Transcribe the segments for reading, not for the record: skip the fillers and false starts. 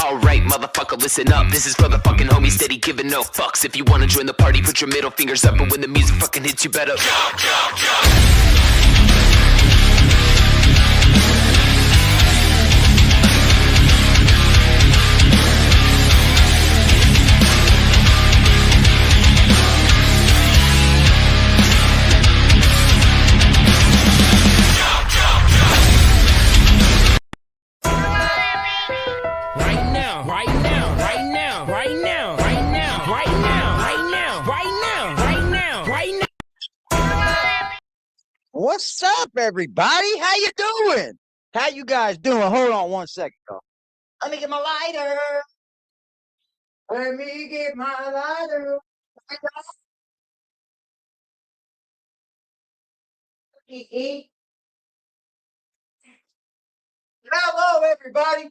Alright, motherfucker, listen up. This is for the fucking homies steady giving no fucks. If you wanna join the party, put your middle fingers up. And when the music fucking hits, you better jump, jump, jump. What's up, everybody? How you doing? How you guys doing? Hold on one second, y'all. Let me get my lighter. Let me get my lighter. Hello, everybody.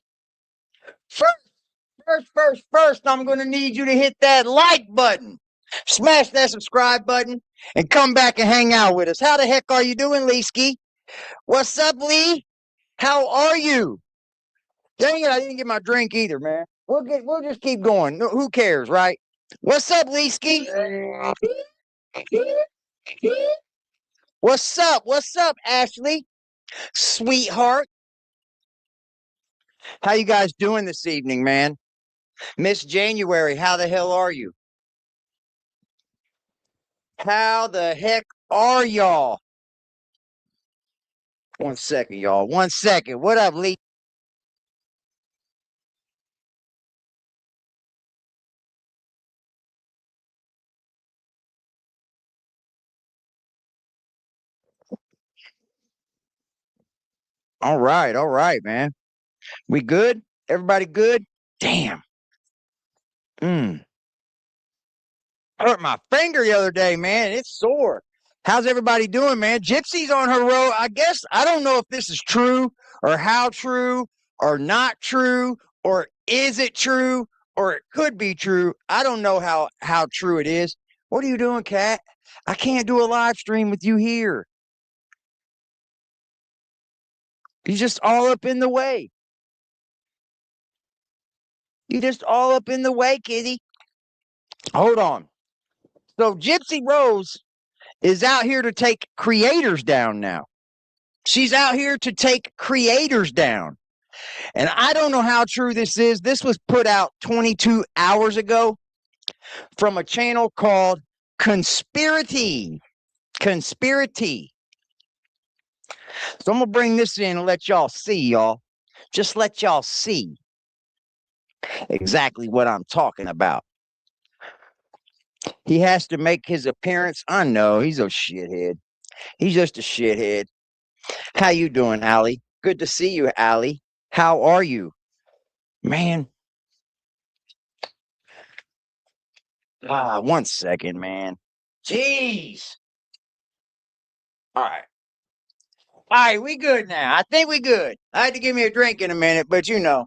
First, I'm going to need you to hit that like button. Smash that subscribe button and come back and hang out with us. How the heck are you doing, Leeski? What's up, Lee? How are you? Dang it, I didn't get my drink either, man. We'll just keep going. No, who cares, right? What's up, Leeski? What's up? What's up, Ashley? Sweetheart. How you guys doing this evening, man? Miss January, how the hell are you? How the heck are y'all? 1 second, y'all. 1 second. What up, Lee? All right, man. We good? Everybody good? Damn. Hurt my finger the other day, man. It's sore. How's everybody doing, man? Gypsy's on her road. I guess I don't know if this is true or how true or not true or is it true or it could be true. I don't know how true it is. What are you doing, Kat? I can't do a live stream with you here. You're just all up in the way. You're just all up in the way, kitty. Hold on. So Gypsy Rose is out here to take creators down now. She's out here to take creators down. And I don't know how true this is. This was put out 22 hours ago from a channel called Conspiracy. Conspiracy. So I'm going to bring this in and let y'all see, y'all. Just let y'all see exactly what I'm talking about. He has to make his appearance. I know, he's a shithead. He's just a shithead. How you doing, Allie? Good to see you, Allie. How are you? Man. 1 second, man. Jeez. All right, we good now. I think we good. I had to give me a drink in a minute, but you know.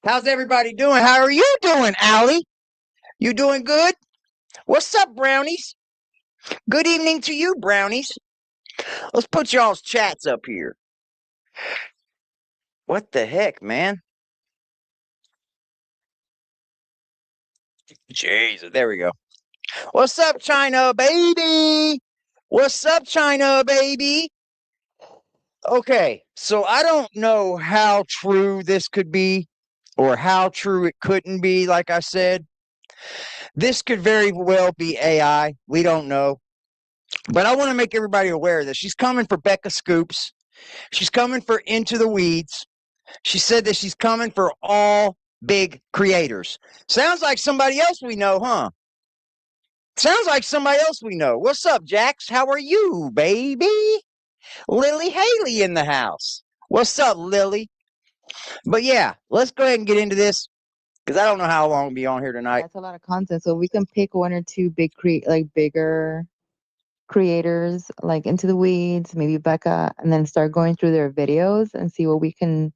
How's everybody doing? How are you doing, Allie? You doing good? What's up, brownies? Good evening to you, brownies. Let's put y'all's chats up here. What the heck, man? Jesus, there we go. What's up, China, baby? What's up, China, baby? Okay, so I don't know how true this could be or how true it couldn't be, like I said. This could very well be AI. We don't know. But I want to make everybody aware of this. She's coming for Becca Scoops. She's coming for Into the Weeds. She said that she's coming for all big creators. Sounds like somebody else we know, huh? Sounds like somebody else we know. What's up, Jax? How are you, baby? Lily Haley in the house. What's up, Lily? But yeah, let's go ahead and get into this because I don't know how long we'll be on here tonight. That's a lot of content, so we can pick one or two bigger creators, like Into the Weeds, maybe Becca, and then start going through their videos and see what we can,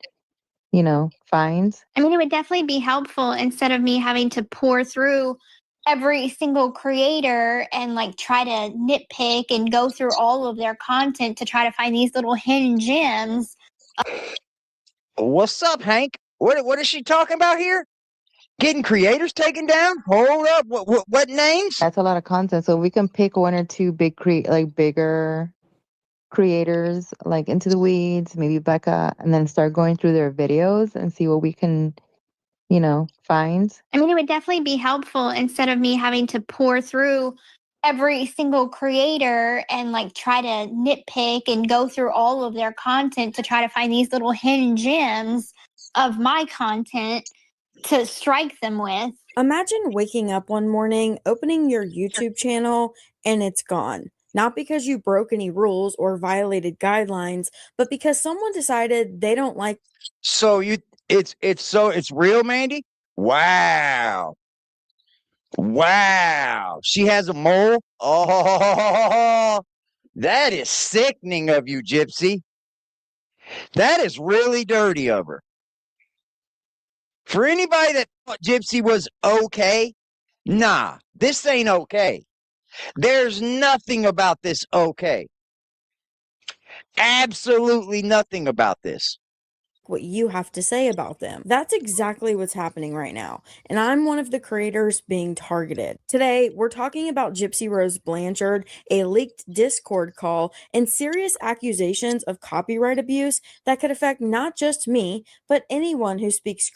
find. I mean, it would definitely be helpful instead of me having to pour through every single creator and try to nitpick and go through all of their content to try to find these little hidden gems. What's up, Hank? What is she talking about here? Getting creators taken down? Hold up. What names? That's a lot of content. So we can pick one or two bigger creators, like Into the Weeds, maybe Becca, and then start going through their videos and see what we can, find. I mean, it would definitely be helpful instead of me having to pour through every single creator and like try to nitpick and go through all of their content to try to find these little hidden gems of my content to strike them with. Imagine waking up one morning, opening your YouTube channel, and it's gone. Not because you broke any rules or violated guidelines, but because someone decided they don't like. So it's real, Mandy? Wow. Wow. She has a mole? Oh, that is sickening of you, Gypsy. That is really dirty of her. For anybody that thought Gypsy was okay, nah, this ain't okay. There's nothing about this okay. Absolutely nothing about this. What you have to say about them. That's exactly what's happening right now, and I'm one of the creators being targeted. Today, we're talking about Gypsy Rose Blanchard, a leaked Discord call, and serious accusations of copyright abuse that could affect not just me, but anyone who speaks.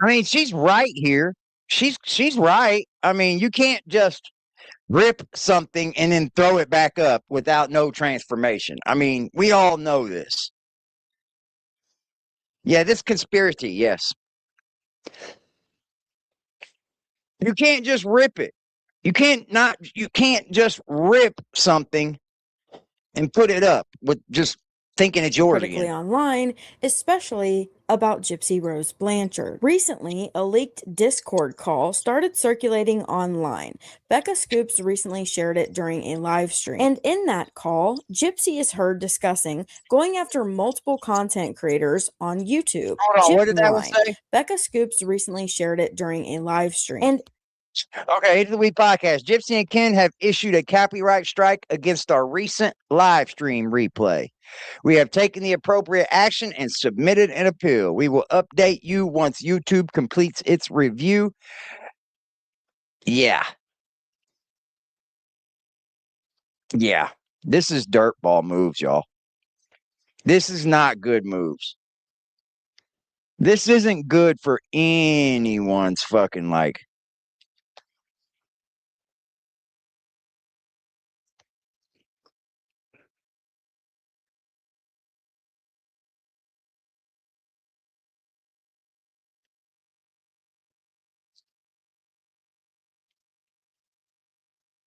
I mean, she's right here. She's right. I mean, you can't just rip something and then throw it back up without no transformation. I mean, we all know this. Yeah, this conspiracy, yes. You can't just rip it. You can't just rip something and put it up with just thinking it's yours Critically again. online, especially about Gypsy Rose Blanchard. Recently, a leaked Discord call started circulating online. Becca Scoops recently shared it during a live stream. And in that call, Gypsy is heard discussing going after multiple content creators on YouTube. Hold on, what did that one say? Becca Scoops recently shared it during a live stream. And okay, Hate of the Week podcast. Gypsy and Ken have issued a copyright strike against our recent live stream replay. We have taken the appropriate action and submitted an appeal. We will update you once YouTube completes its review. Yeah. Yeah. This is dirtball moves, y'all. This is not good moves. This isn't good for anyone's fucking like.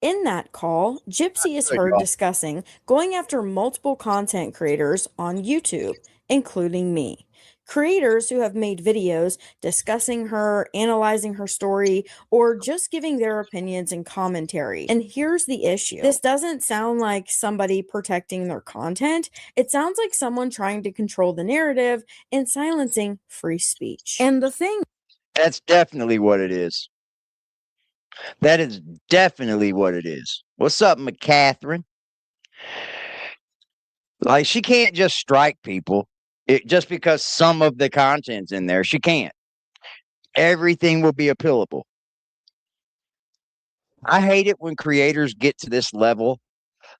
in that call, Gypsy is heard discussing going after multiple content creators on YouTube, including me. Creators who have made videos discussing her, analyzing her story, or just giving their opinions and commentary. And here's the issue. This doesn't sound like somebody protecting their content. It sounds like someone trying to control the narrative and silencing free speech. And the thing. That's definitely what it is. That is definitely what it is. What's up, McCatherine? Like, she can't just strike people just because some of the content's in there. She can't. Everything will be appealable. I hate it when creators get to this level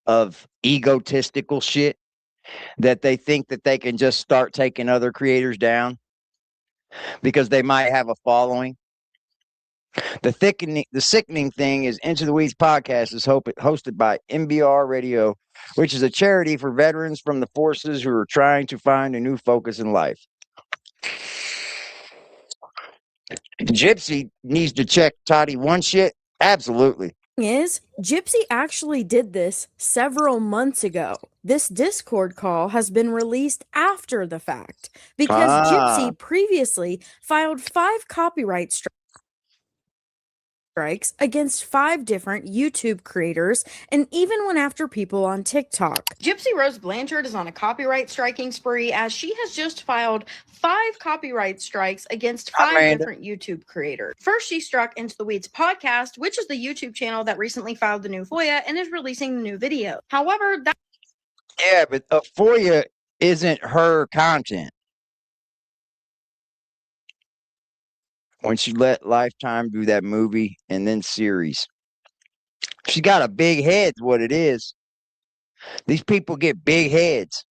of egotistical shit that they think that they can just start taking other creators down because they might have a following. The sickening thing is Into the Weeds podcast is hosted by MBR Radio, which is a charity for veterans from the forces who are trying to find a new focus in life. Gypsy needs to check Toddie1skip. Absolutely. Is Gypsy actually did this several months ago. This Discord call has been released after the fact because Gypsy previously filed 5 copyright strikes. strikes against 5 different YouTube creators and even went after people on TikTok. Gypsy Rose Blanchard is on a copyright striking spree as she has just filed 5 copyright strikes against 5 different YouTube creators. First, she struck Into the Weeds podcast, which is the YouTube channel that recently filed the new FOIA and is releasing the new video. However, that Yeah, but FOIA isn't her content. When she let Lifetime do that movie and then series. She got a big head, what it is. These people get big heads.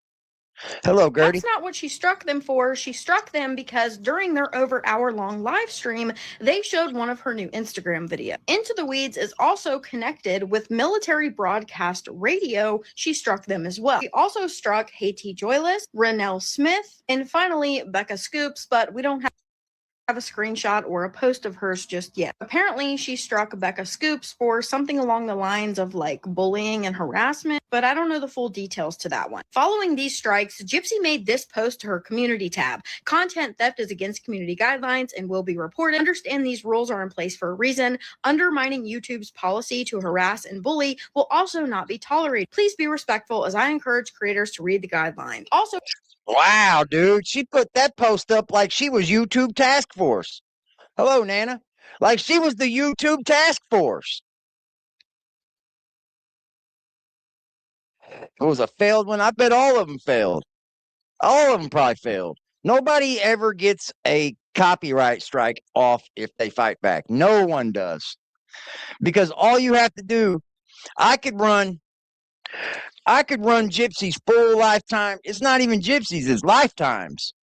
Hello, Gertie. That's not what she struck them for. She struck them because during their over hour-long live stream, they showed one of her new Instagram videos. Into the Weeds is also connected with Military Broadcast Radio. She struck them as well. She also struck Haiti Joyless, Renelle Smith, and finally Becca Scoops, but we don't have a screenshot or a post of hers just yet. Apparently, she struck Becca Scoops for something along the lines of like bullying and harassment, but I don't know the full details to that one. Following these strikes, Gypsy made this post to her community tab. Content theft is against community guidelines and will be reported. Understand these rules are in place for a reason. Undermining YouTube's policy to harass and bully will also not be tolerated. Please be respectful as I encourage creators to read the guidelines. Also, wow, dude. She put that post up like she was YouTube Task Force. Hello, Nana. Like she was the YouTube Task Force. It was a failed one. I bet all of them failed. All of them probably failed. Nobody ever gets a copyright strike off if they fight back. No one does. Because all you have to do, I could run Gypsy's full lifetime. It's not even Gypsy's, it's Lifetimes.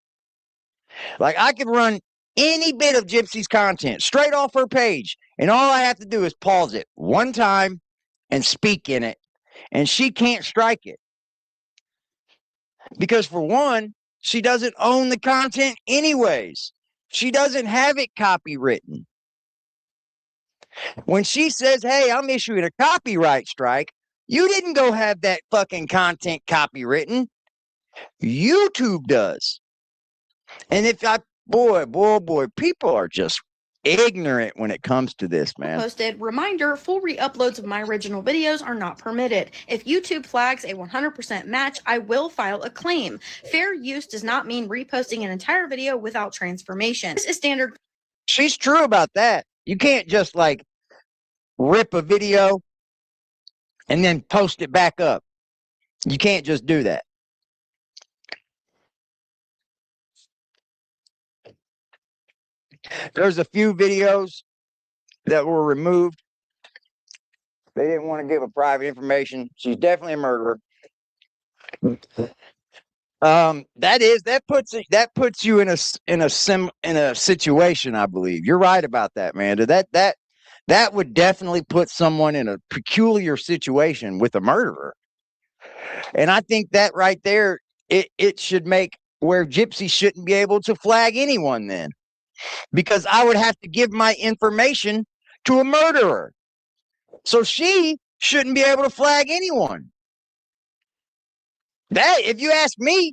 Like I could run any bit of Gypsy's content straight off her page. And all I have to do is pause it one time and speak in it. And she can't strike it. Because for one, she doesn't own the content anyways. She doesn't have it copywritten. When she says, hey, I'm issuing a copyright strike, you didn't go have that fucking content copywritten. YouTube does. And if boy, people are just ignorant when it comes to this, man. Posted, reminder, full re-uploads of my original videos are not permitted. If YouTube flags a 100% match, I will file a claim. Fair use does not mean reposting an entire video without transformation. This is standard. She's true about that. You can't just like rip a video and then post it back up. You can't just do that. There's a few videos that were removed. They didn't want to give a private information. She's definitely a murderer. That puts you in a situation, I believe. You're right about that, Amanda. That would definitely put someone in a peculiar situation with a murderer. And I think that right there, it should make where Gypsy shouldn't be able to flag anyone then. Because I would have to give my information to a murderer. So she shouldn't be able to flag anyone. That, if you ask me,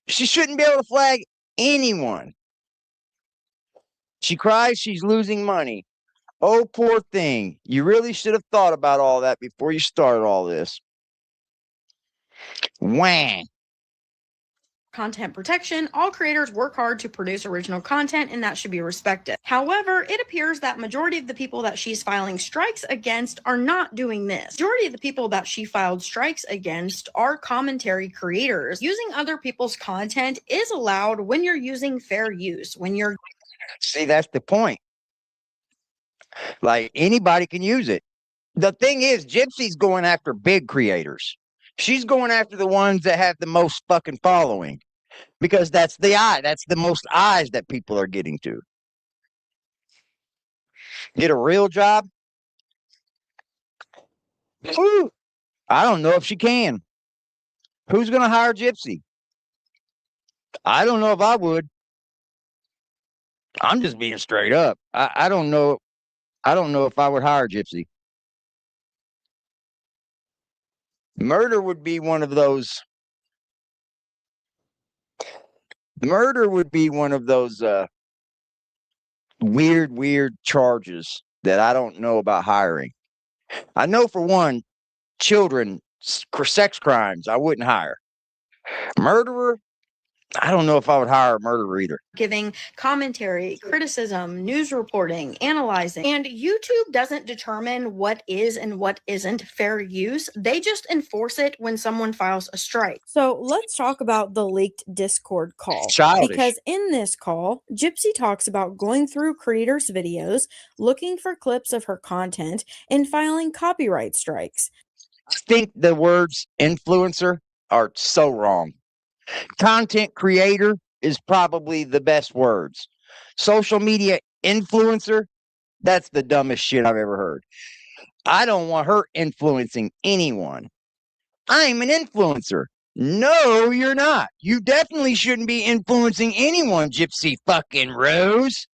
she shouldn't be able to flag anyone. She cries she's losing money. Oh, poor thing. You really should have thought about all that before you started all this. Whang. Content protection, all creators work hard to produce original content and that should be respected. However, it appears that majority of the people that she's filing strikes against are not doing this. Majority of the people that she filed strikes against are commentary creators. Using other people's content is allowed when you're using fair use. When you're See, that's the point. Like anybody can use it. The thing is, Gypsy's going after big creators. She's going after the ones that have the most fucking following. Because that's the eye. That's the most eyes that people are getting to. Get a real job? Whew. I don't know if she can. Who's going to hire Gypsy? I don't know if I would. I'm just being straight up. I don't know. I don't know if I would hire Gypsy. Murder would be one of those. Murder would be one of those weird charges that I don't know about hiring. I know for one, children, sex crimes, I wouldn't hire. Murderer, I don't know if I would hire a murderer either. Giving commentary, criticism, news reporting, analyzing. And YouTube doesn't determine what is and what isn't fair use. They just enforce it when someone files a strike. So let's talk about the leaked Discord call. Childish. Because in this call, Gypsy talks about going through creators' videos, looking for clips of her content, and filing copyright strikes. I think the words influencer are so wrong. Content creator is probably the best words. Social media influencer, that's the dumbest shit I've ever heard. I don't want her influencing anyone. I'm an influencer. No, you're not. You definitely shouldn't be influencing anyone, Gypsy fucking Rose.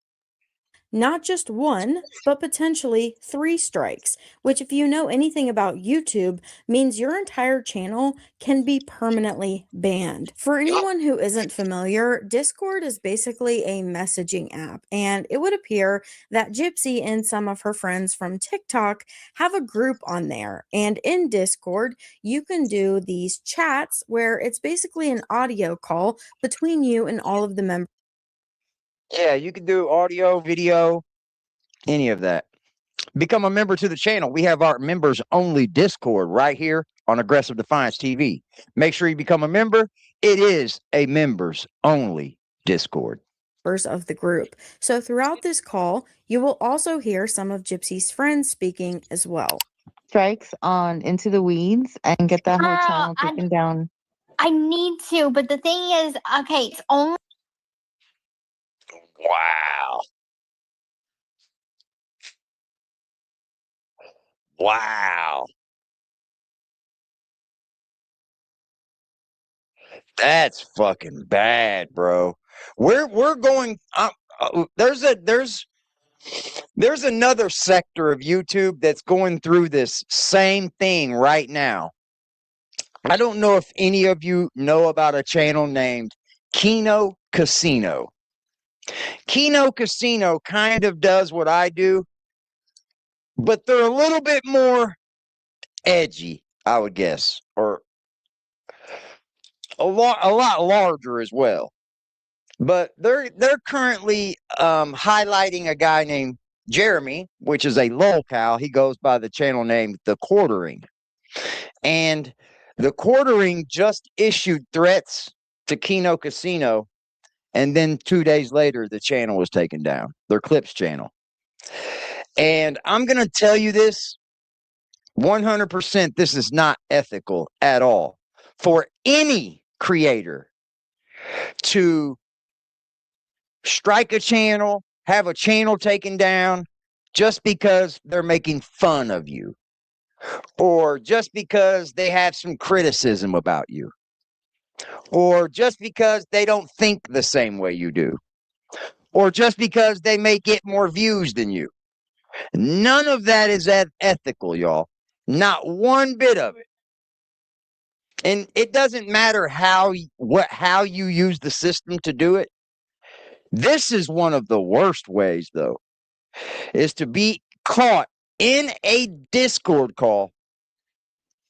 Not just one, but potentially 3 strikes, which, if you know anything about YouTube, means your entire channel can be permanently banned. For anyone who isn't familiar, Discord is basically a messaging app, and it would appear that Gypsy and some of her friends from TikTok have a group on there. And in Discord, you can do these chats where it's basically an audio call between you and all of the members. Yeah, you can do audio, video, any of that. Become a member to the channel. We have our members only Discord right here on Aggressive Defiance TV. Make sure you become a member. It is a members only Discord of the group. So throughout this call, you will also hear some of Gypsy's friends speaking as well. Strikes on Into the Weeds and get that whole Oh, channel taken down. I need to, but the thing is, okay, it's only Wow. Wow. That's fucking bad, bro. We're going there's another sector of YouTube that's going through this same thing right now. I don't know if any of you know about a channel named Kino Casino. Kino Casino kind of does what I do, but they're a little bit more edgy, I would guess, or a lot larger as well. But they're currently highlighting a guy named Jeremy, which is a lolcow. He goes by the channel name The Quartering. And The Quartering just issued threats to Kino Casino, and then 2 days later the channel was taken down, their clips channel. And I'm going to tell you this 100%, this is not ethical at all for any creator to strike a channel, have a channel taken down just because they're making fun of you, or just because they have some criticism about you, or just because they don't think the same way you do, or just because they may get more views than you. None of that is ethical, y'all. Not one bit of it. And it doesn't matter how you use the system to do it. This is one of the worst ways, though, is to be caught in a Discord call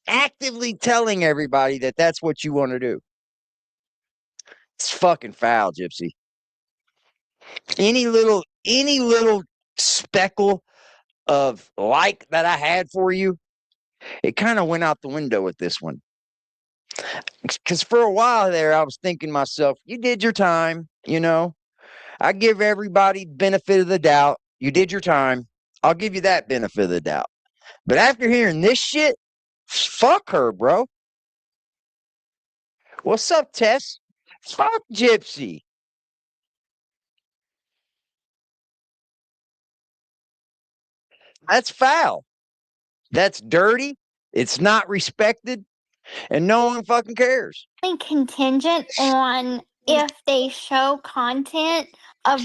actively telling everybody that that's what you want to do. It's fucking foul, Gypsy. Any little speckle of like that I had for you, it kind of went out the window with this one. Because for a while there, I was thinking to myself, you did your time, you know. I give everybody benefit of the doubt. You did your time. I'll give you that benefit of the doubt. But after hearing this shit, fuck her, bro. What's up, Tess? Fuck Gypsy. That's foul. That's dirty. It's not respected. And no one fucking cares. contingent on if they show content of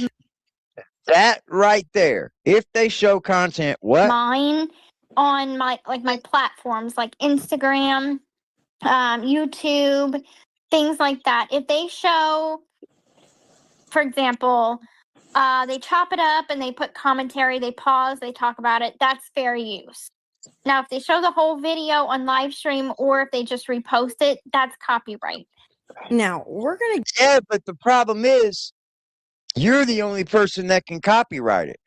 that right there. If they show content, what? mine on my platforms like Instagram, YouTube, things like that. If they show, for example, They chop it up and they put commentary, they pause, they talk about it. That's fair use. Now, if they show the whole video on live stream or if they just repost it, that's copyright. Now, we're going to Yeah, but the problem is you're the only person that can copyright it.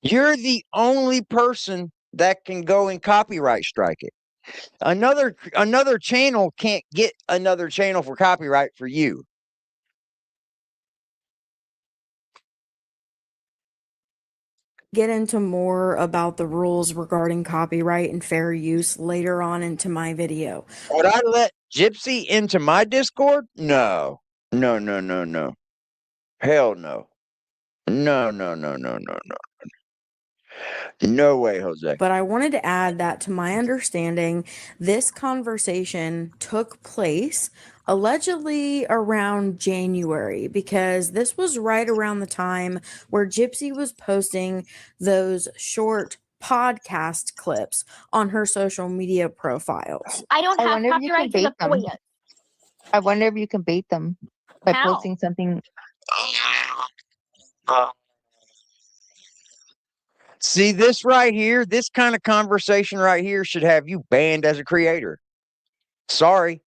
You're the only person that can go and copyright strike it. Another channel can't get another channel for copyright for you. get into more about the rules regarding copyright and fair use later on into my video. Would I let Gypsy into my Discord? No. No, no, no, no. Hell no. No, no, no, no, no, no. No way, Jose. But I wanted to add that to my understanding, this conversation took place allegedly around January, because this was right around the time where Gypsy was posting those short podcast clips on her social media profiles. I don't I have wonder if you can copyright to the bait them. FOIA. I wonder if you can bait them by How? posting something. See, this right here, this kind of conversation right here should have you banned as a creator. Sorry.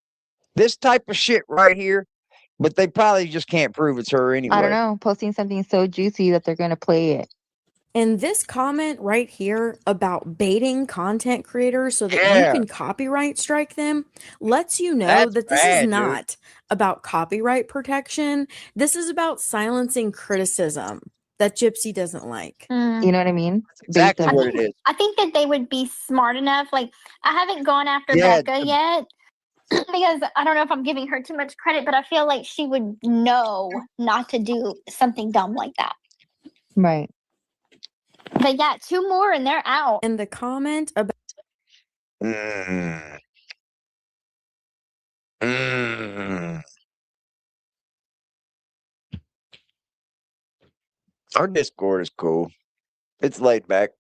This type of shit right here, but they probably just can't prove it's her anyway. I don't know, posting something so juicy that they're going to play it. And this comment right here about baiting content creators so that Yeah. you can copyright strike them lets you know That's that this bad, is dude. not about copyright protection. This is about silencing criticism that Gypsy doesn't like. You know what I mean? Bait Exactly them. what it is. I think that they would be smart enough. Like, I haven't gone after Yeah, Becca yet because I don't know if I'm giving her too much credit, but I feel like she would know not to do something dumb like that. Right. But yeah, 2 more and they're out. And the comment about Mm. Mm. Our Discord is cool. It's laid back.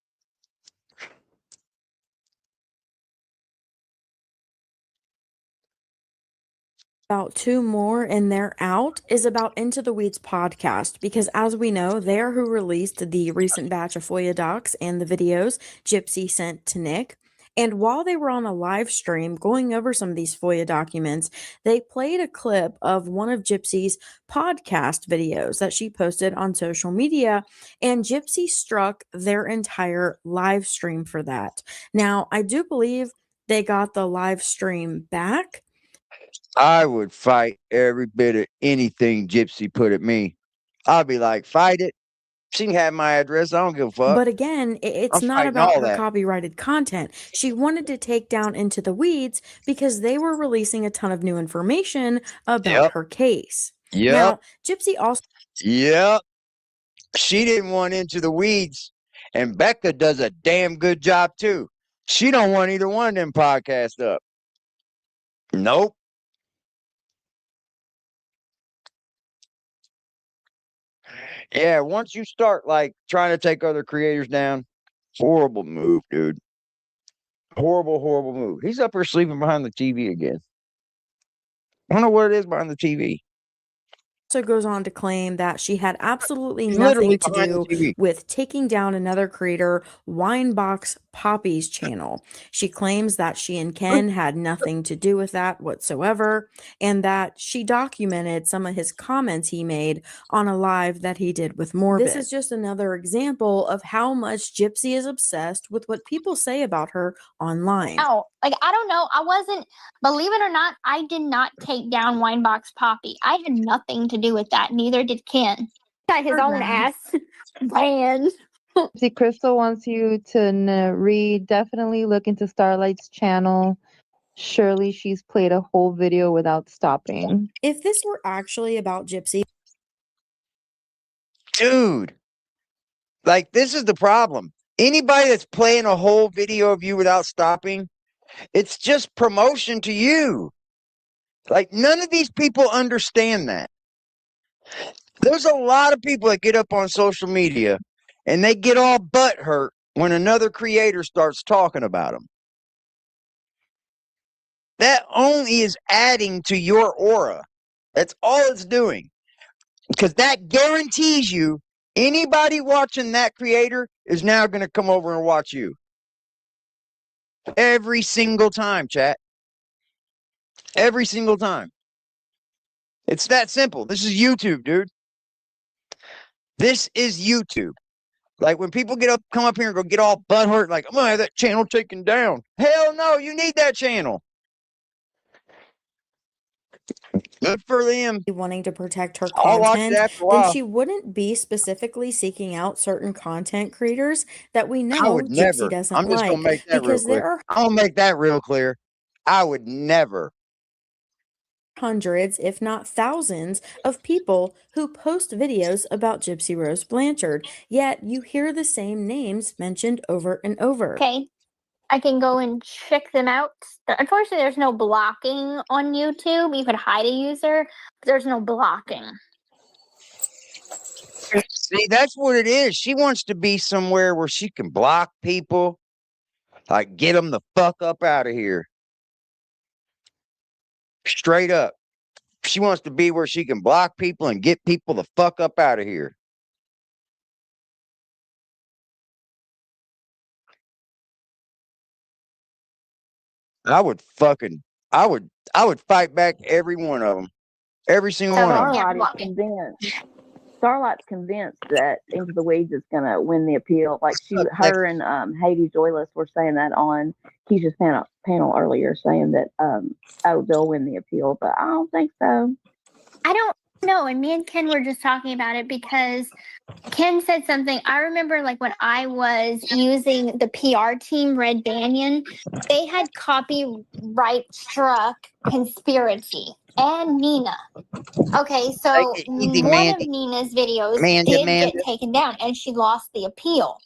about 2 more and they're out is about Into the Weeds podcast, because as we know, they are who released the recent batch of FOIA docs and the videos Gypsy sent to Nick. And while they were on a live stream going over some of these FOIA documents, they played a clip of one of Gypsy's podcast videos that she posted on social media, and Gypsy struck their entire live stream for that. Now, I do believe they got the live stream back. I would fight every bit of anything Gypsy put at me. I'd be like, fight it. She can have my address. I don't give a fuck. But again, it's I'm not fighting about all her that. copyrighted content. She wanted to take down Into the Weeds because they were releasing a ton of new information about Yep. her case. Yep. Now, Gypsy also Yep. She didn't want Into the Weeds. And Becca does a damn good job too. She don't want either one of them podcasts up. Nope. Yeah, once you start like trying to take other creators down, horrible move, dude. Horrible, horrible move. He's up here sleeping behind the TV again. I don't know what it is behind the TV. goes on to claim that she had absolutely He's literally nothing to behind the do TV. with taking down another creator, Winebox Poppy's channel. She claims that she and Ken had nothing to do with that whatsoever, and that she documented some of his comments he made on a live that he did with Morbid. This is just another example of how much Gypsy is obsessed with what people say about her online. Oh, like, I don't know. I wasn't, believe it or not, I did not take down Winebox Poppy. I had nothing to do with that. Neither did Ken. Got his own ass banned. See, Crystal wants you to read. Definitely look into Starlight's channel. Surely she's played a whole video without stopping. If this were actually about Gypsy, Dude. Like, this is the problem. Anybody that's playing a whole video of you without stopping, it's just promotion to you. Like, none of these people understand that. There's a lot of people that get up on social media and they get all butthurt when another creator starts talking about them. That only is adding to your aura. That's all it's doing. Because that guarantees you anybody watching that creator is now going to come over and watch you. Every single time, chat. Every single time. It's that simple. This is YouTube, dude. This is YouTube. Like when people come up here and go get all butthurt, like, I'm going to have that channel taken down. Hell no, you need that channel. Good for them. Wanting to protect her I'll watch it content, after a then while. she wouldn't be specifically seeking out certain content creators that we I know would Gypsy never. doesn't I'm just going like. to make that real Because clear. there are I'm going to make that real clear. I would never. hundreds, if not thousands, of people who post videos about Gypsy Rose Blanchard, yet you hear the same names mentioned over and over. Okay, I can go and check them out. Unfortunately, there's no blocking on YouTube. You could hide a user, but there's no blocking. See, that's what it is. She wants to be somewhere where she can block people, like get them the fuck up out of here. Straight up. She wants to be where she can block people and get people the fuck up out of here. I would fight back every one of them. Every single one of them. Starlight is convinced. Starlight's convinced that Into the Weeds is gonna win the appeal. Like her and Hades Joyless were saying that on Keisha's panel earlier, saying that they'll win the appeal, but I don't think so. I don't know. And me and Ken were just talking about it because Ken said something. I remember like when I was using the PR team, Red Banyan, they had copyright struck Conspiracy and Nina. Okay, so one of Nina's videos did get taken down and she lost the appeal.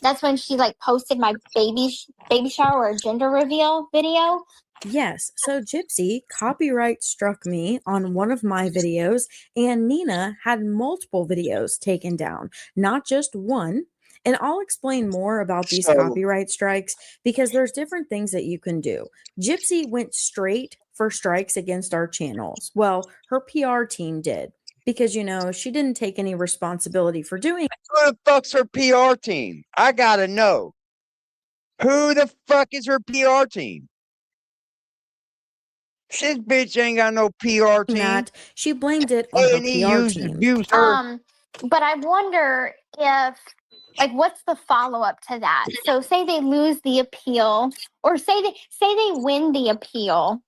That's when she like posted my baby shower or gender reveal video. Yes, so Gypsy copyright struck me on one of my videos, and Nina had multiple videos taken down, not just one. And I'll explain more about these copyright strikes because there's different things that you can do. Gypsy went straight for strikes against our channels. Well, her PR team did because, you know, she didn't take any responsibility for doing. Who the fuck's her PR team? I gotta know. Who the fuck is her PR team? This bitch ain't got no PR team. That she blamed it on her PR team. But I wonder if, like, what's the follow-up to that? So say they lose the appeal, or say they win the appeal,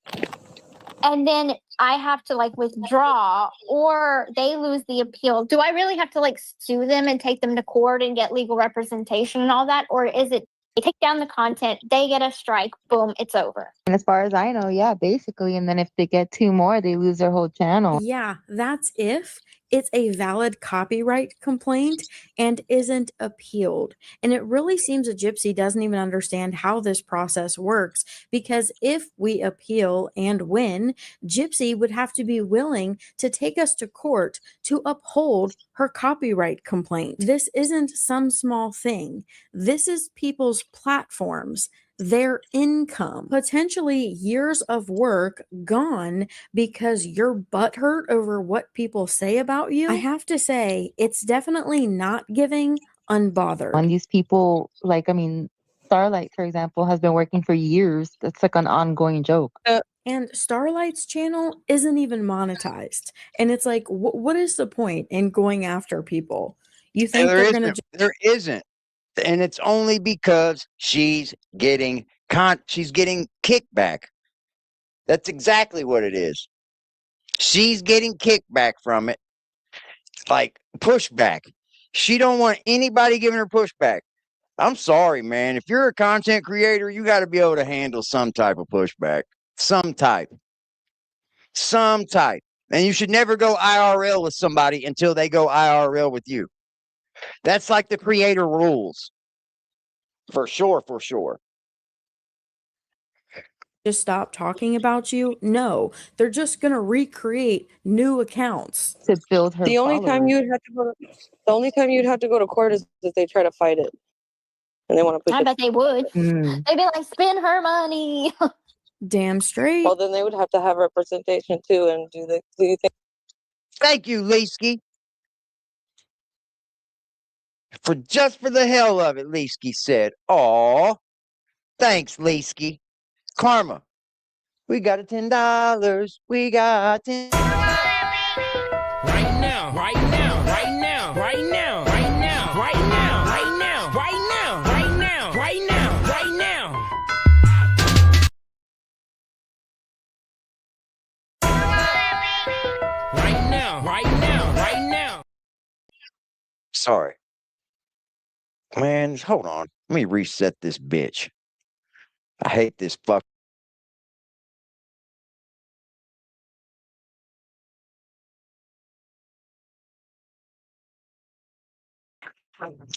and then I have to like withdraw, or they lose the appeal. Do I really have to like sue them and take them to court and get legal representation and all that? Or is it they take down the content, they get a strike, boom, it's over? And as far as I know, yeah, basically. And then if they get two more, they lose their whole channel. Yeah, that's if it's a valid copyright complaint and isn't appealed. And it really seems that Gypsy doesn't even understand how this process works, because if we appeal and win, Gypsy would have to be willing to take us to court to uphold her copyright complaint. This isn't some small thing. This is people's platforms, their income, potentially years of work gone because you're butthurt over what people say about you. I have to say, it's definitely not giving unbothered. And these people, like, I mean, Starlight, for example, has been working for years. That's like an ongoing joke. And Starlight's channel isn't even monetized. And it's like, what is the point in going after people? You think they're going to... There isn't. And it's only because she's getting kickback. That's exactly what it is. She's getting kickback from it, like pushback. She don't want anybody giving her pushback. I'm sorry, man. If you're a content creator, you got to be able to handle some type of pushback. Some type. And you should never go IRL with somebody until they go IRL with you. That's like the creator rules. For sure. Just stop talking about you? No, they're just gonna recreate new accounts to build her. The only time you'd have to go to court is if they try to fight it, and they want to push. I bet they would. They'd be like, spend her money. Damn straight. Well, then they would have to have representation too. And do you think? Thank you, Leesky. For the hell of it, Leesky said. Aw. Thanks, Leesky. Karma. We got a $10. We got 10. Right now, right now, right now, right now, right now, right now, right now, right now, right now, right now, right now. Right now, right now, right now. Sorry. Man, hold on. Let me reset this bitch. I hate this fuck.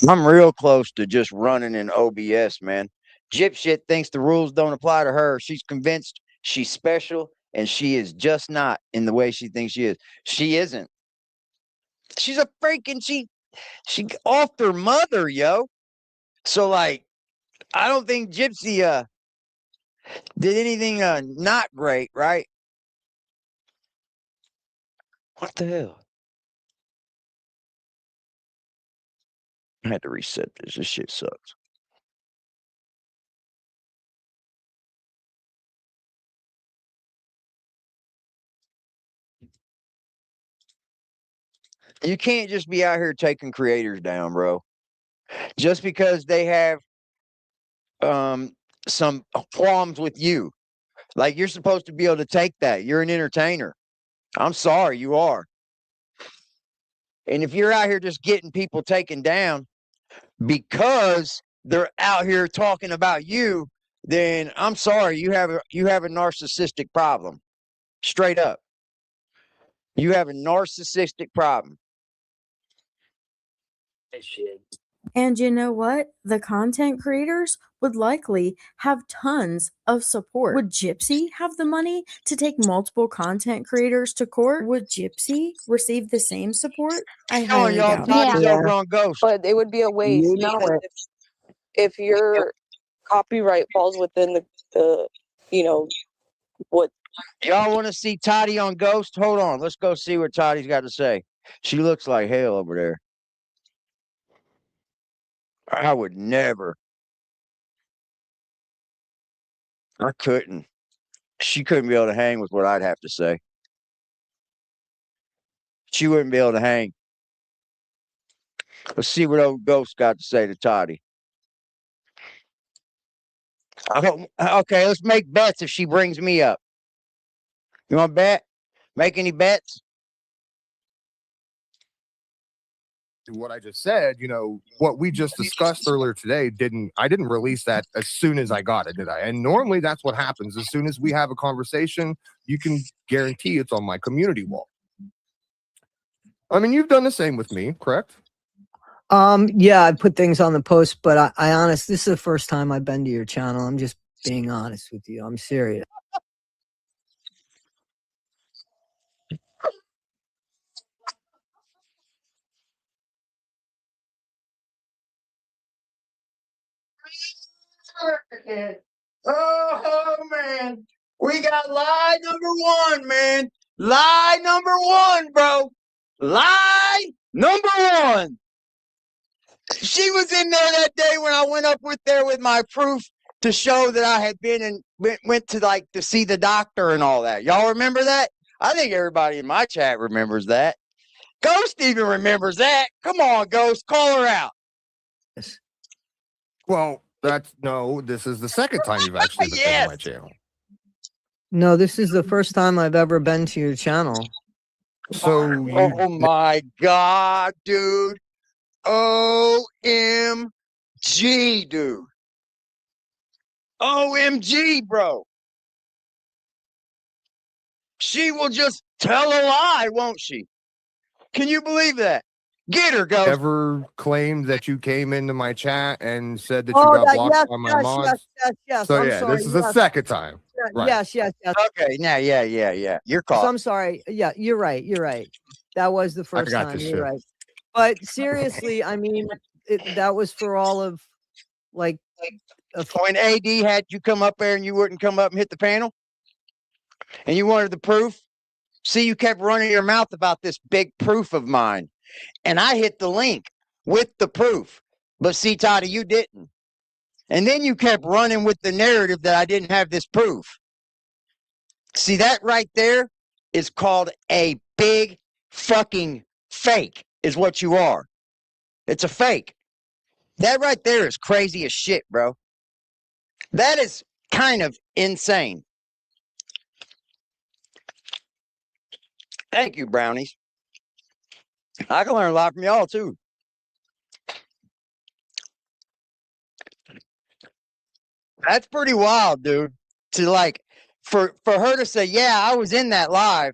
I'm real close to just running in OBS, man. Gypshit thinks the rules don't apply to her. She's convinced she's special, and she is just not in the way she thinks she is. She isn't. She's a freaking she offed her mother, yo. So like, I don't think Gypsy did anything not great, right? What the hell? I had to reset this. This shit sucks. You can't just be out here taking creators down, bro. Just because they have some qualms with you. Like, you're supposed to be able to take that. You're an entertainer. I'm sorry, you are. And if you're out here just getting people taken down because they're out here talking about you, then I'm sorry, you have a narcissistic problem. Straight up. You have a narcissistic problem. And you know what? The content creators would likely have tons of support. Would Gypsy have the money to take multiple content creators to court? Would Gypsy receive the same support? I highly y'all, doubt it. Toddie's Yeah. over on Ghost. But it would be a waste You know because if your copyright falls within the what. Y'all want to see Toddie on Ghost? Hold on. Let's go see what Toddie's got to say. She looks like hell over there. I would never. I couldn't. She couldn't be able to hang with what I'd have to say. She wouldn't be able to hang. Let's see what old Ghost got to say to Toddie. Okay, let's make bets if she brings me up. You want to bet? Make any bets? What I just said, what we just discussed earlier today, I didn't release that as soon as I got it, did I? And normally that's what happens. As soon as we have a conversation, you can guarantee it's on my community wall. I mean, you've done the same with me, correct? Yeah, I put things on the post, but I honest, this is the first time I've been to your channel. I'm just being honest with you. I'm serious. Oh man, we got lie number one, man. Lie number one, bro. Lie number one. She was in there that day when I went up there with my proof to show that I had been and went to see the doctor and all that. Y'all remember that? I think everybody in my chat remembers that. Ghost even remembers that. Come on, Ghost, call her out. Well, this is the second time you've actually been on my channel. No, this is the first time I've ever been to your channel. So, oh my God, dude. OMG, dude. OMG, bro. She will just tell a lie, won't she? Can you believe that? Get her, Ghost. Ever claimed that you came into my chat and said that you got blocked by my mods? Yes. So I'm yeah, sorry, this is the second time. Right. Yes. Okay, now, yeah. You're caught. So I'm sorry. Yeah, you're right. That was the first time. You're right. But seriously, I mean, that was for all of when AD had you come up there and you wouldn't come up and hit the panel, and you wanted the proof. See, you kept running your mouth about this big proof of mine, and I hit the link with the proof. But see, Toddie, you didn't. And then you kept running with the narrative that I didn't have this proof. See, that right there is called a big fucking fake, is what you are. It's a fake. That right there is crazy as shit, bro. That is kind of insane. Thank you, brownies. I can learn a lot from y'all, too. That's pretty wild, dude. To like, for her to say, yeah, I was in that live.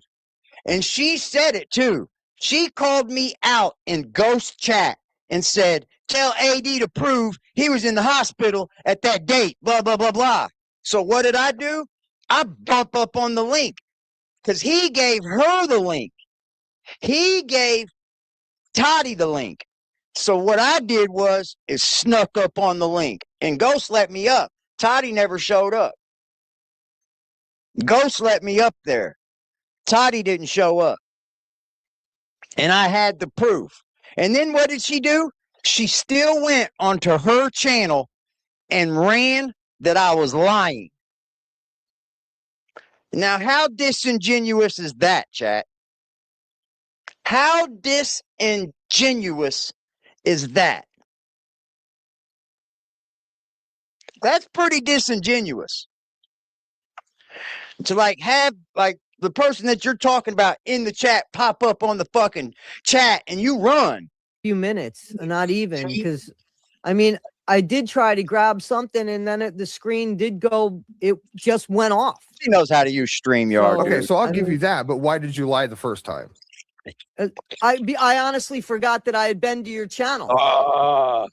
And she said it, too. She called me out in ghost chat and said, tell AD to prove he was in the hospital at that date, blah, blah, blah, blah. So what did I do? I bump up on the link because he gave her the link. He gave Toddie the link. So what I did is snuck up on the link, and Ghost let me up. Toddie never showed up. Ghost let me up there. Toddie didn't show up. And I had the proof. And then what did she do? She still went onto her channel and ran that I was lying. Now, how disingenuous is that, chat? How disingenuous is that? That's pretty disingenuous. To like have like the person that you're talking about in the chat pop up on the fucking chat and you run. Few minutes, not even, because I mean, I did try to grab something and then the screen did go, it just went off. She knows how to use StreamYard. Okay, so I'll give you that, but why did you lie the first time? I honestly forgot that I had been to your channel.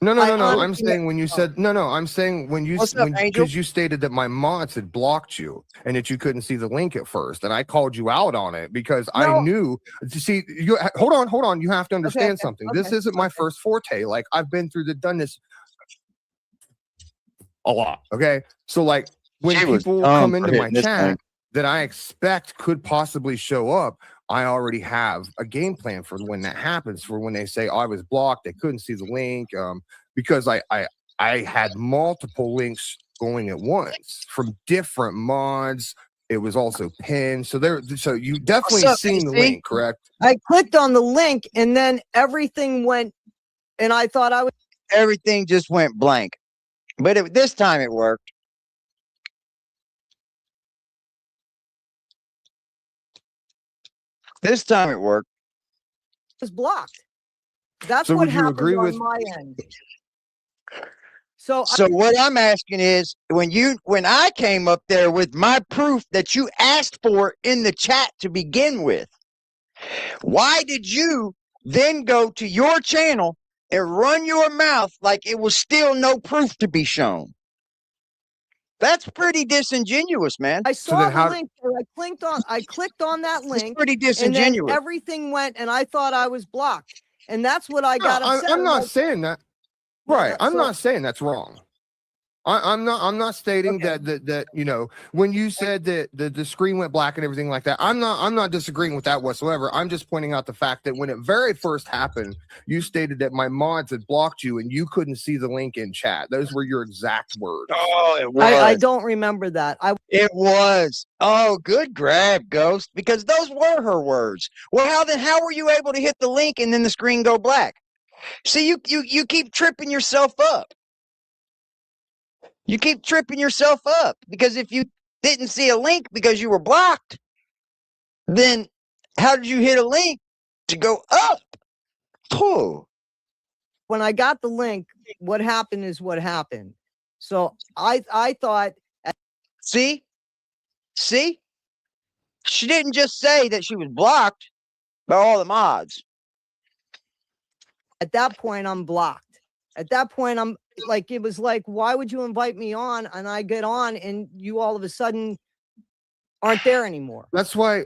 No. I'm saying when you said I'm saying when you because you stated that my mods had blocked you and that you couldn't see the link at first, and I called you out on it because I knew. See, you hold on. You have to understand something. This isn't my first forte. Like I've been through done this a lot. Okay, so like when people come into my chat that I expect could possibly show up, I already have a game plan for when that happens, for when they say, oh, I was blocked, they couldn't see the link, because I had multiple links going at once from different mods. It was also pinned. So you definitely seen the link, correct? I clicked on the link and then everything went, and I thought everything just went blank. But this time it worked. This time it worked. It was blocked. That's what happened on my end. So what I'm asking is, when I came up there with my proof that you asked for in the chat to begin with, why did you then go to your channel and run your mouth like it was still no proof to be shown? That's pretty disingenuous, man. I saw the link. I clicked on that link. It's pretty disingenuous. And then everything went, and I thought I was blocked, and that's what I got upset. I'm not saying that. Right. I'm not saying that's wrong. I'm not stating that you know, when you said that the screen went black and everything like that, I'm not disagreeing with that whatsoever. I'm just pointing out the fact that when it very first happened, you stated that my mods had blocked you and you couldn't see the link in chat. Those were your exact words. Oh, it was. I don't remember that. It was. Oh, good grab, Ghost, because those were her words. Well, how were you able to hit the link and then the screen go black? See, you keep tripping yourself up. You keep tripping yourself up, because if you didn't see a link because you were blocked, then how did you hit a link to go up? Oh. When I got the link, what happened is what happened. So I thought. See? She didn't just say that she was blocked by all the mods. At that point, I'm blocked. At that point, I'm like, it was like, why would you invite me on? And I get on and you all of a sudden aren't there anymore. That's why,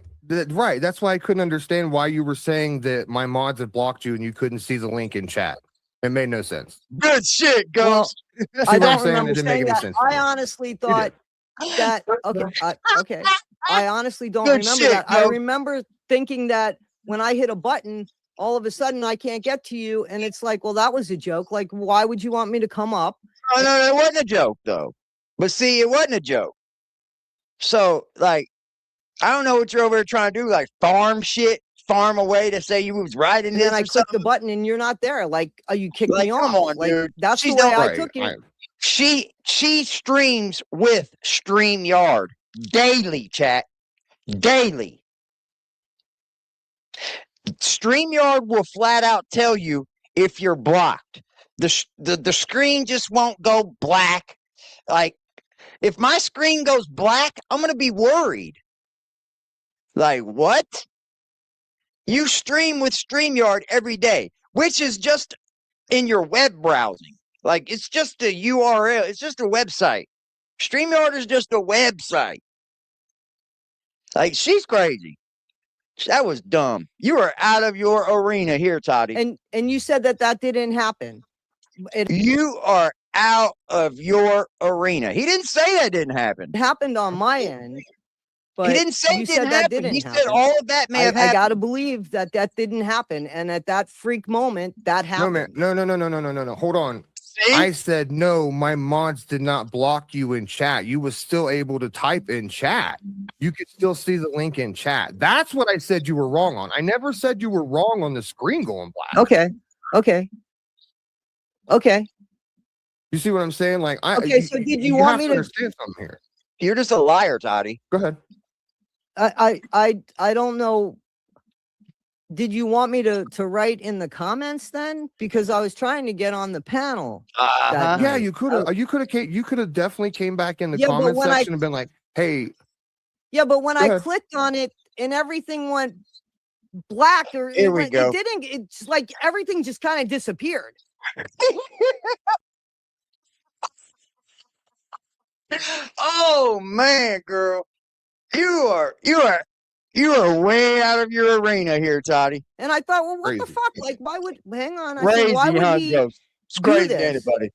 right. That's why I couldn't understand why you were saying that my mods had blocked you and you couldn't see the link in chat. It made no sense. Good shit, Well, Ghost. I what I'm don't saying? It remember didn't make saying any that. sense to I me. honestly You thought did. that okay. I honestly don't Good remember shit, that. I Ghost. remember thinking that when I hit a button, all of a sudden I can't get to you, and it's like, well, that was a joke. Like, why would you want me to come up? No, it wasn't a joke though. But see, it wasn't a joke. So, like, I don't know what you're over there trying to do, like farm shit, farm away to say you was writing And this then I or click the something. button, and you're not there. Like, you kicked Like, me come off. on, Like, dude. that's the She's way not I Right. took it. She streams with StreamYard daily, chat. Daily. StreamYard will flat out tell you if you're blocked. The screen just won't go black. Like, if my screen goes black, I'm gonna be worried. Like, what? You stream with StreamYard every day, which is just in your web browsing. Like, it's just a URL, it's just a website. StreamYard is just a website. Like, she's crazy. That was dumb. You are out of your arena here, Toddie. And you said that didn't happen. You are out of your arena. He didn't say that didn't happen. It happened on my end. But He didn't say you it said didn't that happen. didn't He happen. said all of that may have I happened. gotta believe that didn't happen, and at that freak moment, that No, man. happened. No. Hold on. See? I said no. My mods did not block you in chat. You was still able to type in chat. You could still see the link in chat. That's what I said you were wrong on. I never said you were wrong on the screen going black. Okay. You see what I'm saying? Like, Okay, so did you want have me to to- understand something here? You're just a liar, Toddie. Go ahead. I don't know. Did you want me to write in the comments then? Because I was trying to get on the panel. Uh-huh. Yeah, you could have. You could have definitely came back in the Yeah, but comment when section and been like, "Hey." Yeah, but when Go I ahead. clicked on it and everything went black, or Here we go. it didn't. It's like everything just kind of disappeared. Oh man, girl. You are way out of your arena here, Toddie. And I thought, well, what the Crazy. fuck? Like, why would? Hang on. I said, Crazy, why would huh, he Ghost? It's do crazy to this? anybody.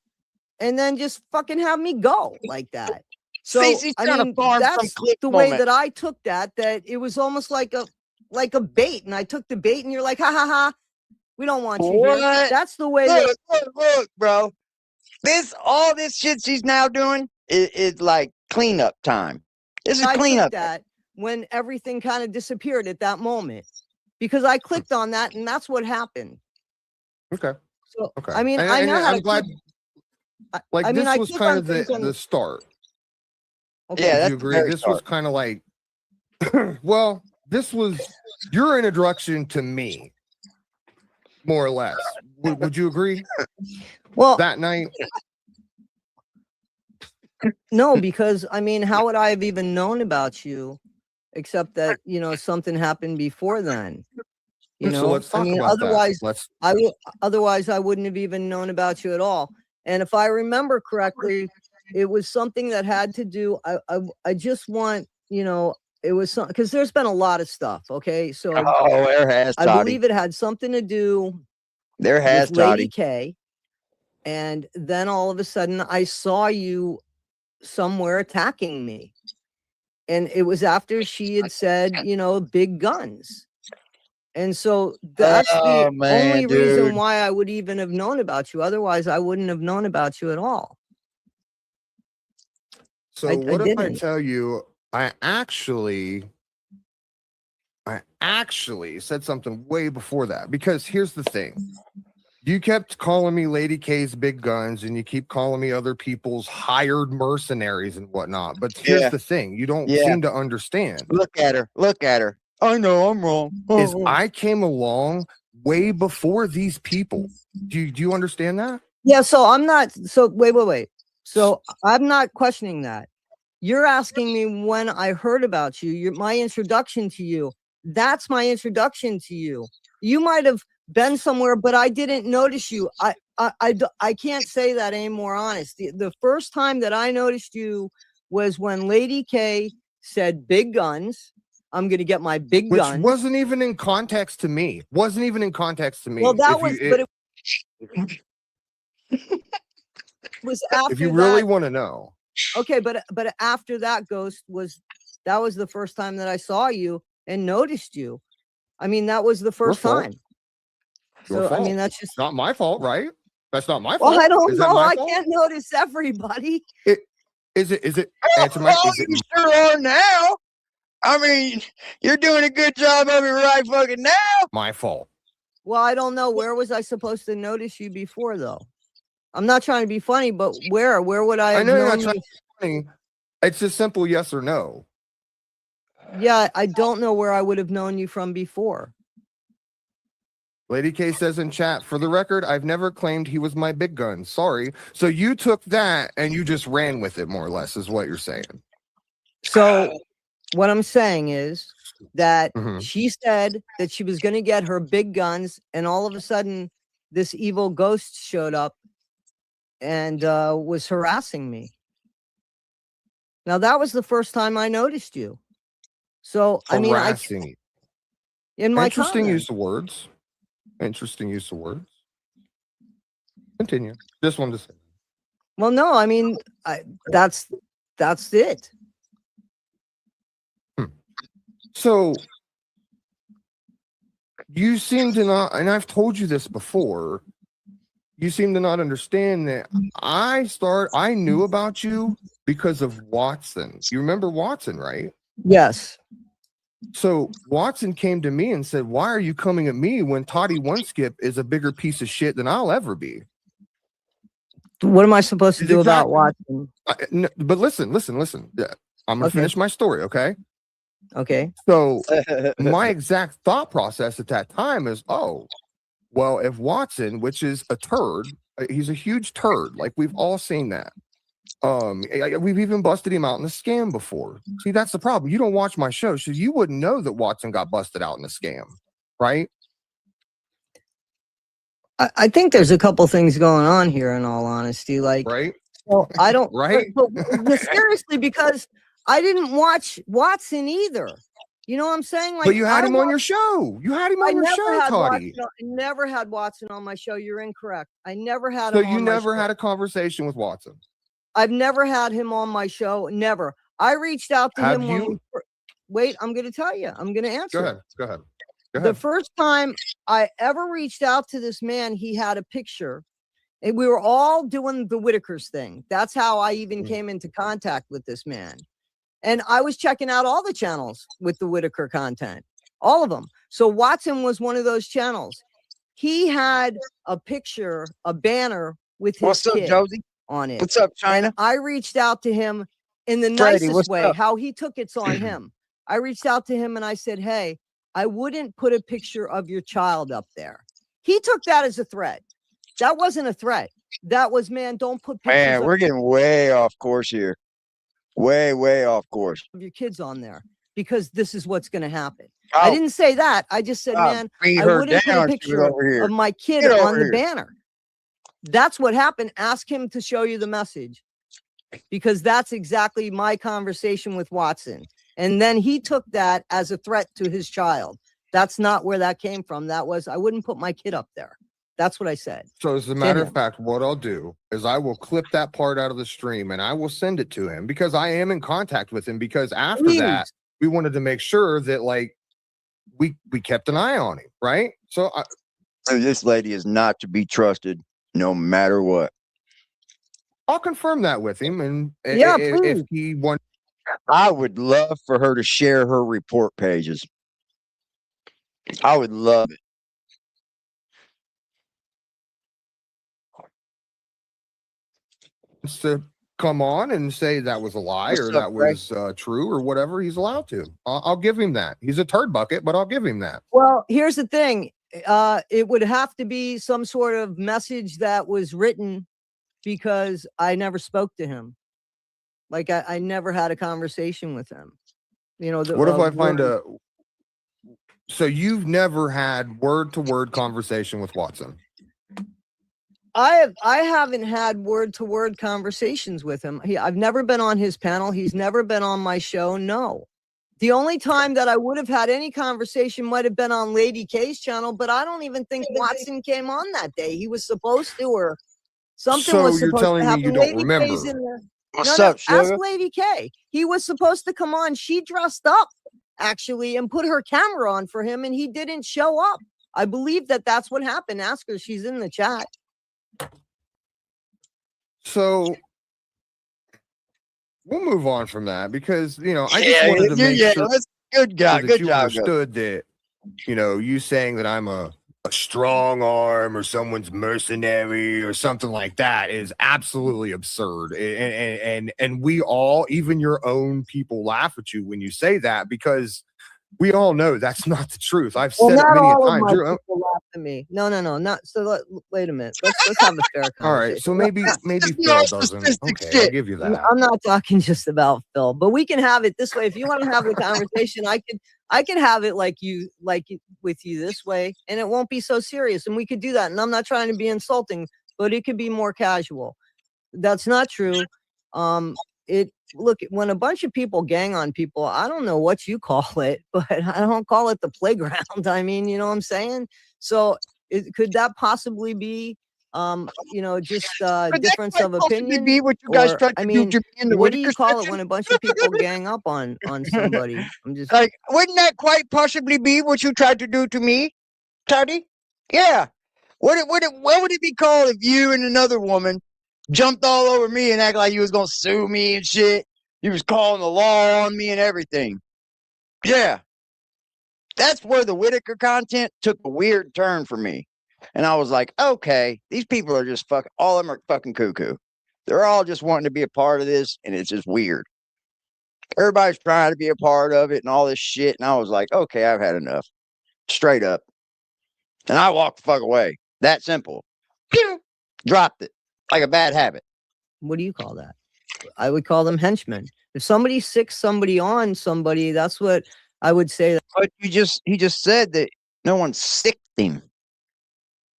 And then just fucking have me go like that? So Cece's I trying to mean, farm some that's clip the way moment. that I took that. That it was almost like a bait, and I took the bait, and you're like, ha ha ha, we don't want you here. What? That's the way that Look, bro. All this shit she's now doing is like cleanup time. This is I cleanup. took that when everything kind of disappeared at that moment, because I clicked on that, and that's what happened. Okay. So Okay. I mean, And- I and know how I'm to glad. click. Like, I mean, this I was click kind on of things on the start. Okay. Yeah, Would that's you the agree? very This start. was kind of like, well, this was your introduction to me, more or less. Would you agree? Well, That night, no, because I mean, how would I have even known about you, except that something happened before then? so let's talk I mean, about otherwise, that. Let's. otherwise I wouldn't have even known about you at all. And if I remember correctly, it was something that had to do. I just want it was something, because there's been a lot of stuff. Okay, so Oh, there has I Toddie. believe it had something to do There has with Lady Toddie. K, and then all of a sudden I saw you somewhere attacking me, and it was after she had said big guns. And so that's Oh, the man, only dude. reason why I would even have known about you. Otherwise I wouldn't have known about you at all. So I what if I didn't. tell you I actually said something way before that? Because here's the thing. You kept calling me Lady K's big guns, and you keep calling me other people's hired mercenaries and whatnot. But here's Yeah. the thing. You don't Yeah. seem to understand. Look at her. Look at her. I know I'm wrong. Is I came along way before these people. Do you understand that? Yeah, so I'm not, so wait. So I'm not questioning that. You're asking me when I heard about you. My introduction to you. That's my introduction to you. You might have been somewhere, but I didn't notice you. I can't say that any more honest. The first time that I noticed you was when Lady K said big guns. I'm going to get my big Which guns. wasn't even in context to me. Well, that was, Was after If you really that. want to know. Okay, but after that, Ghost, that was the first time that I saw you and noticed you. I mean, that was the first fault. time. Your So fault. I mean, that's just not my fault, right? That's not my well, fault. I don't Is that know. my I fault? can't notice everybody. Is it? Oh, Answer my. Is you it sure are now. I mean, you're doing a good job of it right fucking now. my fault? Well, I don't know. Where was I supposed to notice you before, though? I'm not trying to be funny, but where? Where would I have know you're not known trying you? to be funny. It's a simple yes or no. Yeah, I don't know where I would have known you from before. Lady K says in chat, for the record, I've never claimed he was my big gun. Sorry. So you took that and you just ran with it, more or less, is what you're saying. So what I'm saying is that Mhm. she said that she was going to get her big guns, and all of a sudden, this evil ghost showed up and was harassing me. Now, that was the first time I noticed you. So, I mean, Harassing. in my Interesting comments. use of words. Interesting use of words. Continue. Just wanted to say. Well, no, I mean, that's it. So you seem to not, and I've told you this before, you seem to not understand that I knew about you because of Watson. You remember Watson, right? Yes. So Watson came to me and said, why are you coming at me when Toddie1skip is a bigger piece of shit than I'll ever be? What am I supposed to do about Watson? But listen. Yeah, I'm going to finish my story, okay? Okay. So my exact thought process at that time is, oh, well, if Watson, which is a turd, he's a huge turd. Like we've all seen that. We've even busted him out in a scam before. See, that's the problem. You don't watch my show, so you wouldn't know that Watson got busted out in a scam, right? I think there's a couple things going on here, in all honesty. Like, right? Well, I don't. Right? But seriously, because I didn't watch Watson either. You know what I'm saying? Like, but you had him on your show. You had him on your show, Toddie. I never had Watson on my show. You're incorrect. I never had So him on you my never show. had a conversation with Watson? I've never had him on my show. Never. I reached out to him when wait, I'm going to tell you. I'm going to answer. Go ahead. The first time I ever reached out to this man, he had a picture. And we were all doing the Whitakers thing. That's how I even came into contact with this man. And I was checking out all the channels with the Whitaker content, all of them. So Watson was one of those channels. He had a picture, a banner with his kid Josie? On it. What's up, China? And I reached out to him in the Freddie, nicest what's way. up? How he took it's on him. I reached out to him and I said, hey, I wouldn't put a picture of your child up there. He took that as a threat. That wasn't a threat. That was, man, don't put pictures Man, we're getting way off course here. Way off course. Of your kids on there because this is what's going to happen. I didn't say that. I just said, man, I wouldn't put a picture of my kid on the banner. That's what happened. Ask him to show you the message because that's exactly my conversation with Watson. And then he took that as a threat to his child. That's not where that came from. That was, I wouldn't put my kid up there. That's what I said. So as a matter of fact, what I'll do is I will clip that part out of the stream and I will send it to him because I am in contact with him because after that, we wanted to make sure that like we kept an eye on him, right? So this lady is not to be trusted no matter what. I'll confirm that with him. And yeah, if he wants, I would love for her to share her report pages. I would love it. to come on and say that was a lie or that was true or whatever, he's allowed to. I'll give him that. He's a turd bucket, but I'll give him that. Well, here's the thing. It would have to be some sort of message that was written because I never spoke to him. Like I never had a conversation with him. You know, what if I find so you've never had word-to-word conversation with Watson? I haven't had word-to-word conversations with him. I've never been on his panel. He's never been on my show. No. The only time that I would have had any conversation might have been on Lady K's channel, but I don't even think Watson came on that day. He was supposed to or Something So was you're supposed telling to me happen. you don't Lady remember? K's in there. What's No, up, ask sugar? Lady K. He was supposed to come on. She dressed up actually and put her camera on for him, and he didn't show up. I believe that that's what happened. Ask her. She's in the chat. So we'll move on from that because I just wanted to make sure that's good guy. that Good you job. Ghost. understood that you saying that I'm a strong arm or someone's mercenary or something like that is absolutely absurd. And we all, even your own people, laugh at you when you say that because we all know that's not the truth. I've said it many times. People laugh at me. No, not so. Wait a minute. Let's have a fair conversation. All right, so maybe Phil doesn't. Okay, I'll give you that. I'm not talking just about Phil, but we can have it this way. If you want to have the conversation, I can have it like with you this way, and it won't be so serious, and we could do that. And I'm not trying to be insulting, but it could be more casual. That's not true. Look, when a bunch of people gang on people, I don't know what you call it, but I don't call it the playground. I mean, you know what I'm saying? So could that possibly be, just difference of opinion? Be what you guys tried to do to me in the what do you Whitaker call it section? when a bunch of people gang up on somebody? I'm just like, wouldn't that quite possibly be what you tried to do to me, Toddy? Yeah. What would it be called if you and another woman jumped all over me and act like you was gonna sue me and shit? You was calling the law on me and everything. Yeah. That's where the Whitaker content took a weird turn for me. And I was like, okay, these people are just all of them are fucking cuckoo. They're all just wanting to be a part of this, and it's just weird. Everybody's trying to be a part of it and all this shit. And I was like, okay, I've had enough. Straight up. And I walked the fuck away. That simple. Pew! Dropped it. Like a bad habit. What do you call that? I would call them henchmen. If somebody sicks somebody on somebody, that's what I would say. But he just said that no one sicked him.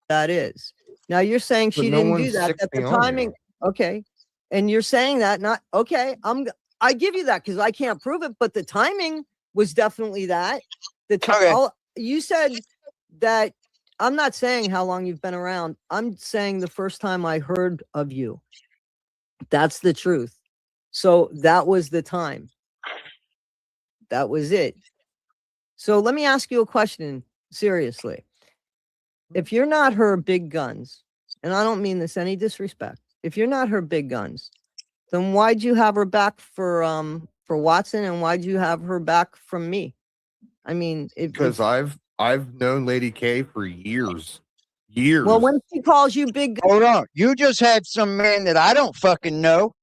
That is. Now you're saying she didn't do that. That the timing. Okay. And you're saying that not okay. I give you that because I can't prove it, but the timing was definitely that. You said that. I'm not saying how long you've been around. I'm saying the first time I heard of you. That's the truth. So that was the time. That was it. So let me ask you a question seriously. If you're not her big guns, and I don't mean this any disrespect, if you're not her big guns, then why'd you have her back for Watson, and why'd you have her back from me? I mean, because I've known Lady K for years. Years. Well, when she calls you big gun, hold on. You just had some man that I don't fucking know.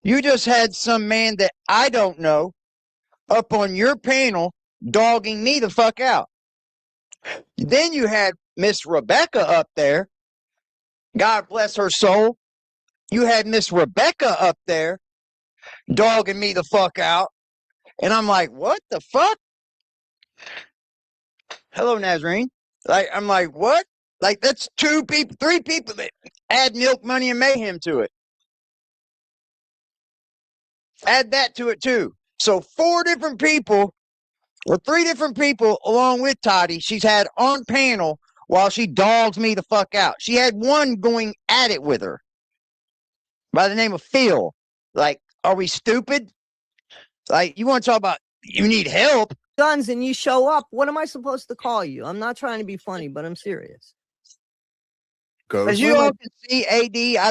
You just had some man that I don't know up on your panel dogging me the fuck out. Then you had Miss Rebecca up there. God bless her soul. You had Miss Rebecca up there dogging me the fuck out. And I'm like, what the fuck? Hello, Nazarene. Like, I'm like, what? Like, that's 2 people, 3 people that add milk, money, and mayhem to it. Add that to it, too. So 4 different people, or 3 different people, along with Toddy, she's had on panel while she dogs me the fuck out. She had one going at it with her by the name of Phil. Like, are we stupid? Like, you want to talk about you need help? Guns and you show up. What am I supposed to call you? I'm not trying to be funny, but I'm serious. As you all can see, AD, I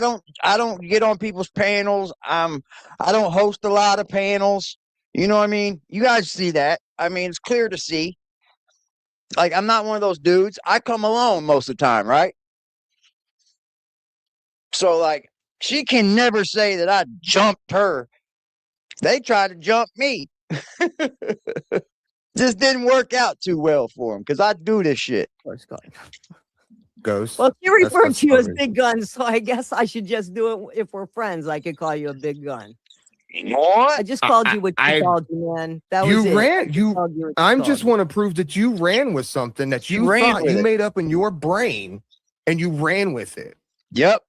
don't get on people's panels. I don't host a lot of panels. You know what I mean? You guys see that. I mean, it's clear to see. Like, I'm not one of those dudes. I come alone most of the time, right? So, like, she can never say that I jumped her. They tried to jump me. Just didn't work out too well for them because I do this shit. Ghost. Well, you referred to you as big gun, so I guess I should just do it. If we're friends, I could call you a big gun. What? I just called you what you called you, man. That was you it. ran. I just want to prove that you ran with something that you thought you made up in your brain, and you ran with it. Yep.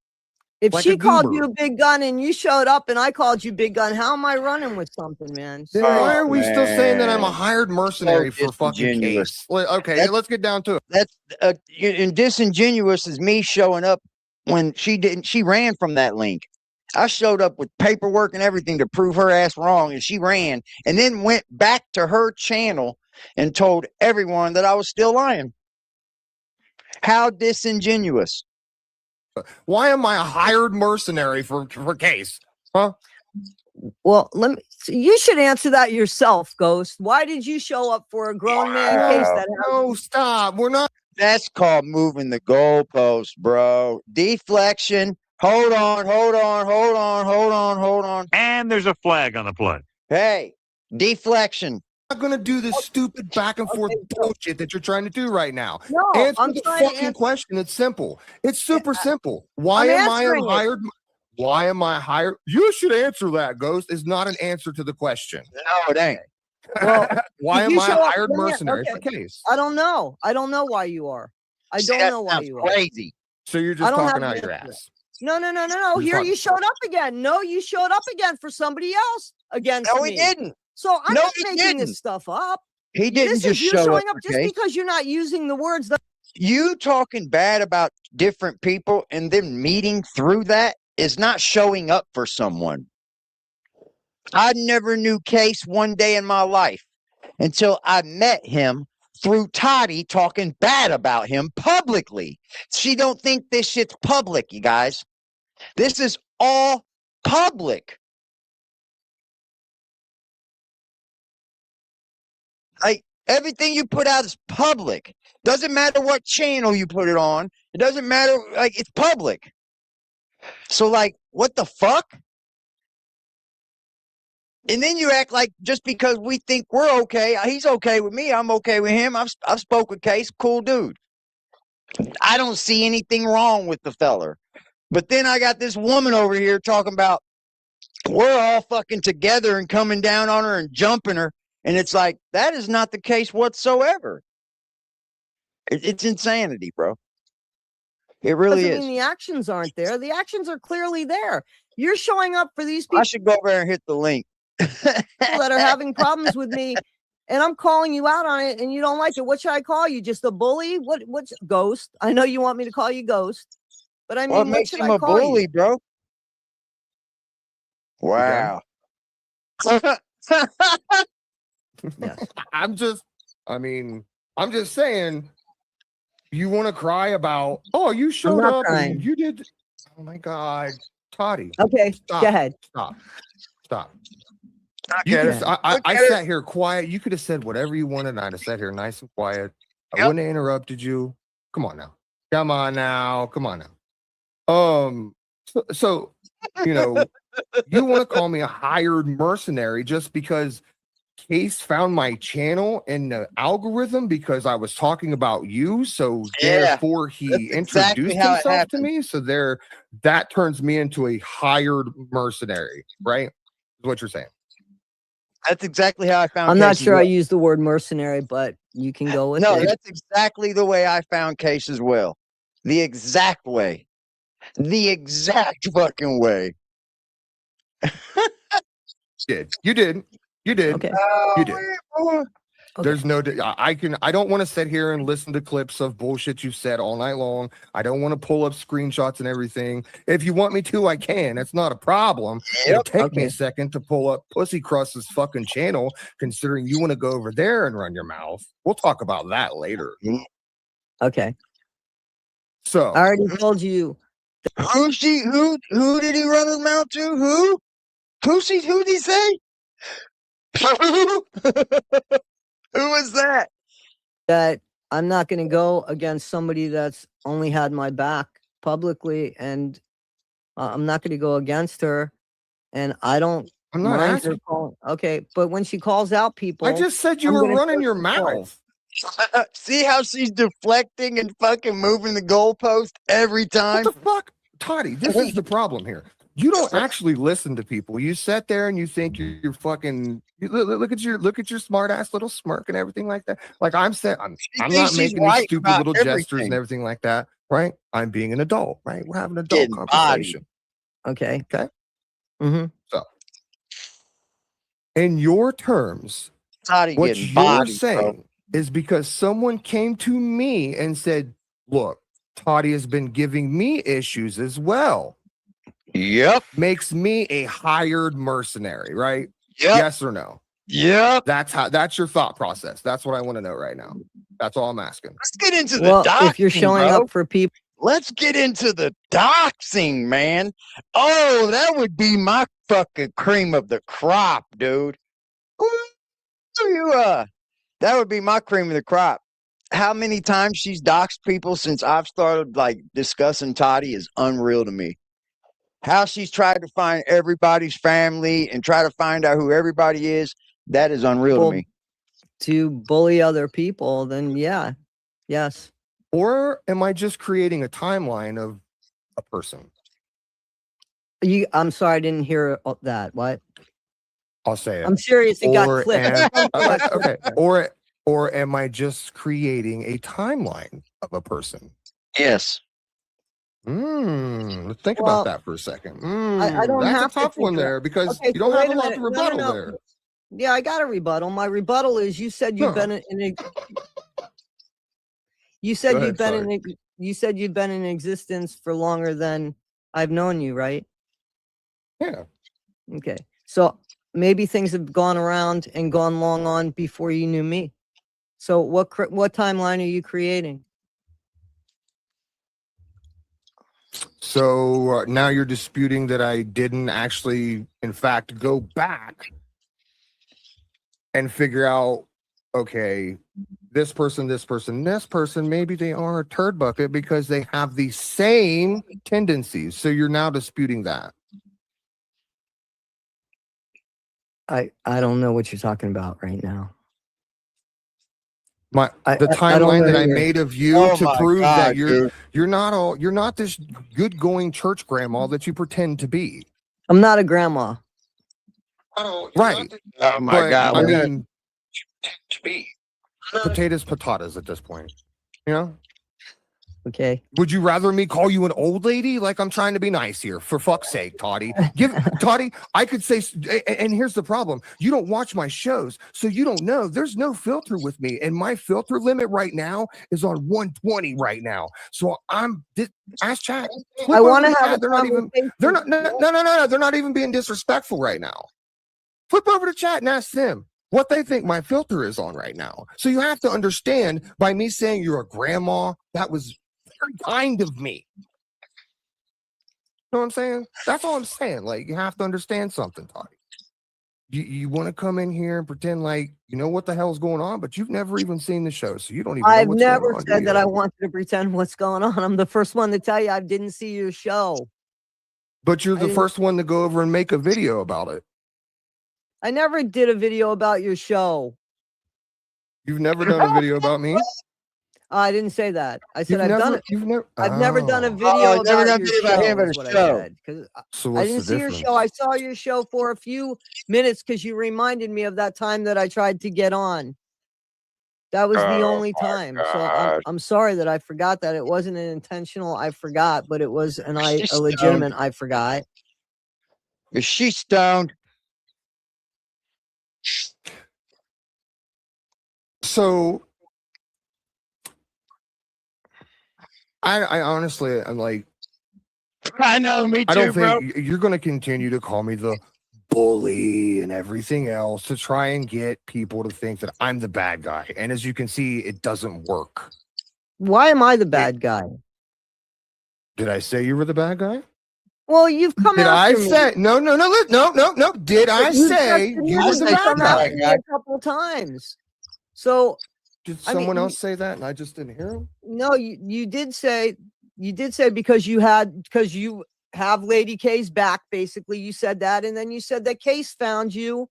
If she called you a big gun and you showed up and I called you big gun, how am I running with something, man? Then why are we still saying that I'm a hired mercenary for fucking case? Okay, let's get down to it. That's and disingenuous is me showing up when she ran from that link. I showed up with paperwork and everything to prove her ass wrong, and she ran and then went back to her channel and told everyone that I was still lying. How disingenuous. Why am I a hired mercenary for Case? Huh? Well, you should answer that yourself, Ghost. Why did you show up for a grown man case that No, stop. We're not. That's called moving the goalpost, bro. Deflection. Hold on. And there's a flag on the play. Hey, deflection. Not gonna do this stupid back and forth bullshit that you're trying to do right now. No, answer I'm the trying to fucking answer. question. It's simple. It's super simple. Why I'm am I answering it. hired? Why am I hired? You should answer that, Ghost. Is not an answer to the question. No, it ain't. Well, Why did am you I show a up- hired let me- mercenary for okay. Case? I don't know. I don't know why you are. I See, don't that know why sounds you are. crazy. So you're I just don't talking have out an your answer. ass. No. You're Here talking- you showed up again. No, you showed up again for somebody else against No, me. he didn't. So I'm No, not he making didn't. this stuff up. He didn't This just is you show showing up up for just Case. because you're not using the words that You talking bad about different people and then meeting through that is not showing up for someone. I never knew Case one day in my life until I met him through Toddie talking bad about him publicly. She don't think this shit's public, you guys. This is all public. Like everything you put out is public. Doesn't matter what channel you put it on. It doesn't matter. Like it's public. So like, what the fuck? And then you act like just because we think we're okay, he's okay with me, I'm okay with him. I've spoke with Case, cool dude. I don't see anything wrong with the feller. But then I got this woman over here talking about we're all fucking together and coming down on her and jumping her. And it's like, that is not the case whatsoever. It's insanity, bro. It really doesn't is. mean the actions aren't there. The actions are clearly there. You're showing up for these I people should go over there and hit the link. that are having problems with me, and I'm calling you out on it, and you don't like it. What should I call you? Just a bully? What's Ghost? I know you want me to call you Ghost, but I mean, What what makes should him I a call bully, you? bro? Wow. Yes. I'm just saying, you want to cry about, oh, you showed not up crying. and you did. Oh my God, Toddie. Okay, Stop. go ahead. Stop. I You get could, it. I Look at sat here quiet. You could have said whatever you wanted, and I'd have sat here nice and quiet. I Yep. wouldn't have interrupted you. Come on now. Come on now. So you know, you want to call me a hired mercenary just because Case found my channel in the algorithm because I was talking about you. So Yeah, therefore he that's exactly introduced how it himself to happened. me. So that turns me into a hired mercenary, right? Is what you're saying. That's exactly how I found I'm not Case as sure I well. used the word mercenary, but you can go with No, it. that's exactly the way I found Case as well. The exact way. The exact fucking way. You did. Okay. You did. boy. Okay. There's no, I don't want to sit here and listen to clips of bullshit you've said all night long. I don't want to pull up screenshots and everything. If you want me to, I can. That's not a problem. It'll take me a second to pull up Pussy Crust's fucking channel, considering you want to go over there and run your mouth. We'll talk about that later. Okay. So I already told you. Who did he run his mouth to? Who? Who'd he say? Who was that? That I'm not going to go against somebody that's only had my back publicly, and I'm not going to go against her. And I don't I'm not mind her asking. calling. Okay, but when she calls out people, I just said you I'm were gonna running take your support. mouth. See how she's deflecting and fucking moving the goalpost every time? What the fuck? Toddie, this is the problem here. You don't actually listen to people. You sit there and you think you're fucking. Look at your smart ass little smirk and everything like that. Like I'm saying, I'm thinks not she's making these right stupid about little gestures everything. and everything like that, right? I'm being an adult, right? We're having an adult Getting conversation. Okay. Okay. Mm-hmm. So, in your terms, Toddie what getting you're bodied, saying bro. is because someone came to me and said, "Look, Toddie has been giving me issues as well. Yep. Makes me a hired mercenary, right? Yep. Yes or no? Yep. That's your thought process. That's what I want to know right now. That's all I'm asking. Let's get into Well, the doxing, if you're showing bro. up for people, Let's get into the doxing, man. Oh, that would be my fucking cream of the crop, dude. That would be my cream of the crop. How many times she's doxed people since I've started like discussing Toddie is unreal to me. How she's tried to find everybody's family and try to find out who everybody is, that is unreal to me. to bully other people, then yeah, yes. Or am I just creating a timeline of a person? I'm sorry, I didn't hear that. What? I'll say it. I'm serious. It got clipped. Okay. Or am I just creating a timeline of a person? Yes. Let's think about that for a second. I don't that's have a tough to one think there because okay, you don't so have wait a lot minute. to rebuttal No. there. Yeah, I got a rebuttal. My rebuttal is you said you've been in a you said Go you've ahead, been you said you've been in existence for longer than I've known you, right? Yeah. Okay. So maybe things have gone around and gone long on before you knew me. So what timeline are you creating? So now you're disputing that I didn't actually, in fact, go back and figure out, okay, this person, maybe they are a turd bucket because they have the same tendencies. So you're now disputing that. I don't know what you're talking about right now. The timeline that I made of you to prove that you're not this good going church grandma that you pretend to be. I'm not a grandma. Right. Oh my God. I mean, potatoes at this point. You know? Okay. Would you rather me call you an old lady? Like I'm trying to be nice here. For fuck's sake, Toddie. Toddie, I could say, and here's the problem. You don't watch my shows, so you don't know. There's no filter with me. And my filter limit right now is on 120 right now. So ask chat. I want to have they're not even being disrespectful right now. Flip over to chat and ask them what they think my filter is on right now. So you have to understand by me saying you're a grandma, that was very kind of me. You know what I'm saying? That's all I'm saying. Like, you have to understand something, Toddie. You want to come in here and pretend like you know what the hell's going on, but you've never even seen the show, so you don't even know what's going on. I've never said that I wanted to pretend what's going on. I'm the first one to tell you I didn't see your show. But you're the first one to go over and make a video about it. I never did a video about your show. You've never done a video about me? I didn't say that. I said I've never done a video Oh, never about done your a video about him show. at a is what I show. said, 'cause So I didn't see your show. I saw your show for a few minutes because you reminded me of that time that I tried to get on. That was the only time. So I'm sorry that I forgot that. It wasn't an intentional I forgot, but it was a legitimate I forgot. Is she stoned? So I honestly, I'm like, I know, me too, I don't bro. think you're going to continue to call me the bully and everything else to try and get people to think that I'm the bad guy. And as you can see, it doesn't work. Why am I the bad guy? Did I say you were the bad guy? Well, you've come Did I after me. say no? Did I say you were the bad guy? A couple times. So did someone else say that and I just didn't hear him? No, you did say because you have Lady K's back, basically. You said that, and then you said that Case found you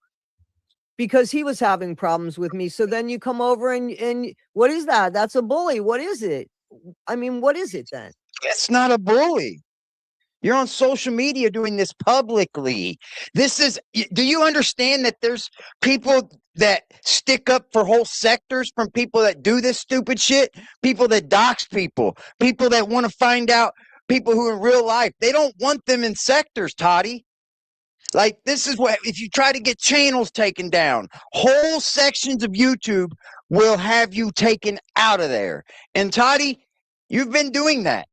because he was having problems with me. So then you come over and what is that? That's a bully. What is it? I mean, what is it then? It's not a bully. You're on social media doing this publicly. Do you understand that there's people that stick up for whole sectors from people that do this stupid shit? People that dox people that want to find out people who in real life, they don't want them in sectors, Toddie. Like, this is what, if you try to get channels taken down, whole sections of YouTube will have you taken out of there. And Toddie, You've been doing that.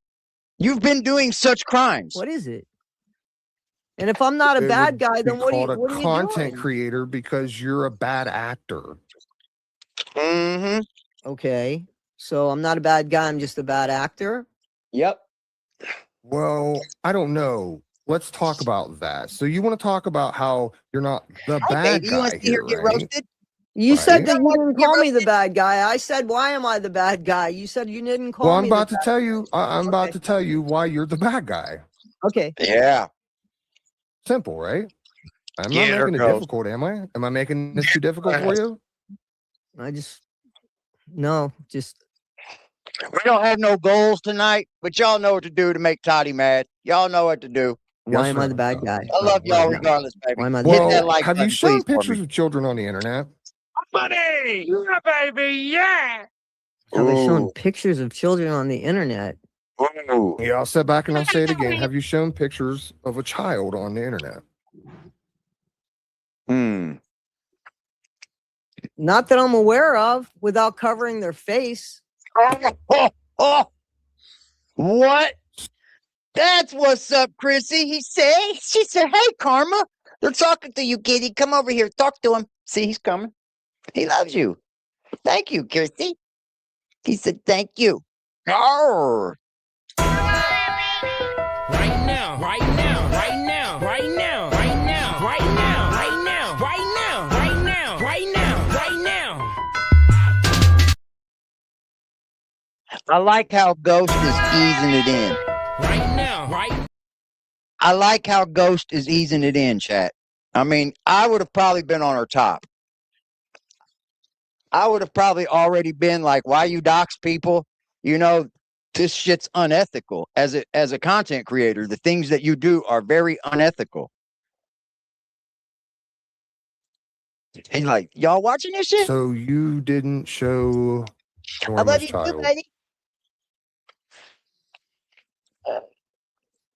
You've been doing such crimes. What is it? And if I'm not a It bad would guy, be then what called a are you content doing? creator because you're a bad actor. Mm-hmm. Okay. So I'm not a bad guy, I'm just a bad actor. Yep. Well, I don't know. Let's talk about that. So you want to talk about how you're not the Hey, bad baby, you want guy to see her here, get right? roasted? You said Right. that you didn't Get call me the roasted? bad guy. I said, why am I the bad guy? You said you didn't call Well, I'm me the about to bad tell you. I'm about Okay. to tell you why you're the bad guy. Okay. Yeah. Simple, right? I'm Get not her, making it Ghost. difficult, am I? Am I making this too difficult for you? I just just We don't have no goals tonight, but y'all know what to do to make Toddie mad. Y'all know what to do. why Yes, am I sir. the bad guy? I love No, y'all no. regardless, baby. Why am I the Hit bad that guy? like Have you button, shown please, for me. pictures of children on the internet? Money! Yeah, baby, yeah! Have I shown Ooh. pictures of children on the internet? Ooh. Yeah, I'll sit back and I'll say it again. Have you shown pictures of a child on the internet? Hmm. Not that I'm aware of, without covering their face. Oh. What? That's what's up, Chrissy. She said, hey, Karma. They're talking to you, kitty. Come over here. Talk to him. See, he's coming. He loves you. Thank you, Chrissy. He said, thank you. Arr. Right now, right now, right now, right now, right now, right now, right now, right now, right now, right now, right now. I like how Ghost is easing it in. Right now, right. I like how Ghost is easing it in, chat. I mean, I would have probably been on her top. I would have probably already been like, why you dox people? You know, this shit's unethical. As a content creator, the things that you do are very unethical. And like, y'all watching this shit? So you didn't show I love Norma's you too, child. baby.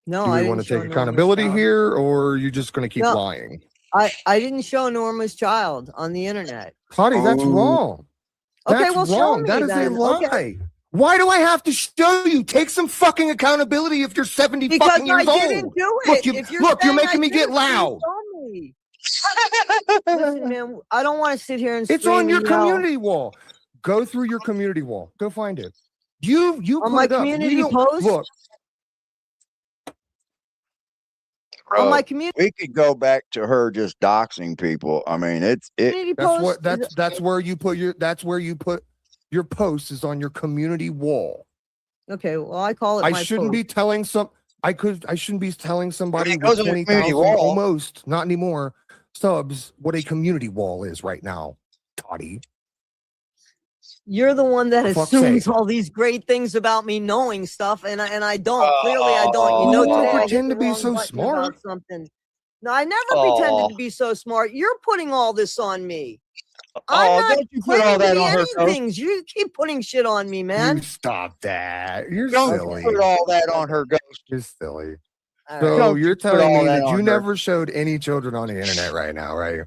No, Do I we didn't want to show take Norma's accountability child. here, or are you just going to keep No. lying? I didn't show Norma's child on the internet. Claudia, that's wrong. Okay, That's well, show wrong. me That is a then. lie. Okay. Why do I have to show you? Take some fucking accountability if you're 70 Because fucking years I old. didn't do Look, it. If you're you're saying making I me did get it, loud. please show me. Listen, man, I don't want to sit here and It's scream on your and yell. community wall. Go through your community wall. Go find it. You On put my it up. community post? Look, On my Bro, community we could go back to her just doxing people. I mean, it. community that's post. what that's where you put your post is on your community wall. Okay, well, I call it I my shouldn't post. be telling I shouldn't be telling somebody It with goes on your community 20,000 wall. almost, not anymore, subs what a community wall is right now, Toddie. You're the one that For fuck's assumes sake. all these great things about me knowing stuff, and I don't. Clearly, I don't. You know, You today I hit pretend the to be wrong so button smart. about something. No, I never pretended to be so smart. You're putting all this on me. I'm not don't you put all claiming to that be on her, any Ghost. things. You keep putting shit on me, man. You stop that. You're Don't silly. put all that on her, Ghost. You're silly. All right. So Don't you're you put telling all me that that you on her. never showed any children on the internet right now, right?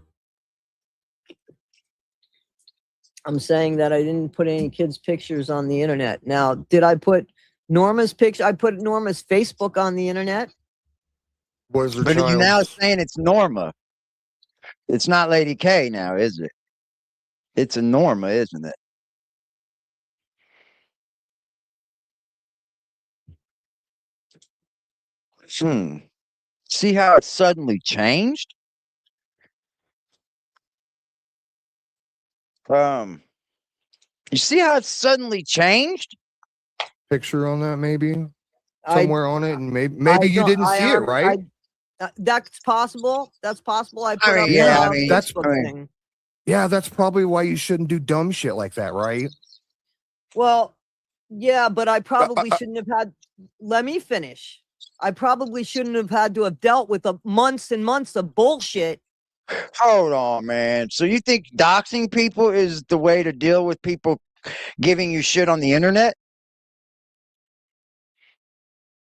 I'm saying that I didn't put any kids' pictures on the internet. Now, did I put Norma's picture? I put Norma's Facebook on the internet. Was her But you now child? saying it's Norma. It's not Lady K now, is it? It's a Norma, isn't it? See how it suddenly changed? You see how it suddenly changed? Picture on that, maybe I- somewhere on it, and maybe you don't- didn't see it, right? That's possible. That's possible. I put I up mean, yeah, a I mean, Facebook I mean- thing. Yeah, that's probably why you shouldn't do dumb shit like that, right? Well, yeah, but I probably shouldn't have had. Let me finish. I probably shouldn't have had to have dealt with the months and months of bullshit. Hold on, man. So you think doxing people is the way to deal with people giving you shit on the internet?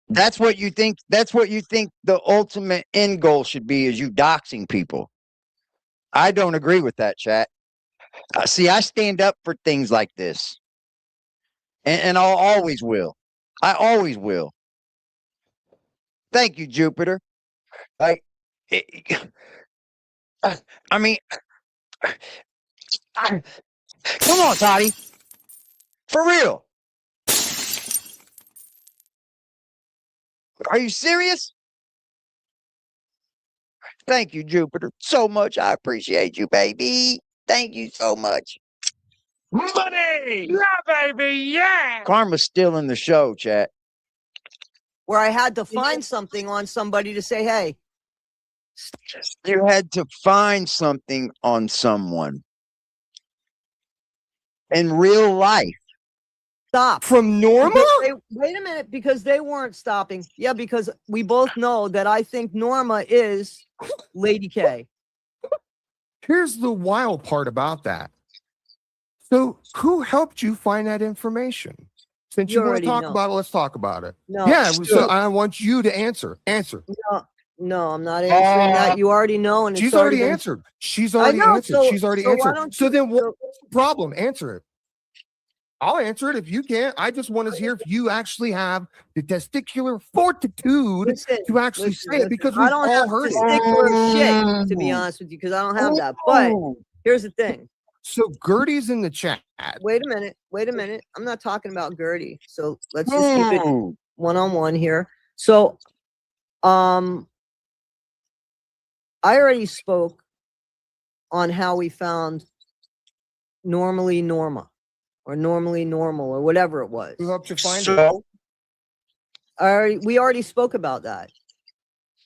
That's what you think. That's what you think the ultimate end goal should be, is you doxing people. I don't agree with that, chat. See, I stand up for things like this, and I'll always will. I always will. Thank you, Jupiter. Like, I mean, come on, Toddie. For real. Are you serious? Thank you, Jupiter, so much. I appreciate you, baby. Thank you so much. Money! Yeah, baby, yeah! Karma's still in the show, chat. Where I had to find something on somebody to say, hey, You had to find something on someone in real life. stop. From Norma? Wait a minute, because they weren't stopping. Yeah, because we both know that I think Norma is Lady K. Here's the wild part about that. So, who helped you find that information? Since You you want to already talk know. about it, let's talk about it. No, Yeah, so I want you to answer. Answer. no, I'm not answering that. You already know, and She's it's already been- answered. She's already know, answered. so- She's already so why answered. don't So you- then so- what's the problem? Answer it. I'll answer it if you can't. I just want to hear if you actually have the testicular fortitude Listen, to actually listen, say it, because I we've don't all have heard it. testicular shit, to be honest with you, because I don't have that. But here's the thing. So Gertie's in the chat. Wait a minute. Wait a minute. I'm not talking about Gertie. So let's just keep it one-on-one here. So, I already spoke on how we found normally Norma or normally normal or whatever it was. Who helped you find it? We already spoke about that.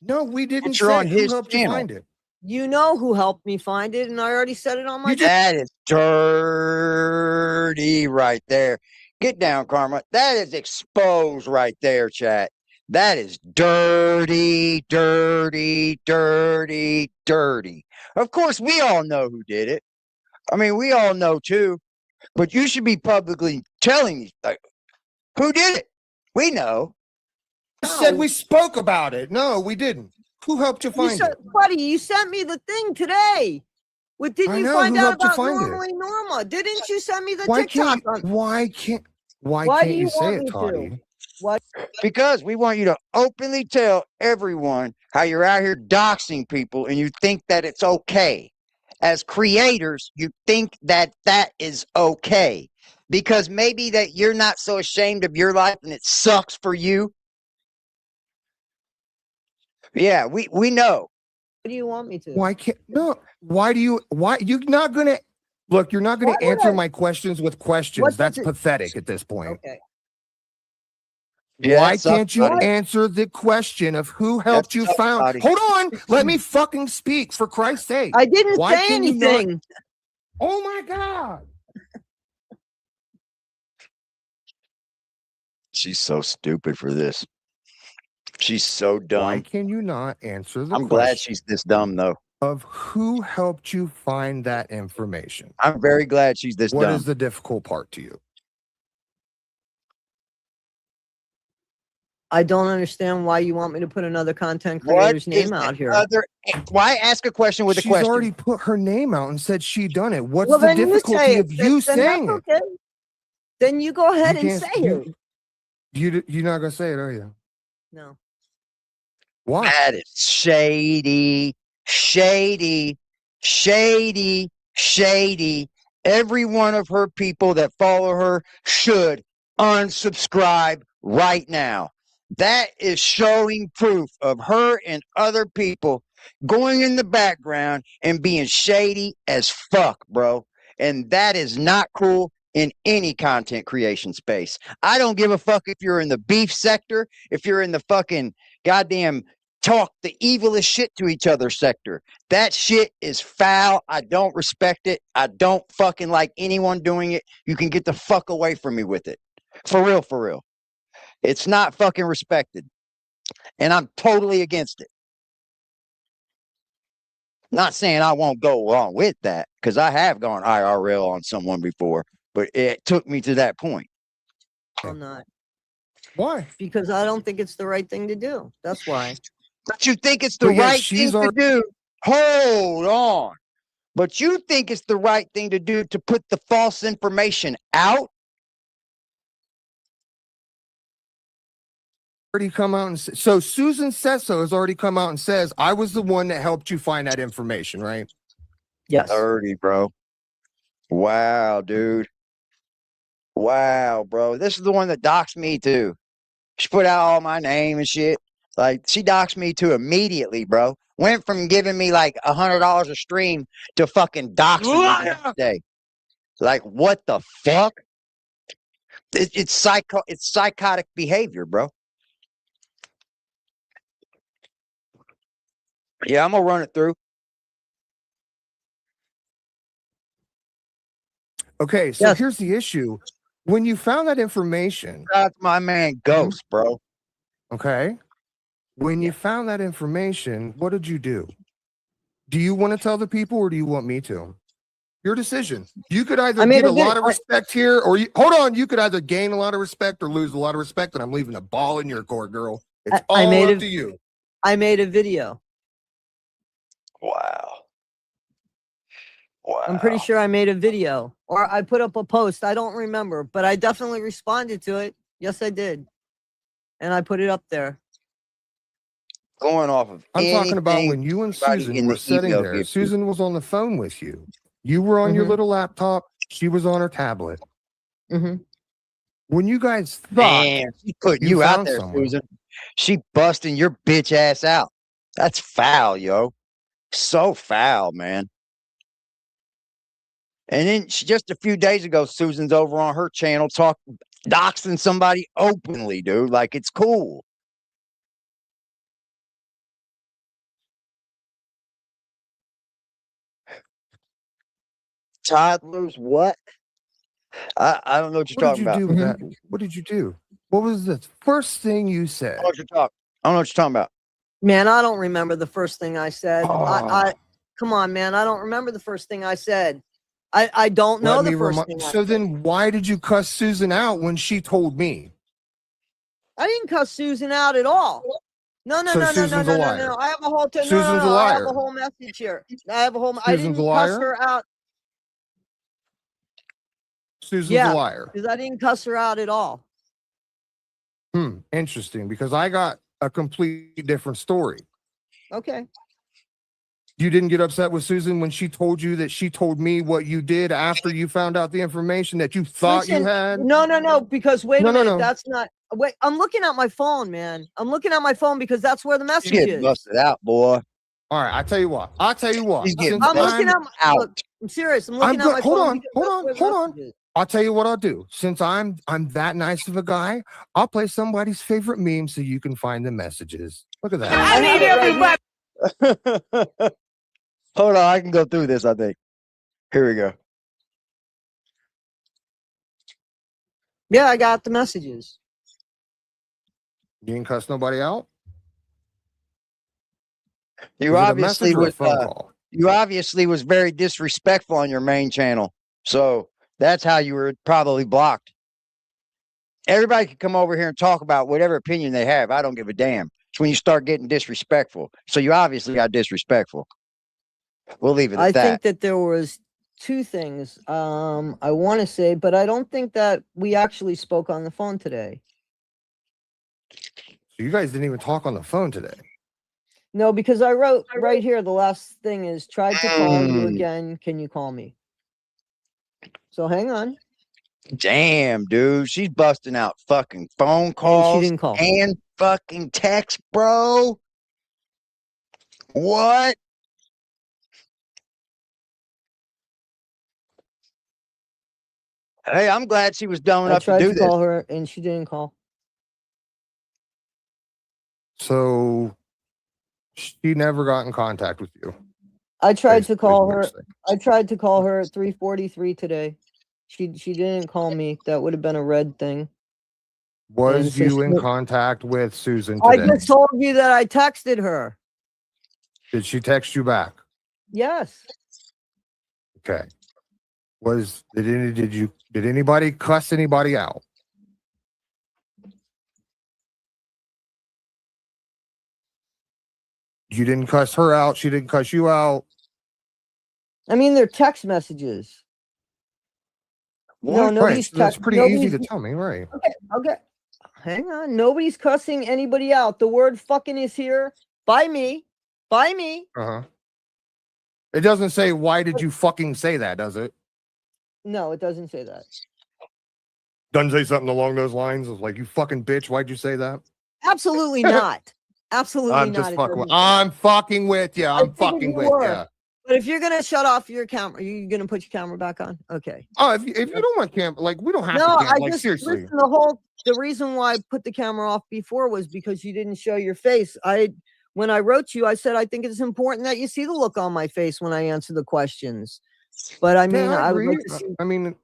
No, we didn't you're say on who his helped you channel. find it. You know who helped me find it, and I already said it on my. That is dirty right there. Get down, Karma. That is exposed right there, chat. That is dirty, dirty, dirty, dirty. Of course, we all know who did it. I mean, we all know too. But you should be publicly telling me, like, who did it? We know. I said we spoke about it. No, we didn't. Who helped you You find said, it? buddy, you sent me the thing today. What didn't I you know, find who out helped you about find it? normally Norma? Didn't you send me the Why TikTok? can't why can't Why can't do you you say want it, me to? Toddie? What? Because we want you to openly tell everyone how you're out here doxing people and you think that it's okay. As creators, you think that that is okay. Because maybe that you're not so ashamed of your life and it sucks for you. Yeah, we know. What do you want me to? Why can't no? Why you're not gonna look, you're not gonna Why would answer I- my questions with questions. What That's does it- pathetic at this point. Okay. Yeah, Why that sucks, can't you Toddie. answer the question of who helped you sucks, found? Toddie. Hold on, let me fucking speak for Christ's sake. I didn't Why say can you not- anything. Oh my God. She's so stupid for this. She's so Why dumb. can you not answer the I'm glad question she's this dumb, though. of who helped you find that information? I'm very glad she's this What dumb. is the difficult part to you? I don't understand why you want me to put another content What creator's is name the out here. Why ask a question with a She's question? already put her name out and said she done it. What's Well, the then you say difficulty it. of you Then saying that's it? okay. Then you go ahead You and can't- say you- it. You're not gonna say it, are you? No. Why? That is shady, shady, shady, shady. Every one of her people that follow her should unsubscribe right now. That is showing proof of her and other people going in the background and being shady as fuck, bro. And that is not cool in any content creation space. I don't give a fuck if you're in the beef sector, if you're in the fucking goddamn talk the evilest shit to each other sector. That shit is foul. I don't respect it. I don't fucking like anyone doing it. You can get the fuck away from me with it. For real, for real. It's not fucking respected. And I'm totally against it. Not saying I won't go along with that, because I have gone IRL on someone before, but it took me to that point. I'm not. Why? Because I don't think it's the right thing to do. That's why. But you think it's the But yet right she's thing to do. Hold on. But you think it's the right thing to do to put the false information out? already come out and so Susan Sesso has already come out and says I was the one that helped you find that information, right? Yes. 30, bro. Wow, dude. Wow, bro. This is the one that doxed me too. She put out all my name and shit. Like, she doxed me too immediately, bro. Went from giving me like $100 a stream to fucking doxing me the next day. Like, what the fuck? It's psychotic behavior, bro. Yeah, I'm gonna run it through. Okay, so here's the issue. When you found that information, that's my man Ghost, bro. Okay. When you found that information, what did you do? Do you want to tell the people or do you want me to? Your decision. You could either get a lot of respect here or hold on. You could either gain a lot of respect or lose a lot of respect. And I'm leaving a ball in your court, girl. It's all up to you. I made a video. Wow. Wow. I'm pretty sure I made a video or I put up a post. I don't remember, but I definitely responded to it. Yes, I did. And I put it up there. Going off of I'm talking about when you and Susan were sitting there. Susan was on the phone with you. You were on your little laptop. She was on her tablet. When you guys thought she put you out there, Susan. She busting your bitch ass out. That's foul, yo. So foul, man. And then just a few days ago, Susan's over on her channel doxing somebody openly, dude. Like, it's cool. Toddlers, what? I don't know what you're talking about. What did you do with that? What did you do? What was the first thing you said? I don't know what you're talking about. Man, I don't remember the first thing I said. Come on, man. I don't remember the first thing I said. I don't know the first thing. So then why did you cuss Susan out when she told me? I didn't cuss Susan out at all. No. I have a whole Susan's a liar. I have a whole message here. I didn't cuss her out. Susan's a liar. Because I didn't cuss her out at all. Interesting, because I got a completely different story. Okay. You didn't get upset with Susan when she told you that she told me what you did after you found out the information that you thought you had? No, because wait a minute, that's not. Wait, I'm looking at my phone, man. I'm looking at my phone because that's where the message is. Get busted out, boy. All right, I tell you what. I'm looking at my. Look, I'm serious. I'm looking at my phone. Hold on. I'll tell you what I'll do. Since I'm that nice of a guy, I'll play somebody's favorite meme so you can find the messages. Look at that. I need everybody. Hold on, I can go through this, I think. Here we go. Yeah, I got the messages. You didn't cuss nobody out? You obviously was very disrespectful on your main channel. So that's how you were probably blocked. Everybody can come over here and talk about whatever opinion they have. I don't give a damn. It's when you start getting disrespectful. So you obviously got disrespectful. We'll leave it at that. I think that there was two things I want to say, but I don't think that we actually spoke on the phone today. So you guys didn't even talk on the phone today? No, because I wrote right here, the last thing is, tried to call you again. Can you call me? So hang on. Damn, dude. She's busting out fucking phone calls and she didn't call. And fucking text, bro. What? Hey, I'm glad she was dumb enough to do this. I tried to call her and she didn't call. So she never got in contact with you. I tried to call her. I tried to call her at 3:43 today. She didn't call me. That would have been a red thing. Was you in contact with Susan today? I just told you that I texted her. Did she text you back? Yes. Okay. Did anybody cuss anybody out? You didn't cuss her out. She didn't cuss you out. I mean, they're text messages. No, nobody's text. That's pretty easy to tell me, right? Okay. Hang on. Nobody's cussing anybody out. The word fucking is here by me. By me. Uh-huh. It doesn't say, why did you fucking say that, does it? No, it doesn't say that. Doesn't say something along those lines of like, you fucking bitch, why'd you say that? Absolutely not. Absolutely I'm not. just It fucking with, doesn't. I'm fucking with you. I'm figured fucking you with were. you. But if you're gonna shut off your camera, you gonna put your camera back on? Okay. Oh, if you don't want camp, like we don't have No, to camp. I Like just seriously. listen. The reason why I put the camera off before was because you didn't show your face. When I wrote you, I said I think it's important that you see the look on my face when I answer the questions. But I mean, Yeah, I I would agree. like to see. I mean,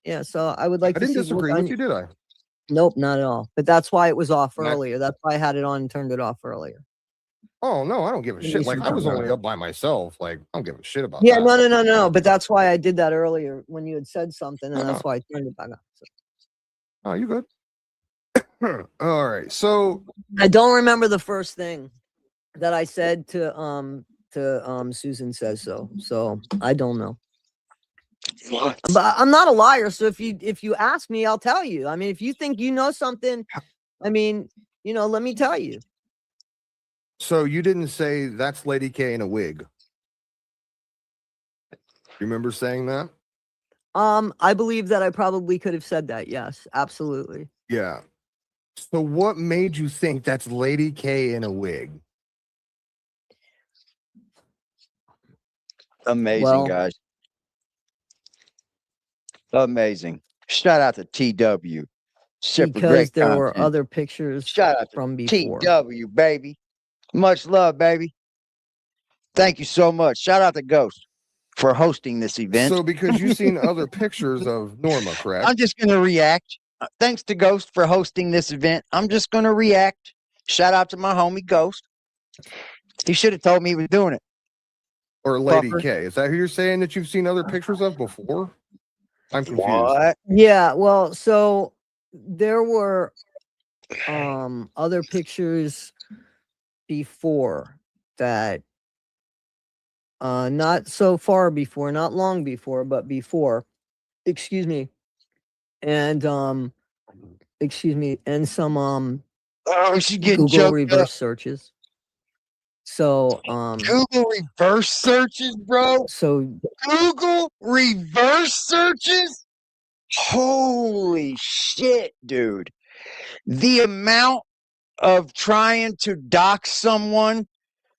Yeah, so I would like I to didn't see the look disagree on with you, did I? Nope, not at all. But that's why it was off And I- earlier. That's why I had it on and turned it off earlier. Oh no, I don't give a At shit. least Like you I was don't only know. up by myself. Like I don't give a shit about Yeah, that. no. But that's why I did that earlier when you had said something, and Oh. that's why I turned it back on. So. Oh, you good? All right. So I don't remember the first thing that I said to Susan Says So. So I don't know. But I'm not a liar, so if you ask me, I'll tell you. I mean, if you think you know something, I mean, let me tell you. So you didn't say that's Lady K in a wig. You remember saying that? I believe that I probably could have said that. Yes, absolutely. Yeah. So what made you think that's Lady K in a wig? Amazing, Well, guys. Amazing. Shout out to TW. Super because great there were content. other pictures Shout out to from before. TW, baby. Much love, baby. Thank you so much. Shout out to Ghost for hosting this event. So because you've seen other pictures of Norma, correct? I'm just going to react. Thanks to Ghost for hosting this event. I'm just going to react. Shout out to my homie Ghost. He should have told me he was doing it. Or Lady Fucker. K. Is that who you're saying that you've seen other pictures of before? I'm confused. What? Yeah, well, so there were other pictures before that, not so far before, not long before, but before. Excuse me. And and some Oh, she's getting Google choked reverse up. searches. So Google reverse searches, bro. so Google reverse searches? Holy shit, dude. The amount of trying to dox someone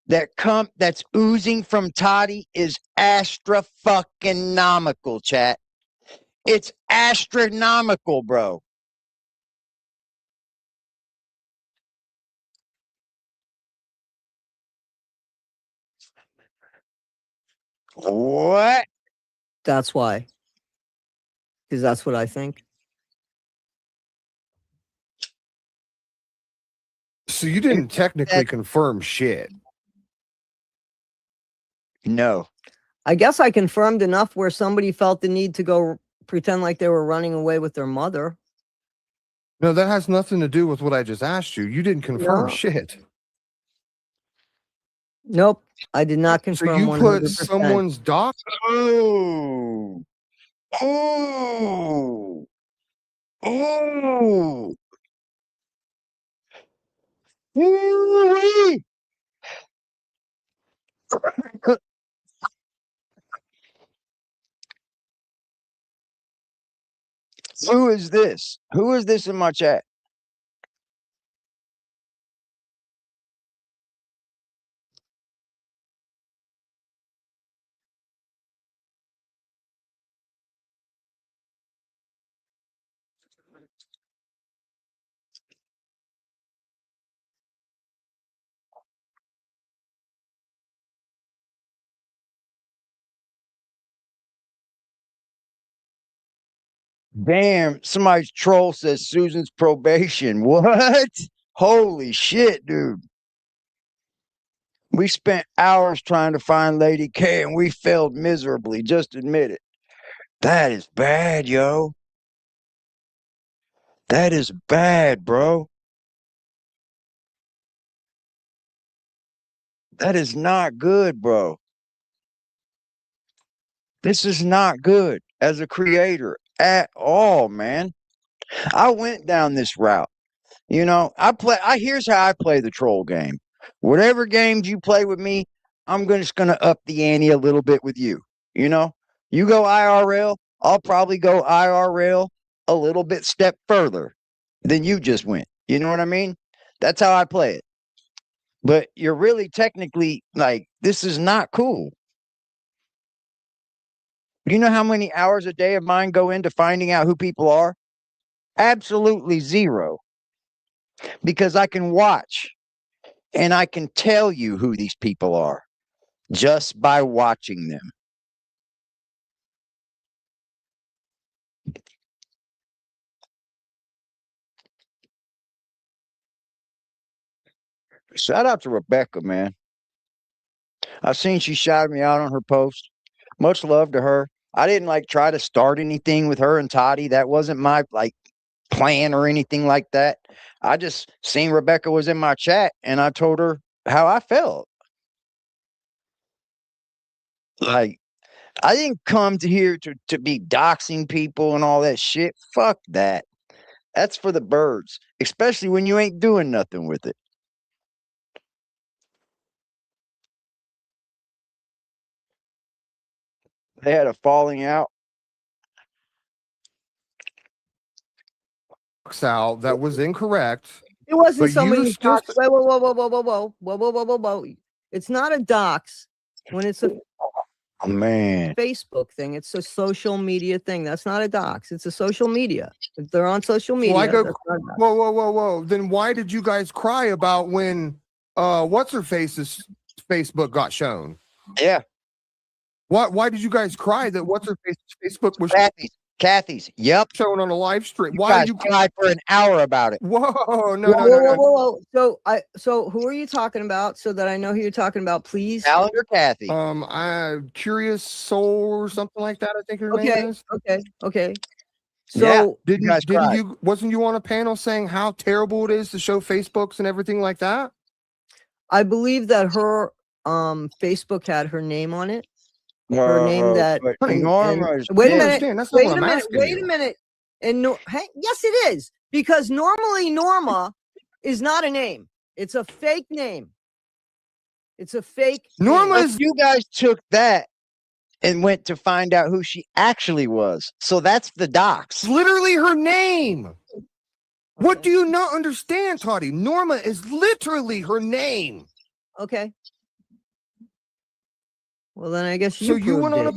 that's oozing from Toddie is astronomical, chat. It's astronomical, bro. What? that's why. Because that's what I think. So you didn't technically confirm shit. No. I guess I confirmed enough where somebody felt the need to go pretend like they were running away with their mother. No, that has nothing to do with what I just asked you. You didn't confirm No. shit. Nope, I did not So confirm. you put 100%. someone's doc. Oh. Oh. Oh. Ooh-wee. Who is this? Who is this in my chat? Damn, somebody's troll says Susan's probation. What? Holy shit, dude. We spent hours trying to find Lady K and we failed miserably. Just admit it. That is bad, yo. That is bad, bro. That is not good, bro. This is not good as a creator at all, man. I went down this route. You know, here's how I play the troll game. Whatever games you play with me, I'm just gonna up the ante a little bit with you. You know, you go IRL, I'll probably go IRL a little bit step further than you just went. You know what I mean? That's how I play it. But you're really technically like, this is not cool. You know how many hours a day of mine go into finding out who people are? Absolutely zero. Because I can watch and I can tell you who these people are just by watching them. Shout out to Rebecca, man. I seen she shouted me out on her post. Much love to her. I didn't like try to start anything with her and Toddie. That wasn't my like plan or anything like that. I just seen Rebecca was in my chat and I told her how I felt. Like, I didn't come to here to be doxing people and all that shit. Fuck that. That's for the birds, especially when you ain't doing nothing with it. They had a falling out. Out that was incorrect. It wasn't But somebody you who still doxed. Whoa, whoa, whoa, whoa, whoa, whoa, whoa, whoa, whoa, whoa, whoa, whoa. It's not a dox when it's a Oh, man. Facebook thing. It's a social media thing. That's not a dox. It's a social media. If they're on social media, Well, I go, that's not a dox. whoa. Then why did you guys cry about when what's her face's Facebook got shown? Yeah. Why did you guys cry that what's her face's Facebook was Kathy's. Yep. Showing on a live stream? You Why guys did you cried for an hour about it? Whoa, no, Whoa. So who are you talking about so that I know who you're talking about, please? Calendar Kathy. I Curious Soul or something like that, I think her name is. Okay. Yeah, So wasn't you on a panel saying how terrible it is to show Facebooks and everything like that? I believe that her Facebook had her name on it. Her name that Norma. Wait a minute. And no, hey, yes, it is, because normally Norma is not a name. It's a fake name. It's a fake Norma's. You guys took that and went to find out who she actually was. So that's the dox. Literally her name. Okay. What do you not understand, Toddie? Norma is literally her name. Okay. Well, then I guess you went on it.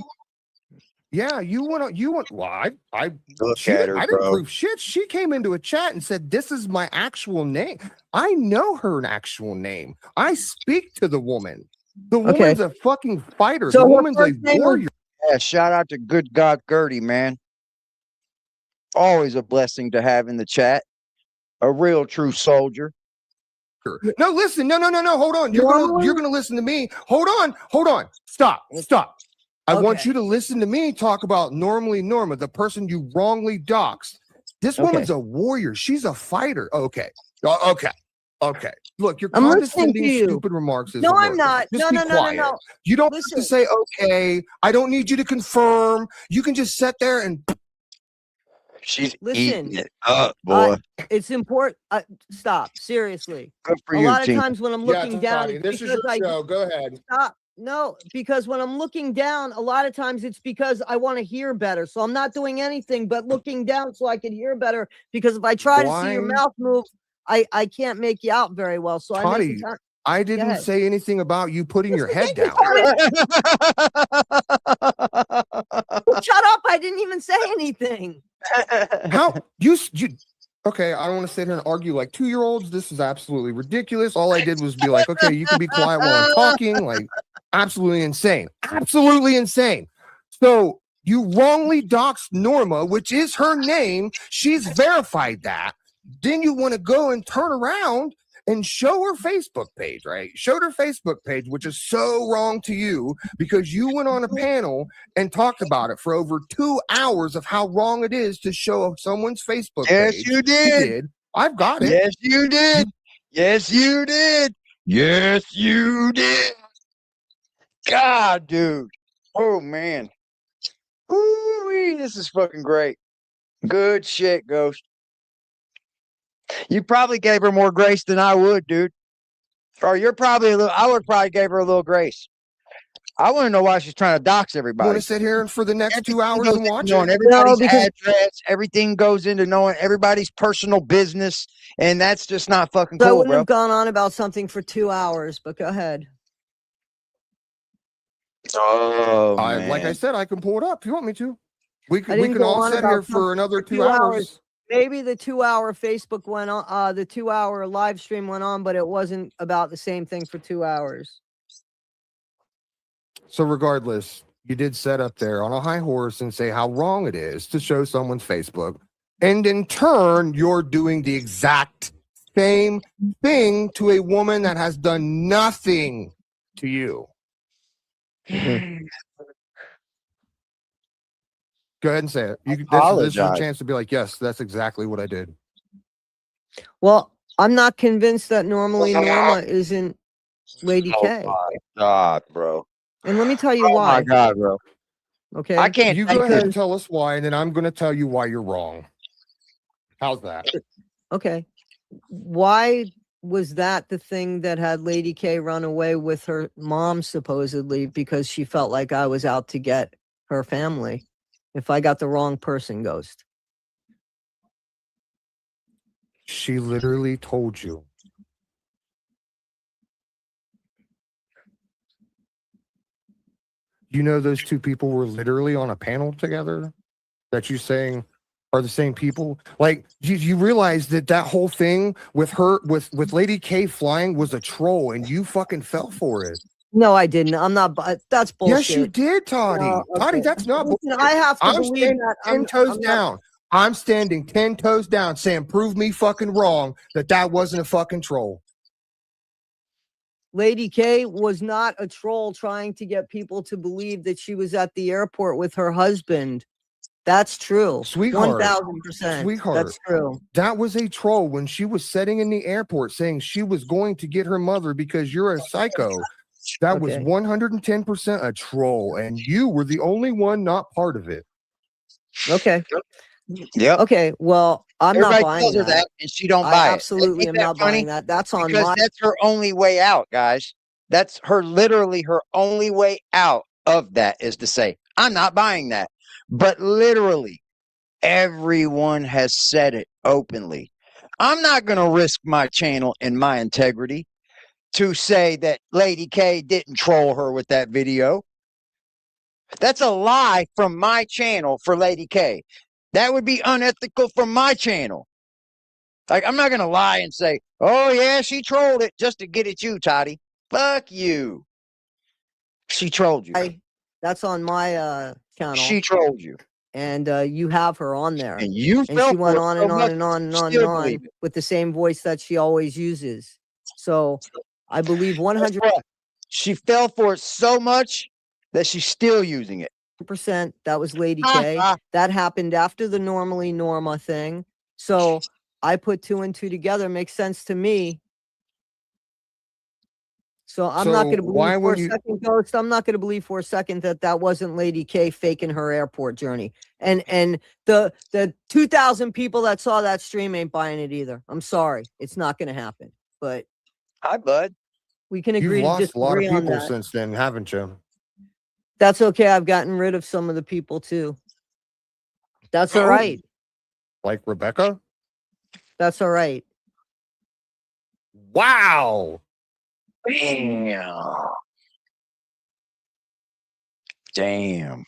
You went. Well, I didn't prove shit. She came into a chat and said, "This is my actual name. I know her actual name. I speak to the woman. The woman's a fucking fighter. So the woman's a warrior." Yeah, shout out to Good God Gertie, man. Always a blessing to have in the chat. A real true soldier. No, listen, no. Hold on. You're gonna listen to me. Hold on. Stop. I want you to listen to me talk about normally Norma, the person you wrongly doxed. This woman's a warrior. She's a fighter. Okay. Look, you're condescending, stupid remarks. No, I'm not. Just No. You don't have to say, okay, I don't need you to confirm. You can just sit there and she's eating it up, boy. It's important. Stop. Seriously. Good for a you, lot of Tina. times when I'm looking down, it's this is your show. Go ahead. Stop. No, because when I'm looking down, a lot of times it's because I want to hear better. So I'm not doing anything but looking down so I can hear better. Because if I try to see your mouth move, I can't make you out very well. So Toddie, I didn't say anything about you putting your head down. Shut up. I didn't even say anything. How you okay, I don't want to sit here and argue like 2-year-olds. This is absolutely ridiculous. All I did was be like, okay, you can be quiet while I'm talking. Like, absolutely insane. So you wrongly doxed Norma, which is her name. She's verified that. Then you want to go and turn around and show her Facebook page, right? Showed her Facebook page, which is so wrong to you because you went on a panel and talked about it for over 2 hours of how wrong it is to show someone's Facebook page. Yes, you did. I've got it. Yes, you did. Yes, you did. Yes, you did. God, dude. Oh, man. Ooh, this is fucking great. Good shit, Ghost. You probably gave her more grace than I would, dude. Or you're probably a little. I would probably gave her a little grace. I want to know why she's trying to dox You want everybody. to sit here for the next 2 Everything hours goes and into watch knowing it? everybody's because address. Everything goes into knowing everybody's personal business, and that's just not fucking so I cool, wouldn't bro. have gone on about something for 2 hours, but go ahead. Oh Like I man, said, I can pull it up if you want me to. We I can didn't go all on sit about here for something another for 2 2 hours. hours. Maybe the 2-hour Facebook went on, the 2-hour live stream went on, but it wasn't about the same thing for 2 hours. So regardless, you did set up there on a high horse and say how wrong it is to show someone's Facebook. And in turn, you're doing the exact same thing to a woman that has done nothing to you. Go ahead and say it. This is a chance to be like, yes, that's exactly what I did. Well, I'm not convinced that normally Norma isn't Lady K. Oh my God, bro. And let me tell you Oh why. my God, bro. Okay. I can't. You go ahead and tell us why, and then I'm going to tell you why you're wrong. How's that? Okay. Why was that the thing that had Lady K run away with her mom, supposedly, because she felt like I was out to get her family? If I got the wrong person, Ghost. She literally told you. You know, those two people were literally on a panel together that you saying are the same people. Like, you realize that whole thing with her, with Lady K flying was a troll and you fucking fell for it. No, I didn't. I'm not. That's bullshit. Yes, you did, Toddy. No, okay. Toddy, that's not Listen, bullshit. I have to I'm believe standing that. 10 toes down. I'm standing 10 toes down saying, prove me fucking wrong that wasn't a fucking troll. Lady K was not a troll trying to get people to believe that she was at the airport with her husband. That's true. Sweetheart. 1000%. Sweetheart. That's true. That was a troll when she was sitting in the airport saying she was going to get her mother because you're a psycho. That was 110% a troll, and you were the only one not part of it. Okay. Yep. Okay. Well, I'm Everybody not buying tells her that, and she don't buy it. Absolutely, Ain't am that not funny? buying that. That's on Because that's her only way out, guys. That's literally her only way out of that is to say, I'm not buying that. But literally, everyone has said it openly. I'm not going to risk my channel and my integrity to say that Lady K didn't troll her with that video. That's a lie from my channel for Lady K. That would be unethical from my channel. Like, I'm not going to lie and say, oh, yeah, she trolled it just to get at you, Toddy. Fuck you. She trolled you. That's on my channel. She trolled you. And you have her on there. And you and she went on and on and on and on and on it. with the same voice that she always uses. So I believe 100%. She fell for it so much that she's still using it. That was Lady K. That happened after the normally Norma thing. So I put 2 and 2 together. Makes sense to me. So I'm not going to believe for a second, Ghost. I'm not going to believe for a second that wasn't Lady K faking her airport journey. And the 2,000 people that saw that stream ain't buying it either. I'm sorry, it's not going to happen. But hi, bud. We can agree to disagree on that. You've lost a lot of people since then, haven't you? That's okay. I've gotten rid of some of the people too. That's all right. Like Rebecca? That's all right. Wow. Damn.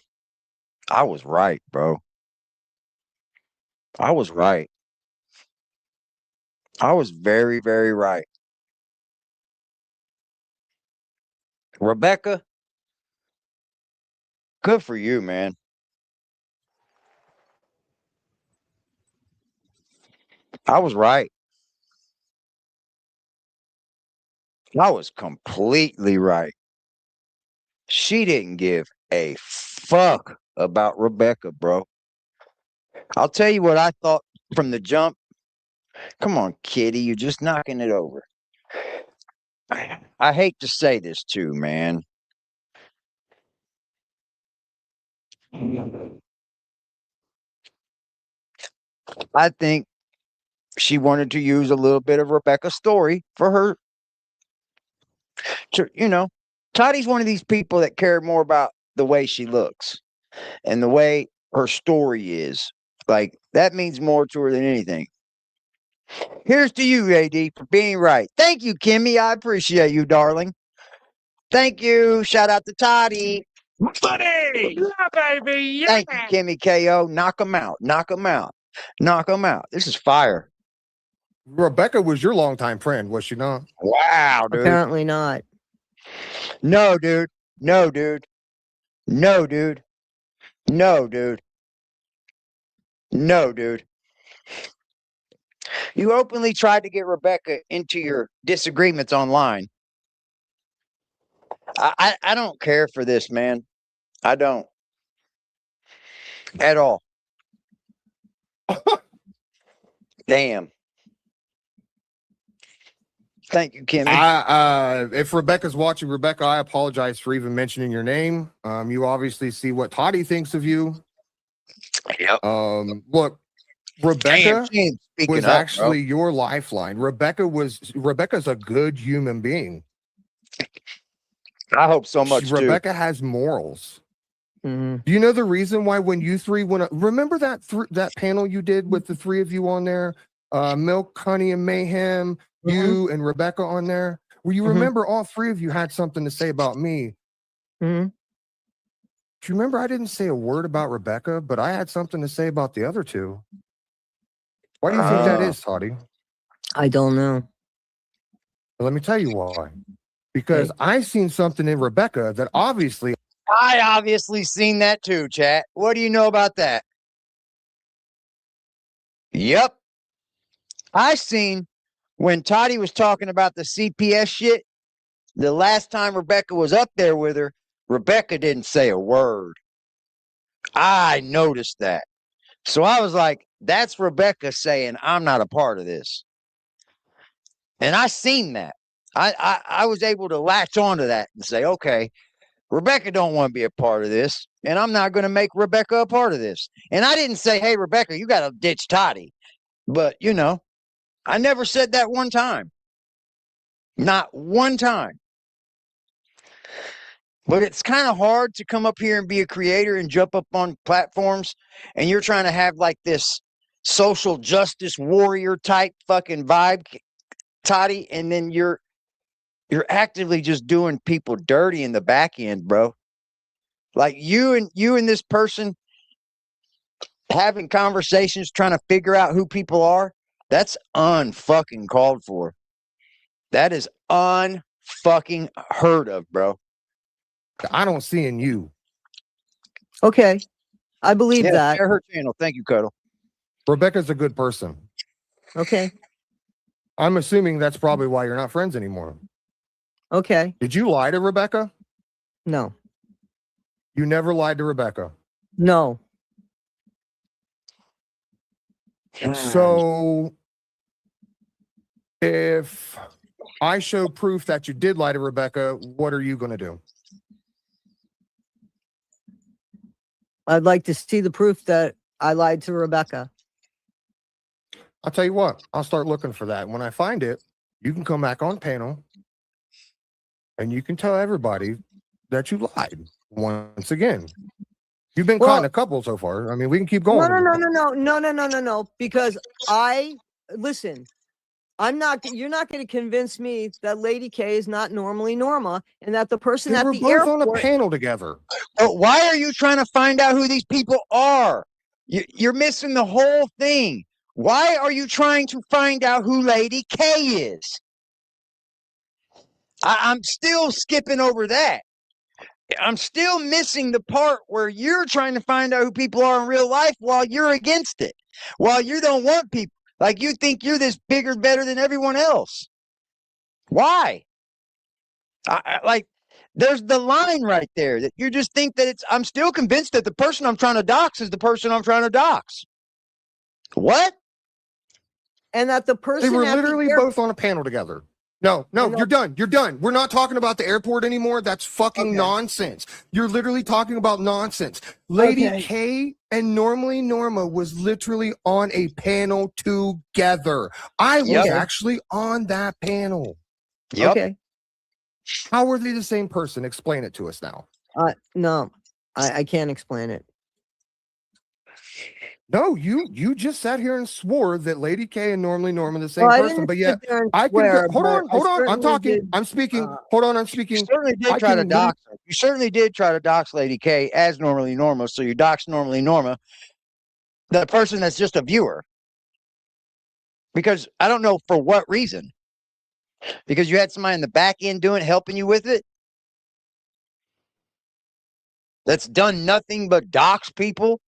I was right, bro. I was right. I was very, very right. Rebecca, good for you, man. I was right. I was completely right. She didn't give a fuck about Rebecca, bro. I'll tell you what I thought from the jump. Come on, kitty, you're just knocking it over. I hate to say this too, man. I think she wanted to use a little bit of Rebecca's story for her to, Toddie's one of these people that care more about the way she looks and the way her story is. Like, that means more to her than anything. Here's to you, AD, for being right. Thank you, Kimmy. I appreciate you, darling. Thank you. Shout out to Toddie. Buddy! Yeah, baby! Yeah! Thank you, Kimmy KO. Knock him out. Knock him out. Knock him out. This is fire. Rebecca was your longtime friend, was she not? Wow, dude. Apparently not. No, dude. No, dude. No, dude. No, dude. No, dude. You openly tried to get Rebecca into your disagreements online. I don't care for this, man. I don't. At all. Damn. Thank you, Kimmy. If Rebecca's watching, Rebecca, I apologize for even mentioning your name. You obviously see what Toddie thinks of you. Yep. Look, Rebecca was up, actually your lifeline. Rebecca's a good human being. I hope so much, Rebecca has morals. Mm-hmm. Do you know the reason why when you three went? Remember that panel you did with the three of you on there, Milk, Honey, and Mayhem, you and Rebecca on there? Well, you remember all three of you had something to say about me. Mm-hmm. Do you remember I didn't say a word about Rebecca, but I had something to say about the other two? Why do you think that is, Toddie? I don't know. Well, let me tell you why. Because I seen something in Rebecca that obviously I obviously seen that too, chat. What do you know about that? Yep. I seen when Toddie was talking about the CPS shit, the last time Rebecca was up there with her, Rebecca didn't say a word. I noticed that. So I was like, that's Rebecca saying, I'm not a part of this. And I seen that. I was able to latch onto that and say, okay, Rebecca don't want to be a part of this, and I'm not going to make Rebecca a part of this. And I didn't say, hey, Rebecca, you got to ditch Toddie. But, I never said that one time. Not one time. But it's kind of hard to come up here and be a creator and jump up on platforms, and you're trying to have like this social justice warrior type fucking vibe, Toddie, and then you're actively just doing people dirty in the back end, bro. Like you and this person having conversations trying to figure out who people are, that's unfucking called for. That is unfucking heard of, bro. I don't see in you. Okay. I believe that. Share her channel. Thank you, Cuddle. Rebecca's a good person. Okay. I'm assuming that's probably why you're not friends anymore. Okay. Did you lie to Rebecca? No. You never lied to Rebecca. No. So if I show proof that you did lie to Rebecca, what are you going to do? I'd like to see the proof that I lied to Rebecca. I'll tell you what, I'll start looking for that. When I find it, you can come back on panel and you can tell everybody that you lied once again. You've been caught in a couple so far. I mean, we can keep going. No. Because listen, you're not going to convince me that Lady K is not normally Norma and that the person at the airport. We're both on a panel together. But why are you trying to find out who these people are? You're missing the whole thing. Why are you trying to find out who Lady K is? I'm still skipping over that. I'm still missing the part where you're trying to find out who people are in real life while you're against it. While you don't want people. Like you think you're this bigger, better than everyone else. Why? There's the line right there that you just think that I'm still convinced that the person I'm trying to dox is the person I'm trying to dox. What? And that the person they were literally both on a panel together. No, And you're done. You're done. We're not talking about the airport anymore. That's fucking nonsense. You're literally talking about nonsense. Lady K and Normally Norma was literally on a panel together. I was actually on that panel. Yep. Okay. How are they the same person? Explain it to us now. No, I can't explain it. No, you just sat here and swore that Lady K and Normally Norma are the same Well, I person, didn't but sit yet there and I can swear, hold but on, I hold on. I'm certainly talking. did, I'm speaking. Hold on, I'm speaking. You certainly did I try to can dox her. You certainly did try to dox Lady K as Normally Norma. So you dox Normally Norma, the person that's just a viewer. Because I don't know for what reason. Because you had somebody in the back end doing helping you with it. That's done nothing but dox people.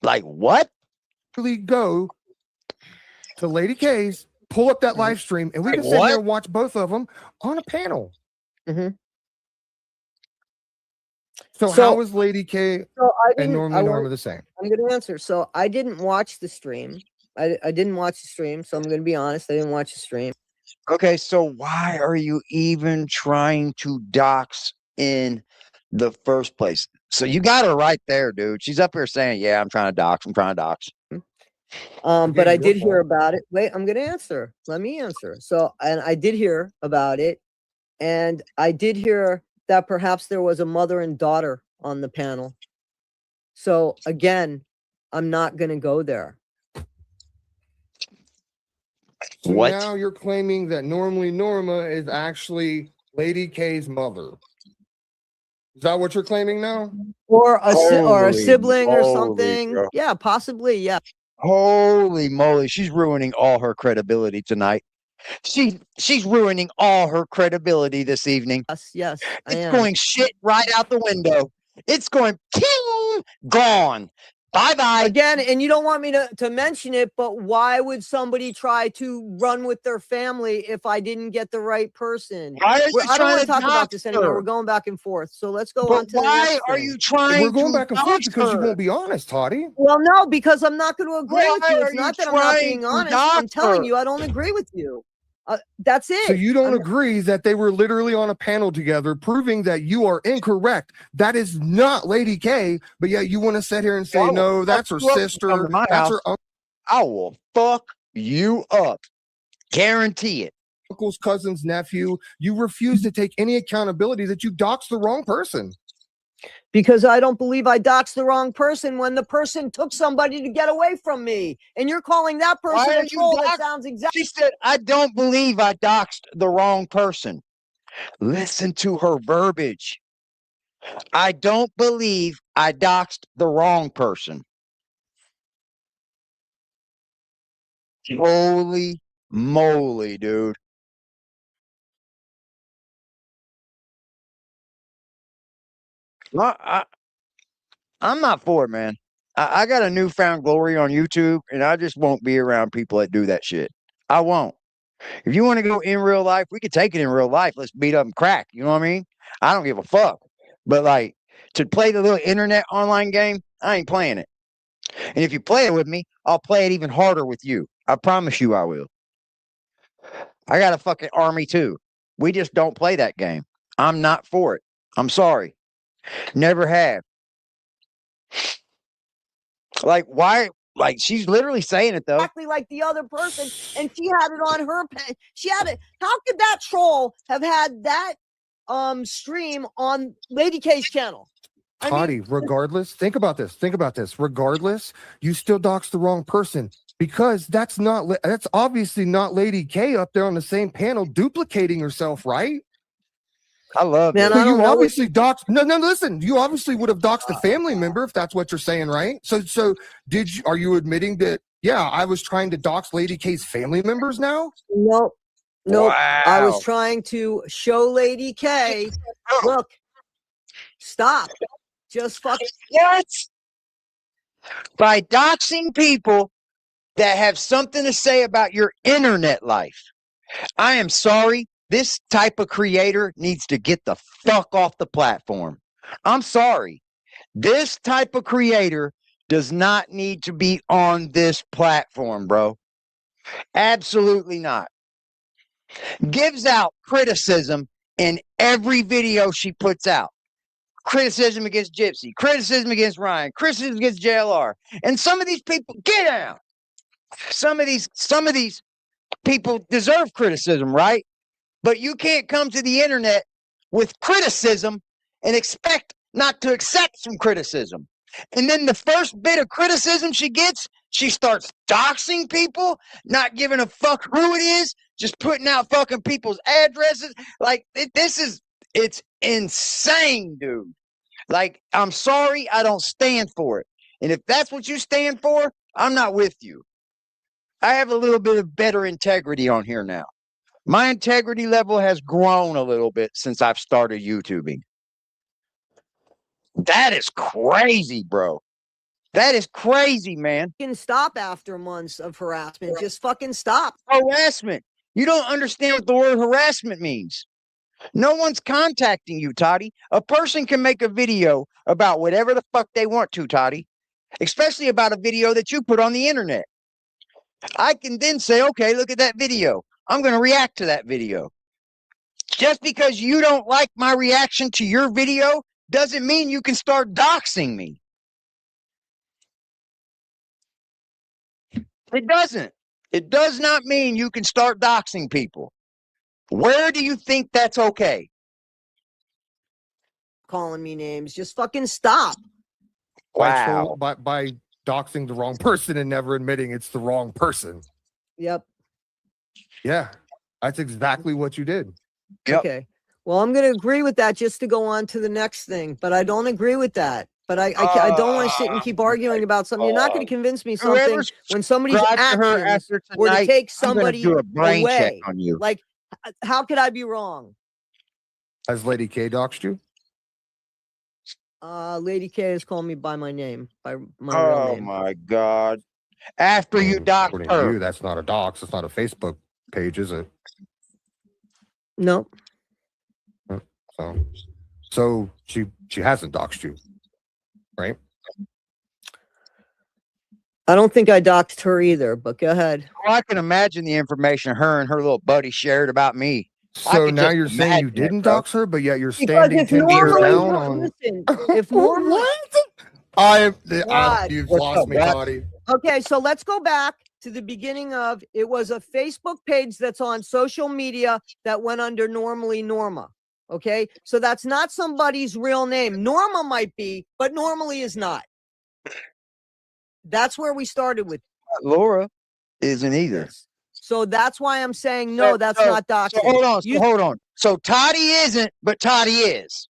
Like what? really go to Lady K's, pull up that live stream, and we can sit What? here and watch both of them on a panel. So how is Lady K and Normally Norma the same? I'm going to answer. So I didn't watch the stream. I didn't watch the stream. So I'm going to be honest. I didn't watch the stream. Okay, so why are you even trying to dox in the first place? So you got her right there, dude. She's up here saying, "Yeah, I'm trying to dox. I'm trying to dox." But I did hear about it. Wait, I'm going to answer. Let me answer. So, and I did hear about it. And I did hear that perhaps there was a mother and daughter on the panel. So again, I'm not going to go there. So now you're claiming that Normally Norma is actually Lady K's mother. Is that what you're claiming now? Or a sibling or moly, something. bro. Yeah, possibly. Yeah. Holy moly, she's ruining all her credibility tonight. She's ruining all her credibility this evening. Yes, it's going shit right out the window. It's going ting, gone. Bye-bye. Again, and you don't want me to mention it, but why would somebody try to run with their family if I didn't get the right person? Why are you I don't want trying to talk about dox this anymore. her? We're going back and forth. So let's go But on to the why next are thing. you trying We're going to back and forth dox because you her? won't be honest, Toddy. Well, no, because I'm not going to agree with Why you. are It's you not that I'm not trying being to honest. dox I'm telling her? you, I don't agree with you. That's it. So you don't agree that they were literally on a panel together, proving that you are incorrect. That is not Lady K, but yet you want to sit here and say, no, that's her sister. That's her I will fuck you up. Guarantee it. uncle's cousin's nephew. You refuse to take any accountability that you doxed the wrong person. Because I don't believe I doxed the wrong person when the person took somebody to get away from me. And you're calling that person a troll. That sounds exactly. She said, I don't believe I doxed the wrong person. Listen to her verbiage. I don't believe I doxed the wrong person. Holy moly, dude. I'm not for it, man. I got a newfound glory on YouTube, and I just won't be around people that do that shit. I won't. If you want to go in real life, we could take it in real life. Let's beat up and crack. You know what I mean? I don't give a fuck. But like to play the little internet online game, I ain't playing it. And if you play it with me, I'll play it even harder with you. I promise you I will. I got a fucking army too. We just don't play that game. I'm not for it. I'm sorry. Never have. Like, why? Like, she's literally saying it though. Exactly like the other person, and she had it on her. She had it. How could that troll have had that stream on Lady K's channel? Toddy, regardless, think about this. Think about this. Regardless, you still doxed the wrong person because that's obviously not Lady K up there on the same panel duplicating herself, right? I love Man, it. So you obviously doxed. No, listen. You obviously would have doxed a family member if that's what you're saying, right? So are you admitting that? Yeah, I was trying to dox Lady K's family members now. No, Wow. I was trying to show Lady K. Look, stop. Just fuck. What? By doxing people that have something to say about your internet life. I am sorry. This type of creator needs to get the fuck off the platform. I'm sorry. This type of creator does not need to be on this platform, bro. Absolutely not. gives out criticism in every video she puts out. Criticism against Gypsy, criticism against Ryan, criticism against JLR. And some of these people, get out. Some of these people deserve criticism, right? But you can't come to the internet with criticism and expect not to accept some criticism. And then the first bit of criticism she gets, she starts doxing people, not giving a fuck who it is, just putting out fucking people's addresses. Like, it's insane, dude. Like, I'm sorry, I don't stand for it. And if that's what you stand for, I'm not with you. I have a little bit of better integrity on here now. My integrity level has grown a little bit since I've started YouTubing. That is crazy, bro. That is crazy, man. Fucking stop after months of harassment. Just fucking stop. Harassment. You don't understand what the word harassment means. No one's contacting you, Toddie. A person can make a video about whatever the fuck they want to, Toddie. Especially about a video that you put on the internet. I can then say, okay, look at that video. I'm going to react to that video. Just because you don't like my reaction to your video doesn't mean you can start doxing me. It doesn't. It does not mean you can start doxing people. Where do you think that's okay? Calling me names. Just fucking stop. Wow. By doxing the wrong person and never admitting it's the wrong person. Yep. Yeah, that's exactly what you did. Yep. Okay. Well, I'm going to agree with that just to go on to the next thing, but I don't agree with that. But I don't want to sit and keep arguing about something. You're not going to convince me something when somebody's actions were to take somebody do a brain away. check on you. Like, how could I be wrong? Has Lady K doxed you? Lady K has called me by my name, by my real name. Oh my God. After you doxed According to her. you, that's not a dox. It's not a Facebook page, is it? No. So she hasn't doxed you, right? I don't think I doxed her either, but go ahead. Well, I can imagine the information her and her little buddy shared about me. So now you're saying you didn't dox her, but yet you're standing 10 meters normally- down on. Listen, if normally, You've What's lost up, me, what? Toddie. okay, so let's go back to the beginning of it was a Facebook page that's on social media that went under normally Norma. Okay, so that's not somebody's real name. Norma might be, but normally is not. That's where we started with. Laura isn't either. This. So that's why I'm saying no, that's not doxing. So hold on. So Toddie isn't, but Toddie is.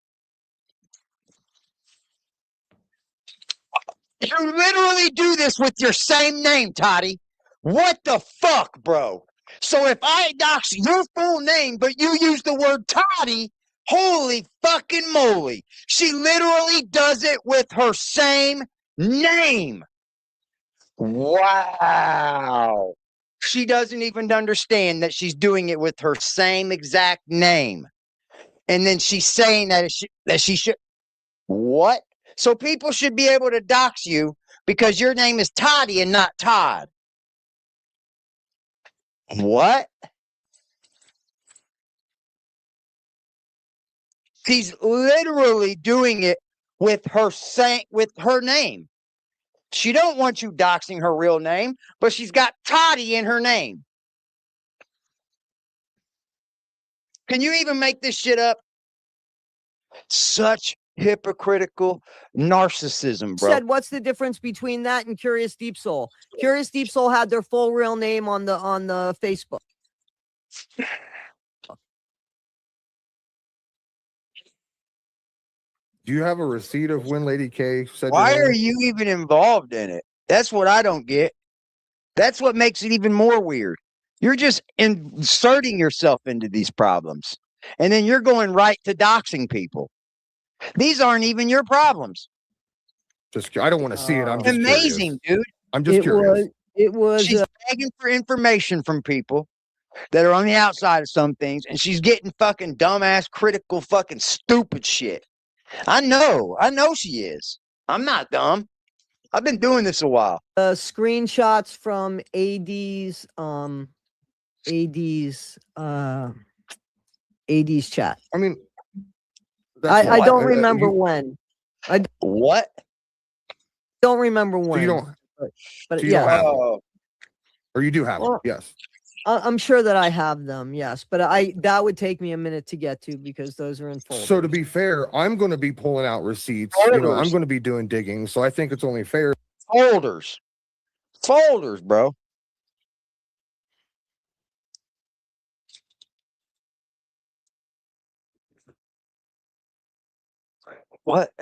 You literally do this with your same name, Toddie. What the fuck, bro? So if I dox your full name, but you use the word Toddie, holy fucking moly. She literally does it with her same name. Wow. She doesn't even understand that she's doing it with her same exact name. And then she's saying that she should. What? So people should be able to dox you because your name is Toddie and not Todd. What? She's literally doing it with her name. She don't want you doxing her real name, but she's got Toddie in her name. Can you even make this shit up? Such hypocritical narcissism, bro. Said, what's the difference between that and Curious Deep Soul? Curious Deep Soul had their full real name on the Facebook. Do you have a receipt of when Lady K said? Why are you even involved in it? That's what I don't get. That's what makes it even more weird. You're just inserting yourself into these problems. And then you're going right to doxing people. These aren't even your problems. Just, I don't want to see it. I'm just amazing, curious. dude. I'm just curious. It was. She's begging for information from people that are on the outside of some things, and she's getting fucking dumbass, critical, fucking stupid shit. I know she is. I'm not dumb. I've been doing this a while. Screenshots from AD's AD's AD's chat. I mean, I don't remember when. What? Don't remember when. So you don't. But So you yeah. don't have them. Or you do have them. Well, Yes. I'm sure that I have them, yes, but that would take me a minute to get to because those are in folders. So to be fair, I'm going to be pulling out receipts. You know, I'm going to be doing digging. So I think it's only fair. Folders, bro. What?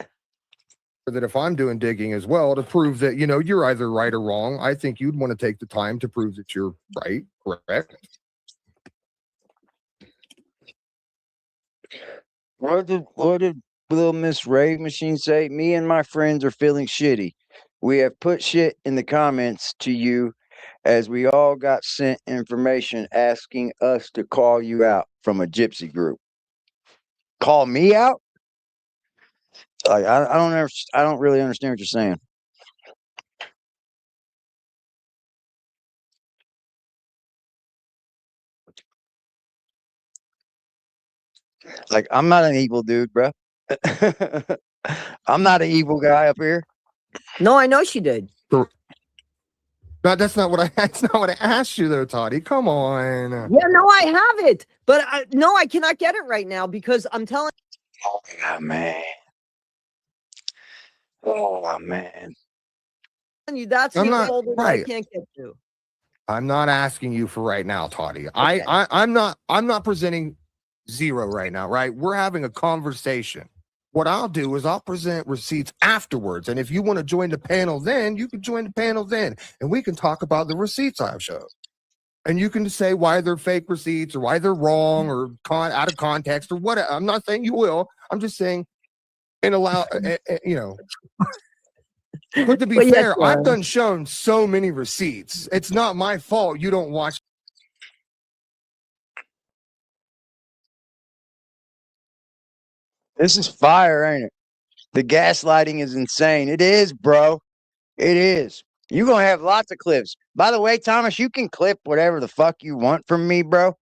That if I'm doing digging as well to prove that, you know, you're either right or wrong, I think you'd want to take the time to prove that you're right, correct? What did little Miss Rave Machine say? Me and my friends are feeling shitty. We have put shit in the comments to you as we all got sent information asking us to call you out from a gypsy group. Call me out? Like I don't really understand what you're saying. Like, I'm not an evil dude, bro. I'm not an evil guy up here. No, I know she did. No, that's not what I. That's not what I asked you, though, Toddy. Come on. Yeah, no, I have it, but no, I cannot get it right now because I'm telling. Oh man. Oh man. You, that's I'm the not folder that right. I can't get to. I'm not asking you for right now, Toddy. Okay. I'm not presenting zero right now, right? We're having a conversation. What I'll do is I'll present receipts afterwards. And if you want to join the panel then, you can join the panel then. And we can talk about the receipts I've showed. And you can say why they're fake receipts or why they're wrong or out of context or whatever. I'm not saying you will. I'm just saying, and allow, you know. But to be fair, yes, I've done shown so many receipts. It's not my fault you don't watch. This is fire, ain't it? The gaslighting is insane. It is, bro. It is. You're going to have lots of clips. By the way, Thomas, you can clip whatever the fuck you want from me, bro.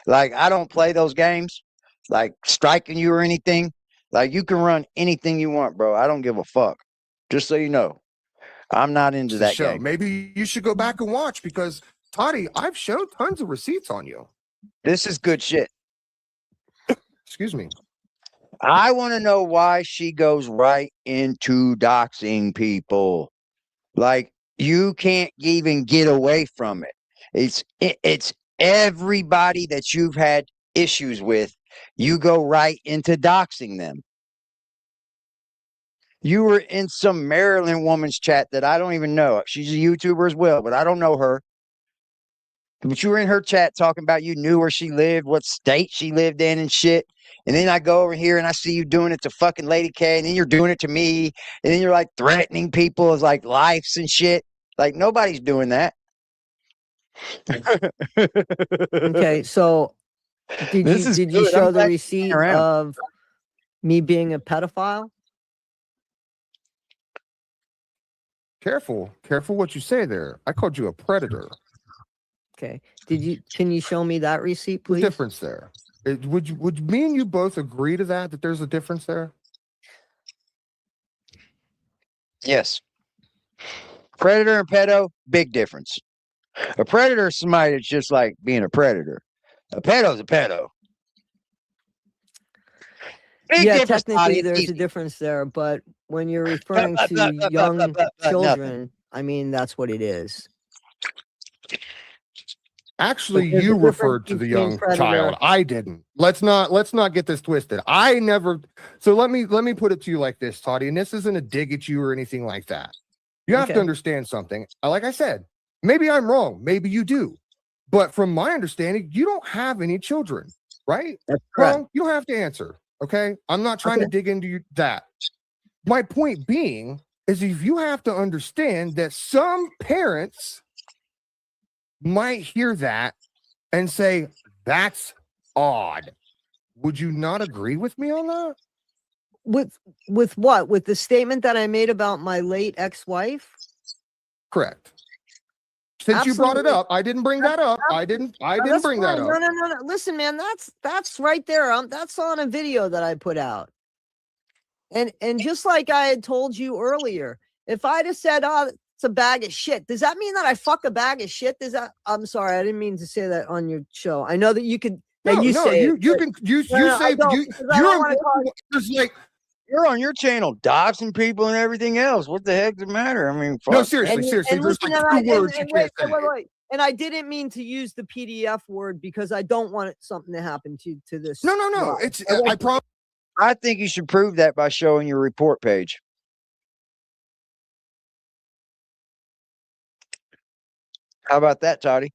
Like, I don't play those games, like striking you or anything. Like, you can run anything you want, bro. I don't give a fuck. Just so you know, I'm not into that Show. game. Maybe you should go back and watch because, Toddy, I've showed tons of receipts on you. This is good shit. Excuse me. I want to know why she goes right into doxing people. Like, you can't even get away from it. It's everybody that you've had issues with. You go right into doxing them. You were in some Maryland woman's chat that I don't even know. She's a YouTuber as well, but I don't know her. But you were in her chat talking about you knew where she lived, what state she lived in and shit. And then I go over here and I see you doing it to fucking Lady K, and then you're doing it to me, and then you're like threatening people as like lives and shit. Like, nobody's doing that. Okay, so did you show the receipt of me being a pedophile? Careful what you say there. I called you a predator. Okay. Can you show me that receipt, please? The difference there. Would me and you both agree to that there's a difference there? Yes. Predator and pedo, big difference. A predator is somebody that's just like being a predator. A pedo is a pedo. Big yeah, difference, technically Toddie. there's a difference there, but when you're referring to young children, I mean, that's what it is. Actually, you referred to the young child. I didn't. Let's not get this twisted. I never. So let me put it to you like this, Toddy, and this isn't a dig at you or anything like that. You have to understand something. Like I said, maybe I'm wrong. Maybe you do. But from my understanding, you don't have any children, right? That's correct. Wrong? You don't have to answer. Okay. I'm not trying to dig into that. My point being is if you have to understand that some parents might hear that and say, that's odd. Would you not agree with me on that? With what? With the statement that I made about my late ex-wife? Correct. Since you brought it Absolutely. up, I didn't bring that up. I didn't That's bring that fine. up. No. Listen, man, that's right there. That's on a video that I put out. And just like I had told you earlier, if I'd have said, "Oh, it's a bag of shit," does that mean that I fuck a bag of shit? Does that? I'm sorry, I didn't mean to say that on your show. I know that you could. That No, you say you it, you but- can you No, you no, I say don't, you because I you're don't wanna important. Just like You're on your channel, doxing people and everything else. What the heck does it matter? I mean, no, fuck. seriously, And seriously. There's listen, like two words you wait, can't say. wait. And I didn't mean to use the PDF word because I don't want something to happen to this. No. live. It's I promise. I think you should prove that by showing your report page. How about that, Toddie?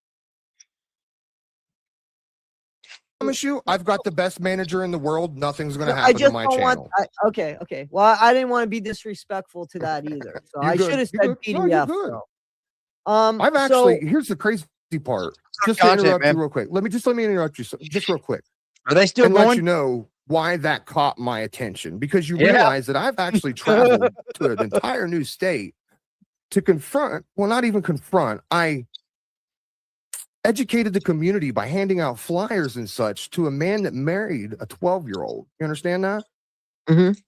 You, I've got the best manager in the world. Nothing's going to I happen to just my don't channel. okay. Well, I didn't want to be disrespectful to that either. So You're I good. should have You're said good. No, you're PDF. good. though. I've actually here's the crazy part. Just to content, interrupt man. you real quick. Let me interrupt you just real quick. Are they still And let going? you know why that caught my attention, because you Yeah. realize that I've actually traveled to an entire new state to confront, well, not even confront, I educated the community by handing out flyers and such to a man that married a 12-year-old. You understand that? Mhm.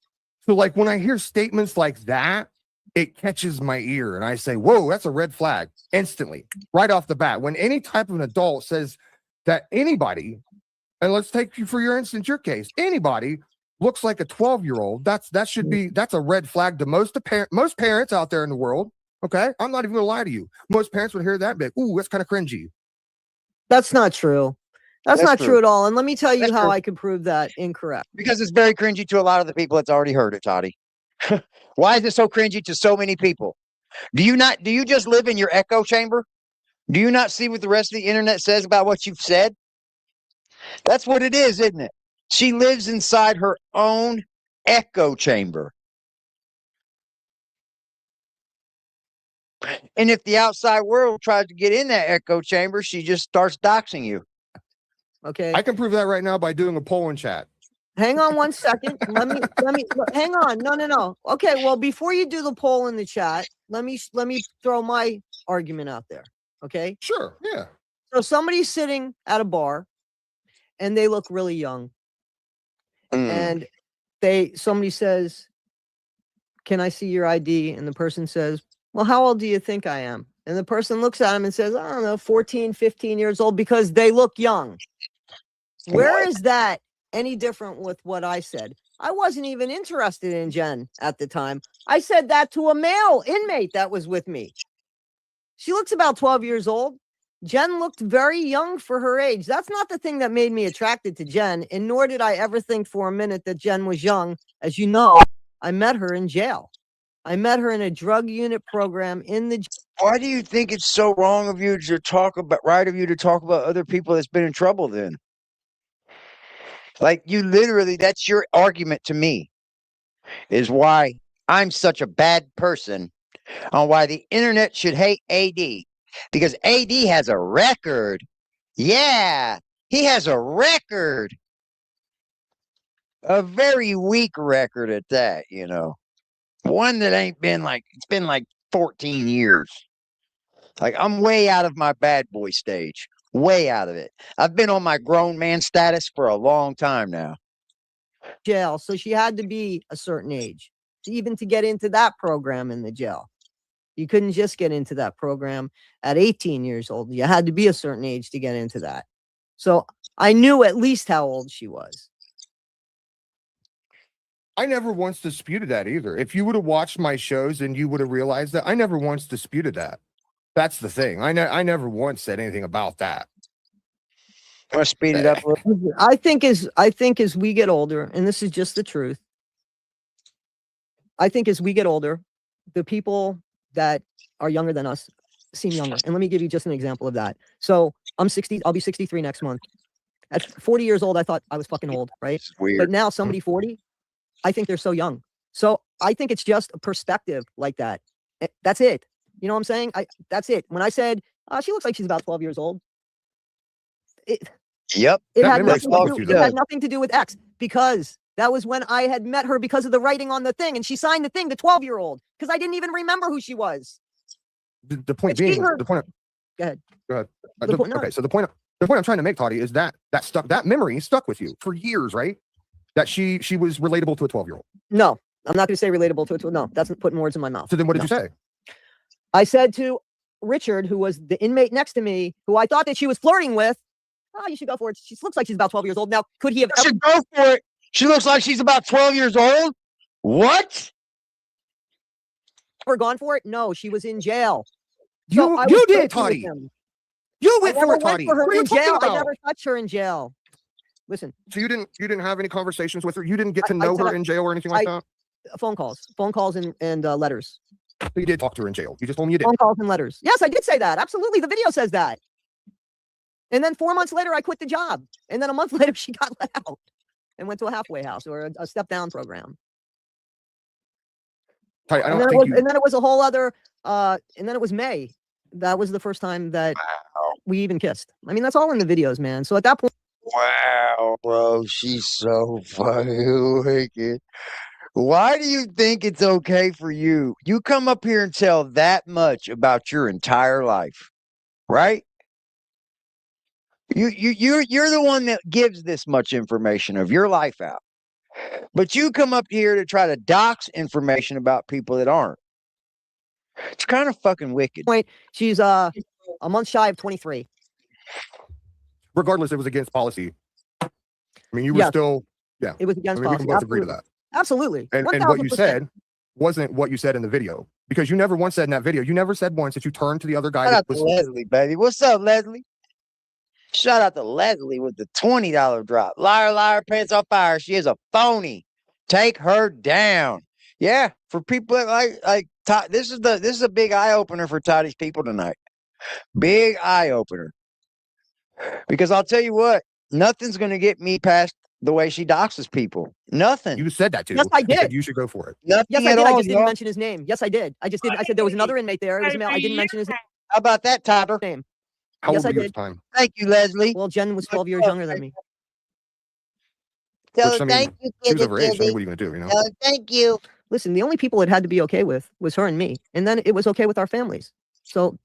So like when I hear statements like that, it catches my ear and I say, whoa, that's a red flag instantly, right off the bat. When any type of an adult says that anybody, and let's take you for your instance, your case, anybody looks like a 12-year-old, that's a red flag to most parents out there in the world. Okay. I'm not even gonna lie to you. Most parents would hear that and be like, ooh, that's kind of cringy. That's not true. That's not true true. at all. And let me tell you That's how true. I can prove that incorrect. Because it's very cringy to a lot of the people that's already heard it, Toddie. Why is it so cringy to so many people? Do you just live in your echo chamber? Do you not see what the rest of the internet says about what you've said? That's what it is, isn't it? She lives inside her own echo chamber. And if the outside world tries to get in that echo chamber, she just starts doxing you. Okay. I can prove that right now by doing a poll in chat. Hang on one second. Let me hang on. No. Okay, well, before you do the poll in the chat, let me throw my argument out there. Okay? Sure. Yeah. So somebody's sitting at a bar and they look really young. And somebody says, "Can I see your ID?" And the person says, "Well, how old do you think I am?" And the person looks at him and says, "I don't know, 14, 15 years old," because they look young. Where is that any different with what I said? I wasn't even interested in Jen at the time. I said that to a male inmate that was with me. She looks about 12 years old. Jen looked very young for her age. That's not the thing that made me attracted to Jen, and nor did I ever think for a minute that Jen was young. As you know, I met her in jail. I met her in a drug unit program in the. Why do you think it's so wrong of you to talk about other people that's been in trouble then? Like you literally, that's your argument to me, is why I'm such a bad person on why the internet should hate AD. Because AD has a record. Yeah, he has a record. A very weak record at that, you know. One that ain't been like, it's been like 14 years. Like I'm way out of my bad boy stage. Way out of it. I've been on my grown man status for a long time now. Jail, so she had to be a certain age even to get into that program in the jail. You couldn't just get into that program at 18 years old. You had to be a certain age to get into that. So I knew at least how old she was. I never once disputed that either. If you would have watched my shows and you would have realized that, I never once disputed that. That's the thing. I never once said anything about that. I'm gonna speed it up a little. I think as we get older, and this is just the truth, I think as we get older, the people that are younger than us seem younger. And let me give you just an example of that. So I'm 60, I'll be 63 next month. At 40 years old, I thought I was fucking old, right? It's weird. But now somebody 40, I think they're so young. So I think it's just a perspective like that. That's it. You know what I'm saying? That's it. When I said, she looks like she's about 12 years old. Yep. It That had, makes nothing to do with X, because that was when I had met her because of the writing on the thing, and she signed the thing, the 12-year-old, because I didn't even remember who she was. The point being, Go ahead. Go ahead. The point- no. Okay, so the point I'm trying to make, Toddie, is that that memory stuck with you for years, right? That she was relatable to a 12-year-old. No, I'm not going to say relatable to it. No, that's putting words in my mouth. So then what did No. you say? I said to Richard, who was the inmate next to me, who I thought that she was flirting with, oh, you should go for it. She looks like she's about 12 years old. Now, could he have I should go for it. She looks like she's about 12 years old. What? ever gone for it? No, she was in jail. You I was did, flirting with Toddie. him. You I went never for it, went Toddie. for her What are you in talking jail. I about? never touched her in jail. Listen, So you didn't have any conversations with her? You didn't get to I know said her in jail or anything like that? phone calls and letters. So you did talk to her in jail. You just told me you did. Phone calls and letters. Yes, I did say that. Absolutely. The video says that. And then 4 months later, I quit the job. And then a month later, she got let out and went to a halfway house or a step down program. Toddie, I And don't then, think and then it was a whole other, and then it was May. That was the first time that we even kissed. I mean, that's all in the videos, man. So at that point, Wow, bro, she's so fucking wicked. Why do you think it's okay for you? You come up here and tell that much about your entire life, right? You're the one that gives this much information of your life out. But you come up here to try to dox information about people that aren't. It's kind of fucking wicked. she's a month shy of 23. regardless, it was against policy. I mean, you were Yes. still, yeah. It was against I mean, we can policy. both agree to that. Absolutely. And what you 1000%. said wasn't what you said in the video, because you never once said in that video, you never said once that you turned to the other guy. Shout that out to was, Leslie, baby. What's up, Leslie? Shout out to Leslie with the $20 drop. Liar, liar, pants on fire. She is a phony. Take her down. Yeah, for people that like Todd, this is a big eye opener for Toddie's people tonight. Big eye opener. Because I'll tell you what, nothing's gonna get me past the way she doxes people. Nothing. you said that too. Yes, I You said did. you should go for it. Nothing Yes, I at did. I all, just didn't y'all. mention his name. Yes, I did. I just didn't. I said there was another inmate there. It was a male. I didn't mention his How about that, Tyler? name. How Yes, old I were you at did. the time? Thank you, Leslie. Well, Jen was 12 years younger than me. Tell Which, her I mean, thank you, She was Kitty overage. I mean, Kitty. what are you gonna do? You know. Tell her thank you. Listen, the only people it had to be okay with was her and me. And then it was okay with our families. So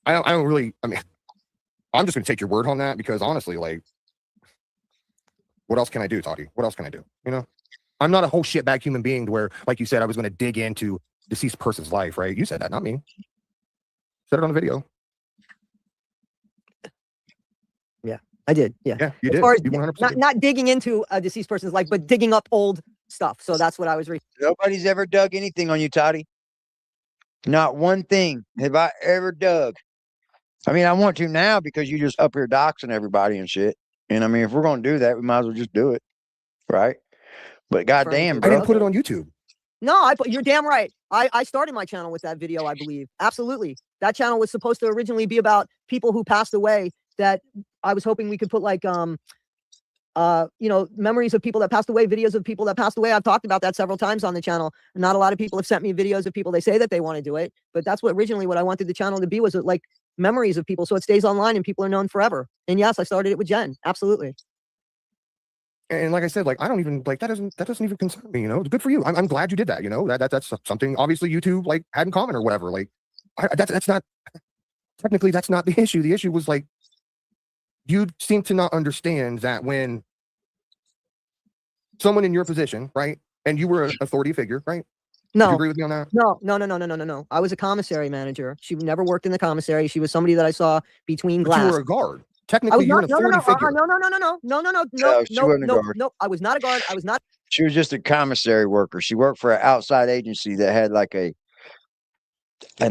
I don't really. I mean, I'm just gonna take your word on that, because honestly, like, what else can I do, Toddie? What else can I do? You know, I'm not a whole shitbag human being to where, like you said, I was gonna dig into deceased person's life, right? You said that, not me. Said it on the video. I did. Yeah. Yeah, you As did. far as You 100% not, did. not digging into a deceased person's life, but digging up old stuff. So that's what I was reading. Nobody's ever dug anything on you, Toddie. Not one thing have I ever dug. I mean, I want to now because you just up here doxing everybody and shit. And I mean, if we're gonna do that, we might as well just do it, right? But goddamn, I bro. didn't put it on YouTube. No, you're damn right. I started my channel with that video, I believe. Absolutely. That channel was supposed to originally be about people who passed away, that I was hoping we could put like memories of people that passed away, videos of people that passed away. I've talked about that several times on the channel. Not a lot of people have sent me videos of people. They say that they want to do it, but that's what originally what I wanted the channel to be, was like memories of people, so it stays online and people are known forever. And yes, I started it with Jen. Absolutely. And like I said, like, I don't even like that doesn't even concern me, you know. Good for you. I'm glad you did that, you know. That's something obviously you two like had in common or whatever. Like, that's not technically, that's not the issue. The issue was like, you seem to not understand that when someone in your position, right, and you were an authority figure, right? Do you No, agree with me on that? no. I was a commissary manager. She never worked in the commissary. She was somebody that I saw between But glass. you were a guard. I was Technically, you're not. an No, no, authority figure. No, she wasn't a guard. no. I was not a guard. I was not. She was just a commissary worker. She worked for an outside agency that had like an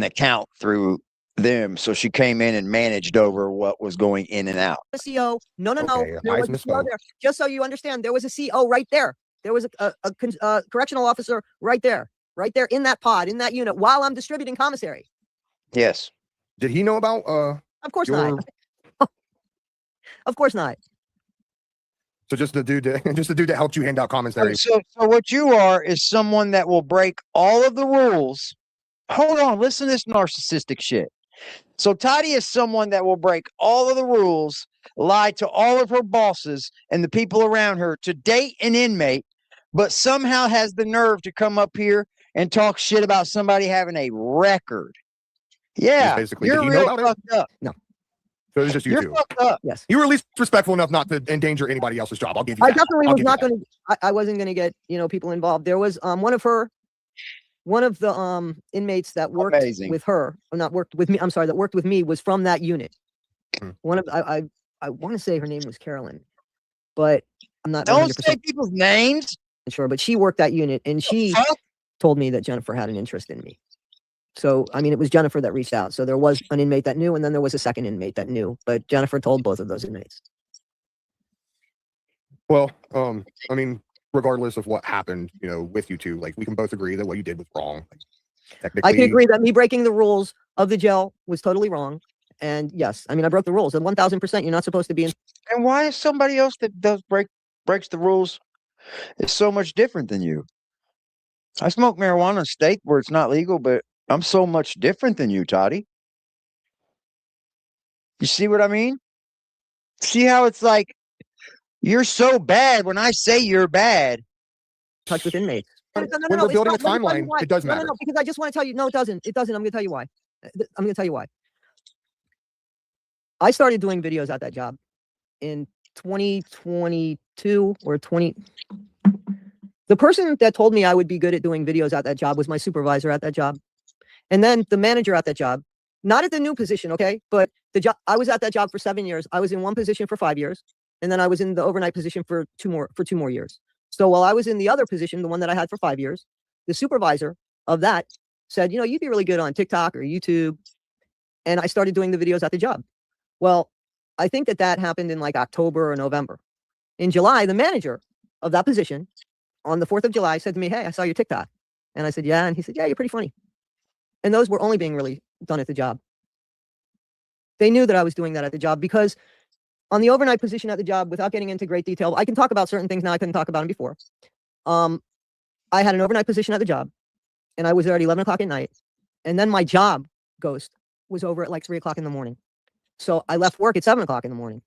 account through them. So she came in and managed over what was going in and out. A CO. No. Okay, There eyes was a CO misspoke. there. Just so you understand, there was a CO right there. There was a correctional officer right there in that pod, in that unit, while I'm distributing commissary. Yes. Did he know about Of course your? not. Of course not. So just the dude that helped you hand out commissary. So what you are is someone that will break all of the rules. Hold on, listen to this narcissistic shit. So Toddie is someone that will break all of the rules, lie to all of her bosses and the people around her to date an inmate, but somehow has the nerve to come up here and talk shit about somebody having a record. Yeah, basically, you're did he know real about it? fucked up. No. So it was just you You're two. fucked up. Yes. You were at least respectful enough not to endanger anybody else's job. I'll give you I that. definitely I'll was give you not that. going to, I wasn't going to get, people involved. There was one of the inmates that worked Amazing. with her, or not worked with me, I'm sorry, that worked with me was from that unit. Hmm. One of, I want to say her name was Carolyn, but I'm not Don't 100% say people's names. sure, but she worked that unit and she Fuck. told me that Jennifer had an interest in me. So, I mean, it was Jennifer that reached out. So there was an inmate that knew, and then there was a second inmate that knew, but Jennifer told both of those inmates. Well, I mean, regardless of what happened, with you two, like we can both agree that what you did was wrong. Like, technically, I can agree that me breaking the rules of the jail was totally wrong. And yes, I mean, I broke the rules. And 1000%, you're not supposed to be in. And why is somebody else that breaks the rules is so much different than you? I smoke marijuana in a state where it's not legal, but I'm so much different than you, Toddie. You see what I mean? See how it's like you're so bad when I say you're bad. Touch with inmates. When we're building a timeline, it does matter. No, because I just want to tell you, no, it doesn't. It doesn't. I'm going to tell you why. I'm going to tell you why. I started doing videos at that job in 2022 or 20. The person that told me I would be good at doing videos at that job was my supervisor at that job. And then the manager at that job, not at the new position, okay? But the job, I was at that job for 7 years. I was in one position for 5 years. And then I was in the overnight position for two more years. So while I was in the other position, the one that I had for 5 years, the supervisor of that said, you'd be really good on TikTok or YouTube. And I started doing the videos at the job. Well, I think that happened in like October or November. In July, the manager of that position on the 4th of July said to me, "Hey, I saw your TikTok." And I said, "Yeah." And he said, "Yeah, you're pretty funny." And those were only being really done at the job. They knew that I was doing that at the job because on the overnight position at the job, without getting into great detail, I can talk about certain things now I couldn't talk about them before. I had an overnight position at the job and I was there at 11 o'clock at night. And then my job ghost was over at like 3 o'clock in the morning. So I left work at 7 o'clock in the morning.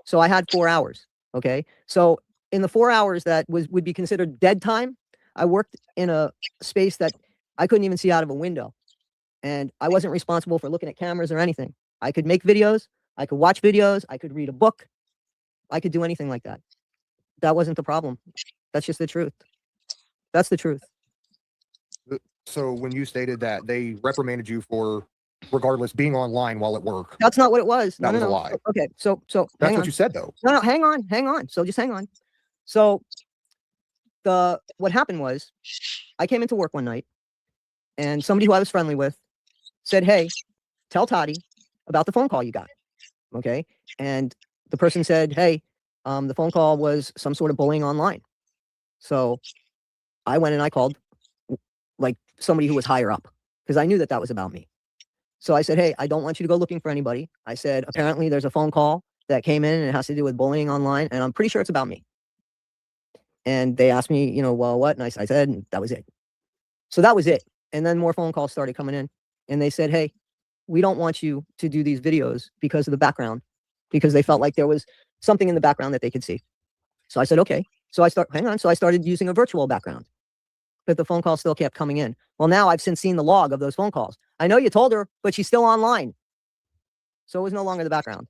So I had 4 hours. Okay. So in the 4 hours that would be considered dead time, I worked in a space that I couldn't even see out of a window. And I wasn't responsible for looking at cameras or anything. I could make videos. I could watch videos. I could read a book. I could do anything like that. That wasn't the problem. That's just the truth. That's the truth. So when you stated that they reprimanded you for, regardless, being online while at work. That's not what it was. That was no. a lie. Okay, so that's what you said, though. No, hang on. So just hang on. So what happened was, I came into work one night, and somebody who I was friendly with said, "Hey, tell Toddie about the phone call you got." Okay, and the person said, "Hey, the phone call was some sort of bullying online." So I went and I called like somebody who was higher up because I knew that was about me. So I said, "Hey, I don't want you to go looking for anybody." I said, "Apparently there's a phone call that came in and it has to do with bullying online, and I'm pretty sure it's about me." And they asked me, well, what? And I said, and that was it. So that was it. And then more phone calls started coming in, and they said, "Hey, we don't want you to do these videos because of the background," because they felt like there was something in the background that they could see. So I said, "Okay." So I started using a virtual background, but the phone calls still kept coming in. Well, now I've since seen the log of those phone calls. I know you told her, but she's still online. So it was no longer the background.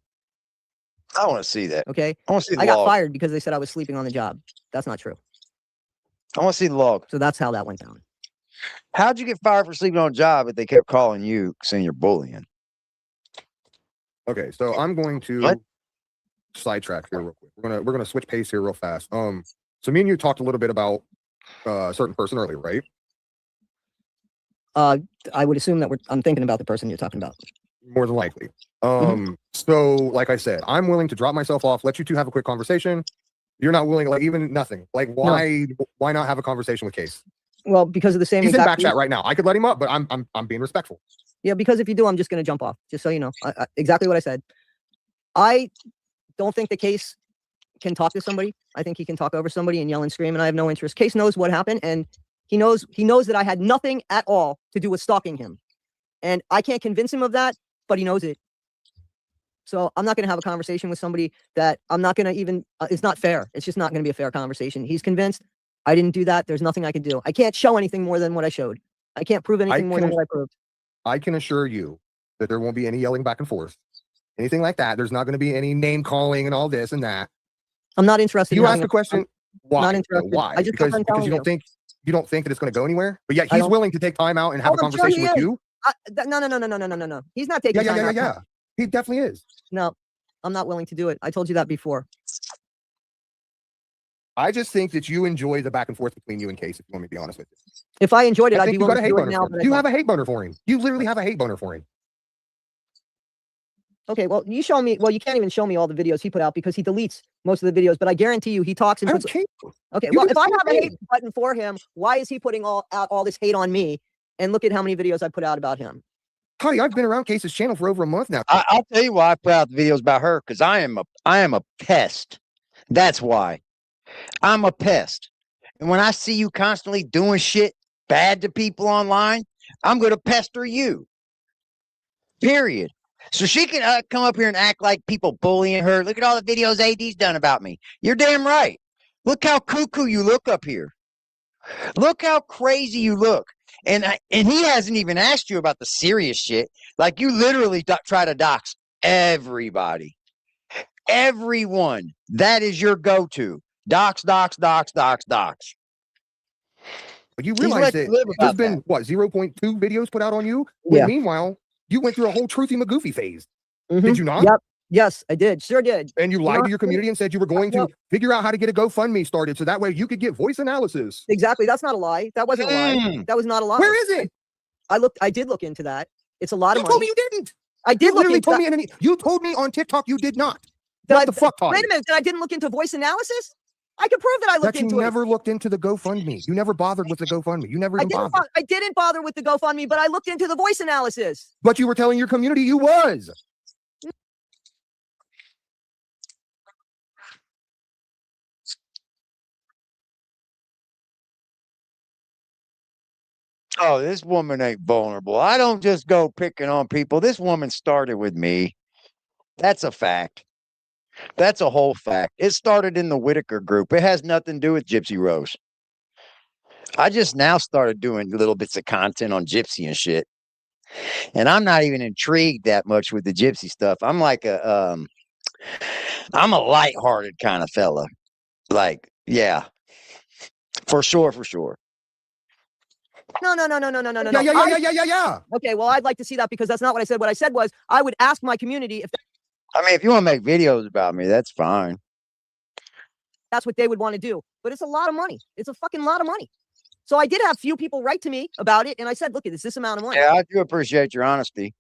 I want to see that. Okay. I want to see the I got log. fired because they said I was sleeping on the job. That's not true. I want to see the log. So that's how that went down. How'd you get fired for sleeping on a job if they kept calling you saying you're bullying? Okay, so I'm going to sidetrack here real quick. We're gonna switch pace here real fast. So me and you talked a little bit about a certain person earlier, right? I would assume that I'm thinking about the person you're talking about. More than likely. So like I said, I'm willing to drop myself off, let you two have a quick conversation. You're not willing, like even nothing. Like why not have a conversation with Case? Well, because of the same. He's in back chat right now. I could let him up, but I'm being respectful. Yeah, because if you do, I'm just going to jump off. Just so you know, exactly what I said. I don't think the Case can talk to somebody. I think he can talk over somebody and yell and scream, and I have no interest. Case knows what happened, and he knows that I had nothing at all to do with stalking him, and I can't convince him of that, but he knows it. So I'm not going to have a conversation with somebody that I'm not going to even. It's not fair. It's just not going to be a fair conversation. He's convinced. I didn't do that. There's nothing I can do. I can't show anything more than what I showed. I can't prove anything more than what I proved. I can assure you that there won't be any yelling back and forth. Anything like that. There's not going to be any name calling and all this and that. I'm not interested. You ask a question. Why? Not interested. Why? I just Because you don't think that it's going to go anywhere. But yet he's willing to take time out and have a conversation with you. No. He's not taking time out. Yeah. He definitely is. No, I'm not willing to do it. I told you that before. I just think that you enjoy the back and forth between you and Case, if you want me to be honest with you. If I enjoyed it, I I'd be think you willing got a to hate do it boner now. for him. You have a hate boner for him. You literally have a hate boner for him. Okay, well, you show me. Well, you can't even show me all the videos he put out because he deletes most of the videos. But I guarantee you, he talks and puts. Okay, well, if I have a hate button for him, why is he putting out all this hate on me? And look at how many videos I put out about him. Toddie, I've been around Case's channel for over a month now. I'll tell you why I put out the videos about her, because I am a pest. That's why. I'm a pest. And when I see you constantly doing shit bad to people online, I'm going to pester you. Period. So she can come up here and act like people bullying her. Look at all the videos AD's done about me. You're damn right. Look how cuckoo you look up here. Look how crazy you look. And he hasn't even asked you about the serious shit. Like, you literally try to dox everybody. Everyone. That is your go-to. Dox. But you realize that there's been, what, 0.2 videos put out on you? When meanwhile, you went through a whole Truthy McGoofy phase. Did you not? Yep. Yes, I did. Sure did. And you lied to your community and said you were going to figure out how to get a GoFundMe started so that way you could get voice analysis. Exactly. That's not a lie. That wasn't a lie. That was not a lie. Where is it? I did look into that. It's a lot of money. You told me you didn't. I did look into that. You told me on TikTok you did not. What the fuck, Toddie? Wait a minute. That I didn't look into voice analysis? I can prove that I looked into it. You never looked into the GoFundMe. You never bothered with the GoFundMe. You never even bothered. I didn't bother with the GoFundMe, but I looked into the voice analysis. But you were telling your community you was. Oh, this woman ain't vulnerable. I don't just go picking on people. This woman started with me. That's a fact. That's a whole fact. It started in the Whitaker group. It has nothing to do with Gypsy Rose. I just now started doing little bits of content on Gypsy and shit. And I'm not even intrigued that much with the Gypsy stuff. I'm like I'm a lighthearted kind of fella. Like, yeah. For sure. No. Yeah. Okay, well, I'd like to see that because that's not what I said. What I said was I would ask my community if you want to make videos about me, that's fine. That's what they would want to do. But it's a lot of money. It's a fucking lot of money. So I did have few people write to me about it, and I said, look, it's this amount of money. Yeah, I do appreciate your honesty.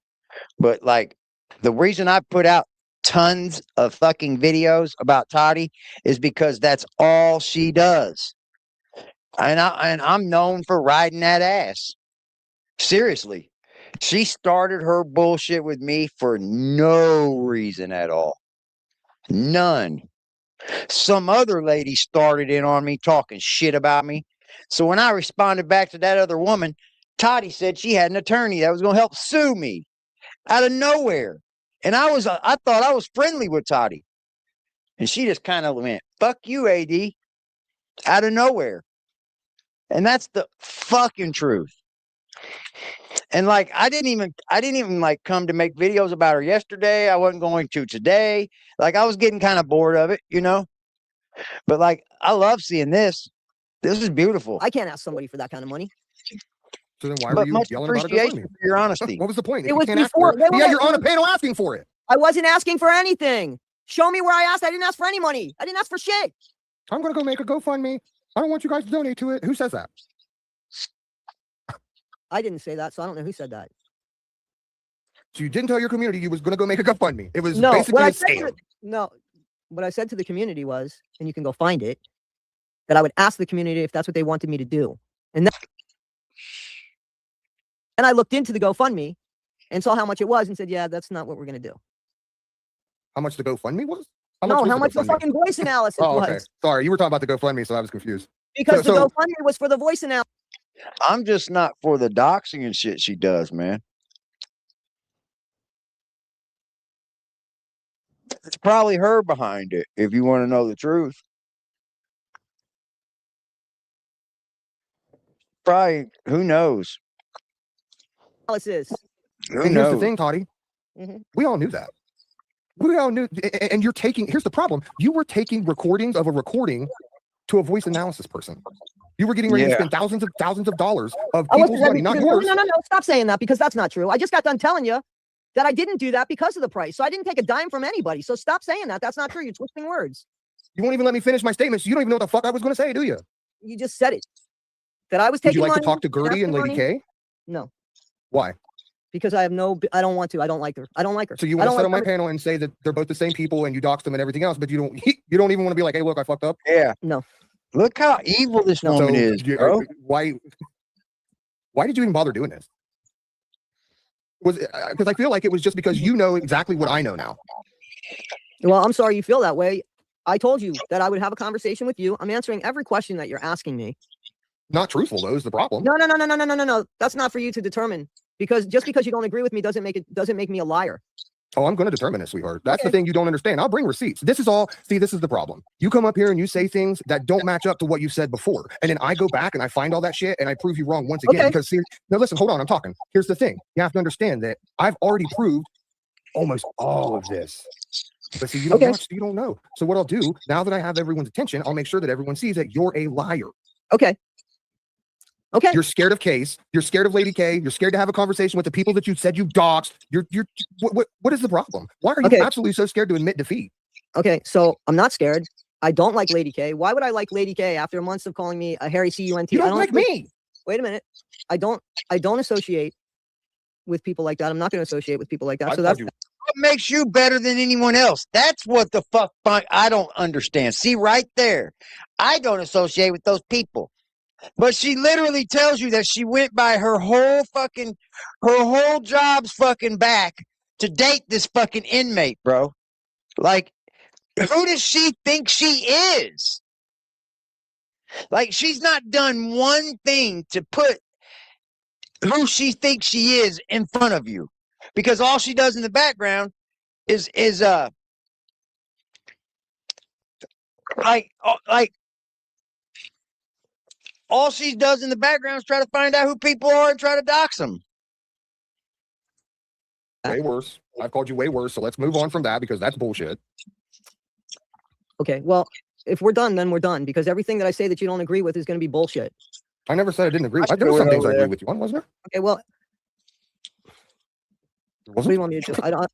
But, like, the reason I put out tons of fucking videos about Toddie is because that's all she does. And I'm known for riding that ass. Seriously. She started her bullshit with me for no reason at all. None. Some other lady started in on me talking shit about me. So when I responded back to that other woman, Toddie said she had an attorney that was going to help sue me out of nowhere. And I thought I was friendly with Toddie. And she just kind of went, fuck you, AD, out of nowhere. And that's the fucking truth. And like, I didn't even like come to make videos about her yesterday. I wasn't going to today. Like, I was getting kind of bored of it, you know? But like, I love seeing this. This is beautiful. I can't ask somebody for that kind of money. So then why were you yelling about it? For your honesty. What was the point? It was before. Yeah, you're on a panel asking for it. I wasn't asking for anything. Show me where I asked. I didn't ask for any money. I didn't ask for shit. I'm going to go make a GoFundMe. I don't want you guys to donate to it. Who says that? I didn't say that, so I don't know who said that. So you didn't tell your community you was going to go make a GoFundMe. It was no, basically a scam. No, what I said to the community was, and you can go find it, that I would ask the community if that's what they wanted me to do. And I looked into the GoFundMe and saw how much it was and said, yeah, that's not what we're going to do. How much the GoFundMe was? How much the fucking voice analysis was. Okay. Sorry, you were talking about the GoFundMe, so I was confused. Because the GoFundMe was for the voice analysis. I'm just not for the doxing and shit she does, man. It's probably her behind it, if you want to know the truth. probably, who knows? Analysis. Who And here's the knows? thing, Toddie. Mhm. We all knew that. We all knew. And you're taking, here's the problem. You were taking recordings of a recording to a voice analysis person. You were getting ready to Yeah. spend thousands of dollars of I wasn't people's money, not no, yours. no, no, no, stop saying that because that's not true. I just got done telling you that I didn't do that because of the price. So I didn't take a dime from anybody. So stop saying that. That's not true. You're twisting words. You won't even let me finish my statement. So you don't even know what the fuck I was going to say, do you? You just said it. That I was Would taking you like money. to talk to Gertie and Lady money. K? No, Why? because I have no. I don't want to. I don't like her. I don't like her. So you I want to don't sit like on my her. panel and say that they're both the same people and you dox them and everything else, but you don't even want to be like, hey, look, I fucked up. Yeah. No. Look how evil this No. woman So is, bro. why did you even bother doing this? Was because I feel like it was just because you know exactly what I know now. Well, I'm sorry you feel that way. I told you that I would have a conversation with you. I'm answering every question that you're asking me. Not truthful though is the problem. No. That's not for you to determine. Because just because you don't agree with me doesn't make me a liar. Oh, I'm going to determine it, sweetheart. That's Okay. the thing you don't understand. I'll bring receipts. This is all. See, this is the problem. You come up here and you say things that don't match up to what you said before, and then I go back and I find all that shit and I prove you wrong once again. Okay. Because see, no, listen, hold on, I'm talking. Here's the thing. You have to understand that I've already proved almost all of this. But see, you don't Okay. watch, so you don't know. So what I'll do now that I have everyone's attention, I'll make sure that everyone sees that you're a liar. Okay. Okay. You're scared of Case. You're scared of Lady K. You're scared to have a conversation with the people that you said you doxed. What is the problem? Why are you Okay. absolutely so scared to admit defeat? Okay. So I'm not scared. I don't like Lady K. Why would I like Lady K after months of calling me a hairy cunt? You don't like me. Wait a minute. I don't associate with people like that. I'm not going to associate with people like that. I So told that's you. What makes you better than anyone else? That's what the fuck I don't understand. See, right there. I don't associate with those people. But she literally tells you that she went by her whole job's fucking back to date this fucking inmate, bro. Like, who does she think she is? Like, she's not done one thing to put who she thinks she is in front of you. Because all she does in the background is all she does in the background is try to find out who people are and try to dox them. Way worse. I've called you way worse. So let's move on from that because that's bullshit. okay. Well, if we're done, then we're done because everything that I say that you don't agree with is going to be bullshit. I never said I didn't agree. I There were some screwed things I over agree there. with you on, wasn't there? Okay. Well, There what do you wasn't. want me to do? I don't.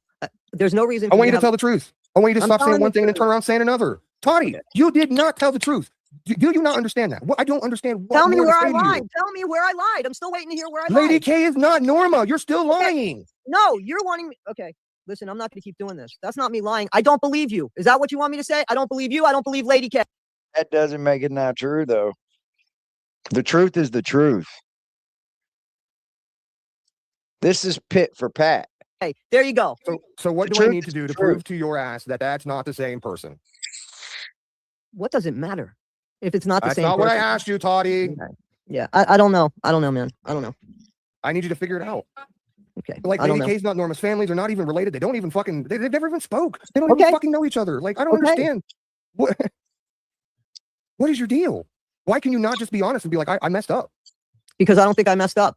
There's no reason. I for want you to have- tell the truth. I want you to I'm stop saying telling one the thing and then truth. turn around saying another. Toddie, you did not tell the truth. Do you not understand that? Well, I don't understand what Tell me more to where I say to you. lied. Tell me where I lied. I'm still waiting to hear where I Lady lied. K is not Norma. You're still lying. No, you're wanting me. Okay. Listen, I'm not going to keep doing this. That's not me lying. I don't believe you. Is that what you want me to say? I don't believe you. I don't believe Lady K. That doesn't make it not true, though. The truth is the truth. This is pit for Pat. Hey, there you go. So what The do I truth need to is do to the truth. prove to your ass that that's not the same person? What does it matter if it's not the That's same not what I person? asked you, Toddie. Yeah, I don't know. I don't know, man. I don't know. I need you to figure it out. Okay. Like I don't Lady know. K's not Norma's family. They're not even related. They don't even fucking. They've never even spoke. They don't even Okay. fucking know each other. Like I don't Okay. understand. What is your deal? Why can you not just be honest and be like, I messed up? Because I don't think I messed up.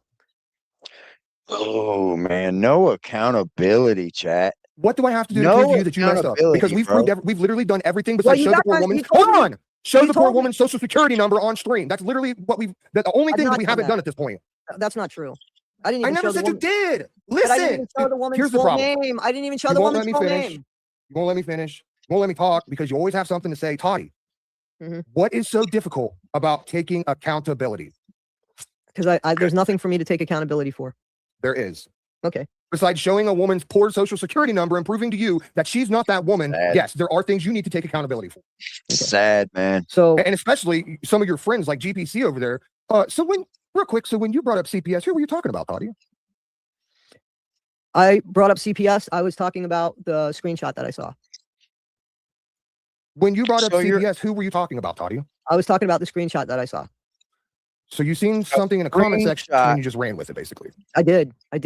Oh, man. No accountability, chat. What do I have to do to No prove to you that you messed up? accountability, Because we've bro. proved we've literally done everything Well, besides you show the got poor done- woman. you told Hold me- on. Show you the poor told me- woman's social security number on stream. That's literally what the only I've thing that not we done haven't that. done at this point. That's not true. I didn't I even never show the said you woman. did. But I didn't Listen. even show the woman's Here's the full problem. name. I didn't even show You the won't let woman's me full finish. name. You won't let me finish. You won't let me talk because you always have something to say. Toddie, Mhm. what is so difficult about taking accountability? Because there's nothing for me to take accountability for. There is. Okay. Besides showing a woman's poor social security number and proving to you that she's not that woman, Sad. yes, there are things you need to take accountability for. Sad, man. So And especially some of your friends like GPC over there. So when you brought up CPS, who were you talking about, Toddie? I brought up CPS. I was talking about the screenshot that I saw. When you brought up So you're- CPS, who were you talking about, Toddie? I was talking about the screenshot that I saw. So you seen something in the comment section screenshot. and you just ran with it, basically. I did. Would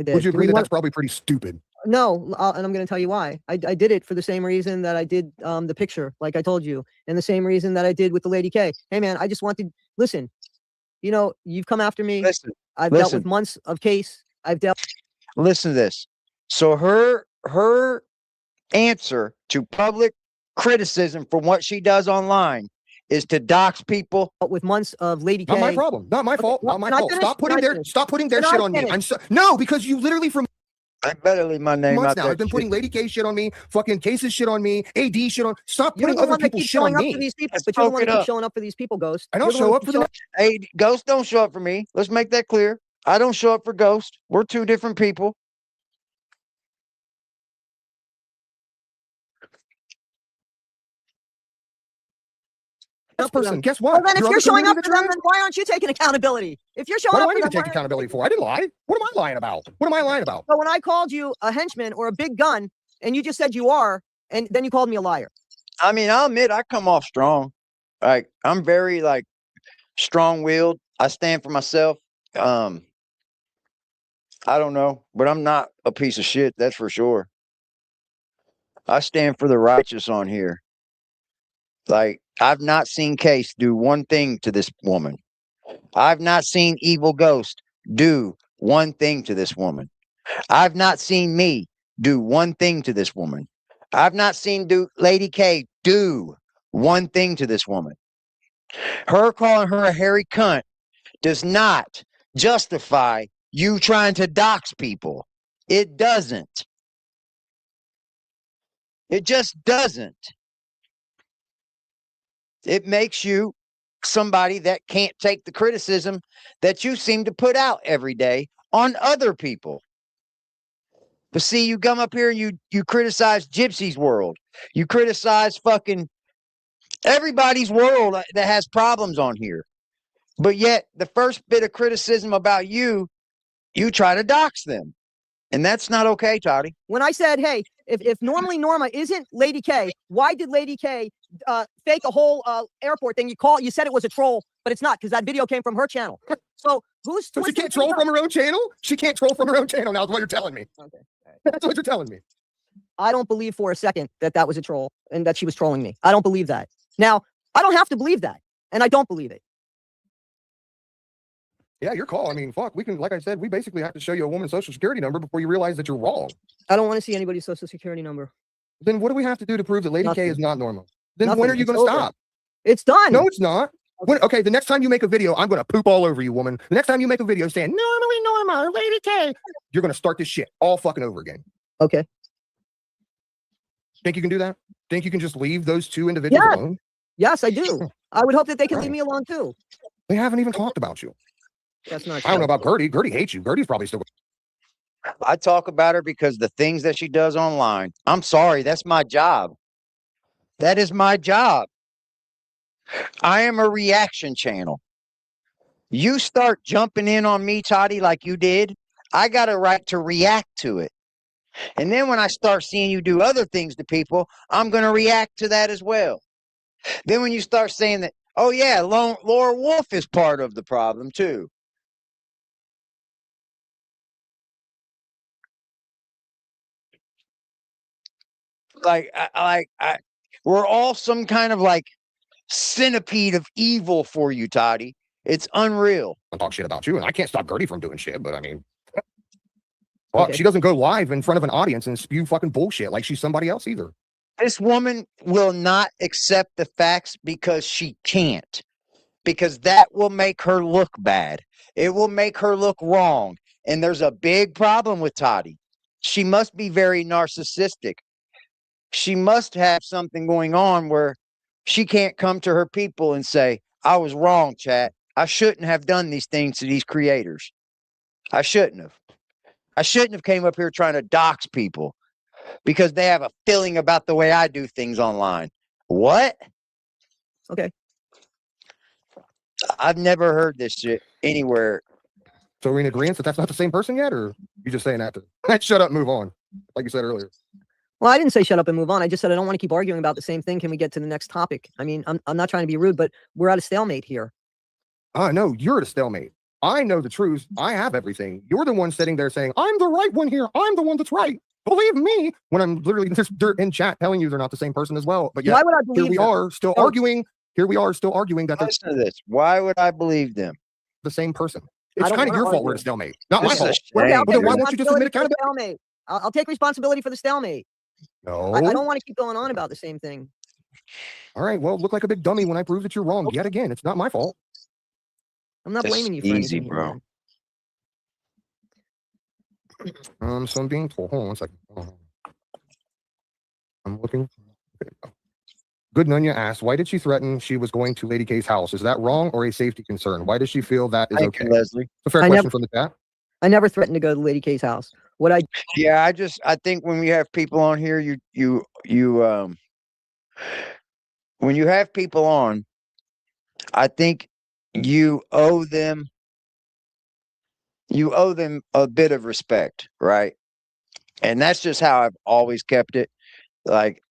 Would you agree that that's probably pretty stupid? No, and I'm going to tell you why. I did it for the same reason that I did the picture, like I told you, and the same reason that I did with the Lady K. Hey, man, I just wanted listen. You know, you've come after me. Listen, I've dealt listen. with months of case. I've dealt. Listen to this. So her answer to public criticism for what she does online is to dox people. With months of Lady K. Not my problem. Not my fault. well, Not my can I fault. finish? Stop putting Can I their finish? stop putting their Can shit I on me. finish? No, because you literally from I better leave my name months out now there. have been putting Lady K shit on me, fucking cases shit on me, AD shit on. Stop You're putting the other one that people's keeps shit on showing up for me. these people, Let's but you're the one smoke that it keeps up. showing up for these people, Ghost. I don't You're the one show that up keeps for the. Hey, Ghost don't show up for me. Let's make that clear. I don't show up for Ghost. We're two different people. This person, guess Well, what? then if Your you're other showing up community for that's them, then why aren't you taking accountability? If you're showing What up do I for need to them, take why- accountability for? I didn't lie. What am I lying about? What am I lying about? So when I called you a henchman or a big gun, and you just said you are, and then you called me a liar. I mean, I'll admit I come off strong. Like I'm very like strong-willed. I stand for myself. I don't know, but I'm not a piece of shit, that's for sure. I stand for the righteous on here. Like I've not seen Case do one thing to this woman. I've not seen Evil Ghost do one thing to this woman. I've not seen me do one thing to this woman. I've not seen Lady K do one thing to this woman. Her calling her a hairy cunt does not justify you trying to dox people. It doesn't. It just doesn't. It makes you somebody that can't take the criticism that you seem to put out every day on other people. But see, you come up here and you criticize Gypsy's world. You criticize fucking everybody's world that has problems on here. But yet the first bit of criticism about you, you try to dox them. And that's not okay, Toddie. When I said, hey, if normally Norma isn't Lady K, why did Lady K fake a whole airport thing? You said it was a troll, but it's not because that video came from her channel. So who's So she can't troll from her own channel? She can't troll from her own channel now is what you're telling me. Okay. That's what you're telling me. I don't believe for a second that that was a troll and that she was trolling me. I don't believe that. Now, I don't have to believe that, and I don't believe it. Yeah, your call. I mean, fuck, we can, like I said, we basically have to show you a woman's social security number before you realize that you're wrong. I don't want to see anybody's social security number. Then what do we have to do to prove that Lady K is not normal? Then when are you going to stop? It's done. No, it's not. Okay, the next time you make a video, I'm going to poop all over you, woman. The next time you make a video saying, normally Norma or Lady K, you're going to start this shit all fucking over again. Okay. Think you can do that? Think you can just leave those two individuals alone? Yes, I do. I would hope that they can leave me alone too. They haven't even talked about you. That's not I don't know true. about Gertie. Gertie hates you. Gertie's probably still. I talk about her because the things that she does online. I'm sorry, that's my job. That is my job. I am a reaction channel. You start jumping in on me, Toddie, like you did, I got a right to react to it. And then when I start seeing you do other things to people, I'm going to react to that as well. Then when you start saying that, oh yeah, Laura Wolf is part of the problem too. We're all some kind of like centipede of evil for you, Toddie. It's unreal. I'll talk shit about you, and I can't stop Gertie from doing shit, but I mean, well, she doesn't go live in front of an audience and spew fucking bullshit like she's somebody else either. This woman will not accept the facts because she can't. Because that will make her look bad. It will make her look wrong. And there's a big problem with Toddie. She must be very narcissistic. She must have something going on where she can't come to her people and say, I was wrong, chat. I shouldn't have done these things to these creators. I shouldn't have. I shouldn't have came up here trying to dox people because they have a feeling about the way I do things online. What? Okay. I've never heard this shit anywhere. So we're in agreement that that's not the same person yet, or you just saying that to shut up, move on, like you said earlier? Well, I didn't say shut up and move on. I just said I don't want to keep arguing about the same thing. Can we get to the next topic? I mean, I'm not trying to be rude, but we're at a stalemate here. No, you're at a stalemate. I know the truth. I have everything. You're the one sitting there saying, I'm the right one here. I'm the one that's right. Believe me, when I'm literally just in chat telling you they're not the same person as well. But yeah, why would I believe here we them? are still arguing. Here we are still arguing that Listen to this. Why would I believe them? the same person. It's don't kind of wanna your fault we're argue. at a stalemate. Not my This is a fault. Okay, shame, I'll Well, then take why dude. won't you just admit responsibility for the accountability? stalemate. I'll take responsibility for the stalemate. I No. don't want to keep going on about the same thing. All right. Well, look like a big dummy when I prove that you're wrong yet again. It's not my fault. I'm not This blaming you is for easy, anything, bro. man. So I'm being told. Hold on one second. I'm looking. Okay. Good Nunya asked, why did she threaten she was going to Lady K's house? Is that wrong or a safety concern? Why does she feel that is Thank okay? you, Leslie. It's a fair I question never- from the chat. I never threatened to go to Lady K's house. What I Yeah, I think when we have people on here, when you have people on, I think you owe them a bit of respect, right? And that's just how I've always kept it. Like,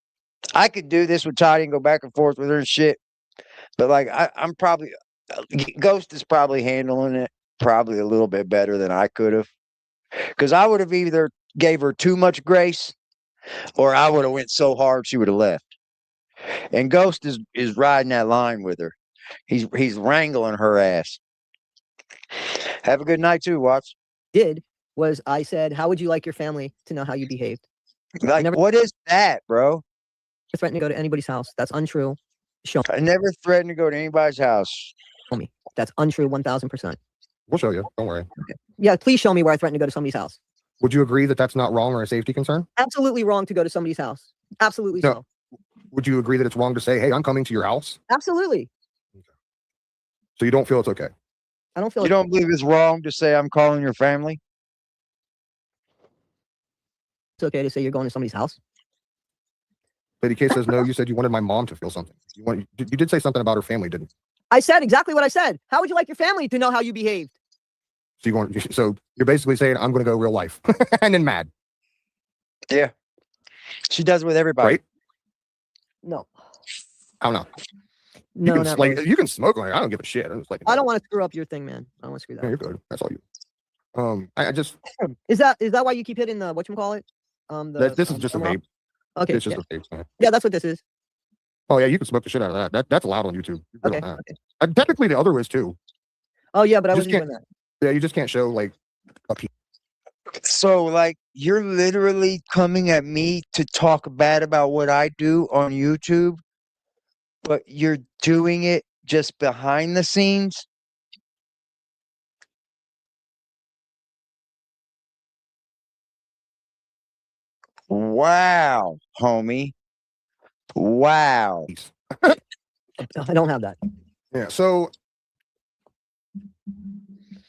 I could do this with Toddie and go back and forth with her and shit, but like I'm probably Ghost is probably handling it probably a little bit better than I could have, because I would have either gave her too much grace or I would have went so hard she would have left. And Ghost is riding that line with her. He's wrangling her ass. Have a good night too, Watts. did was I said, how would you like your family to know how you behaved? Like, never- what is that, bro? I threatened to go to anybody's house. That's untrue. Show I never threatened to go to anybody's house. me. That's untrue 1000%. We'll show you. Don't worry. Yeah, please show me where I threatened to go to somebody's house. Would you agree that that's not wrong or a safety concern? Absolutely wrong to go to somebody's house. Absolutely No. so. Would you agree that it's wrong to say, hey, I'm coming to your house? Absolutely. So you don't feel it's okay? I don't feel You don't believe it's wrong to say I'm calling your family? it's okay to say you're going to somebody's house. Lady K says, no, you said you wanted my mom to feel something. You did say something about her family, didn't you? I said exactly what I said. How would you like your family to know how you behaved? So you're basically saying I'm going to go real life and then mad. Yeah. She does it with everybody. Right? No. I don't know. No, you can not like really. you can smoke like I don't give a shit. I'm just like I don't want to screw up your thing, man. I don't want to screw that No, up. you're good. That's all you. I just Is that why you keep hitting the whatchamacallit? this is just a vape. Okay. It's just Yeah. a vape. Man. Yeah, that's what this is. Oh yeah, you can smoke the shit out of that. That's allowed on YouTube. You're good Okay. on that. Technically, the other is too. Oh yeah, but I Just wasn't doing that. Yeah, you just can't show like a piece. So, like, you're literally coming at me to talk bad about what I do on YouTube, but you're doing it just behind the scenes? Wow, homie. Wow. I don't have that. Yeah, so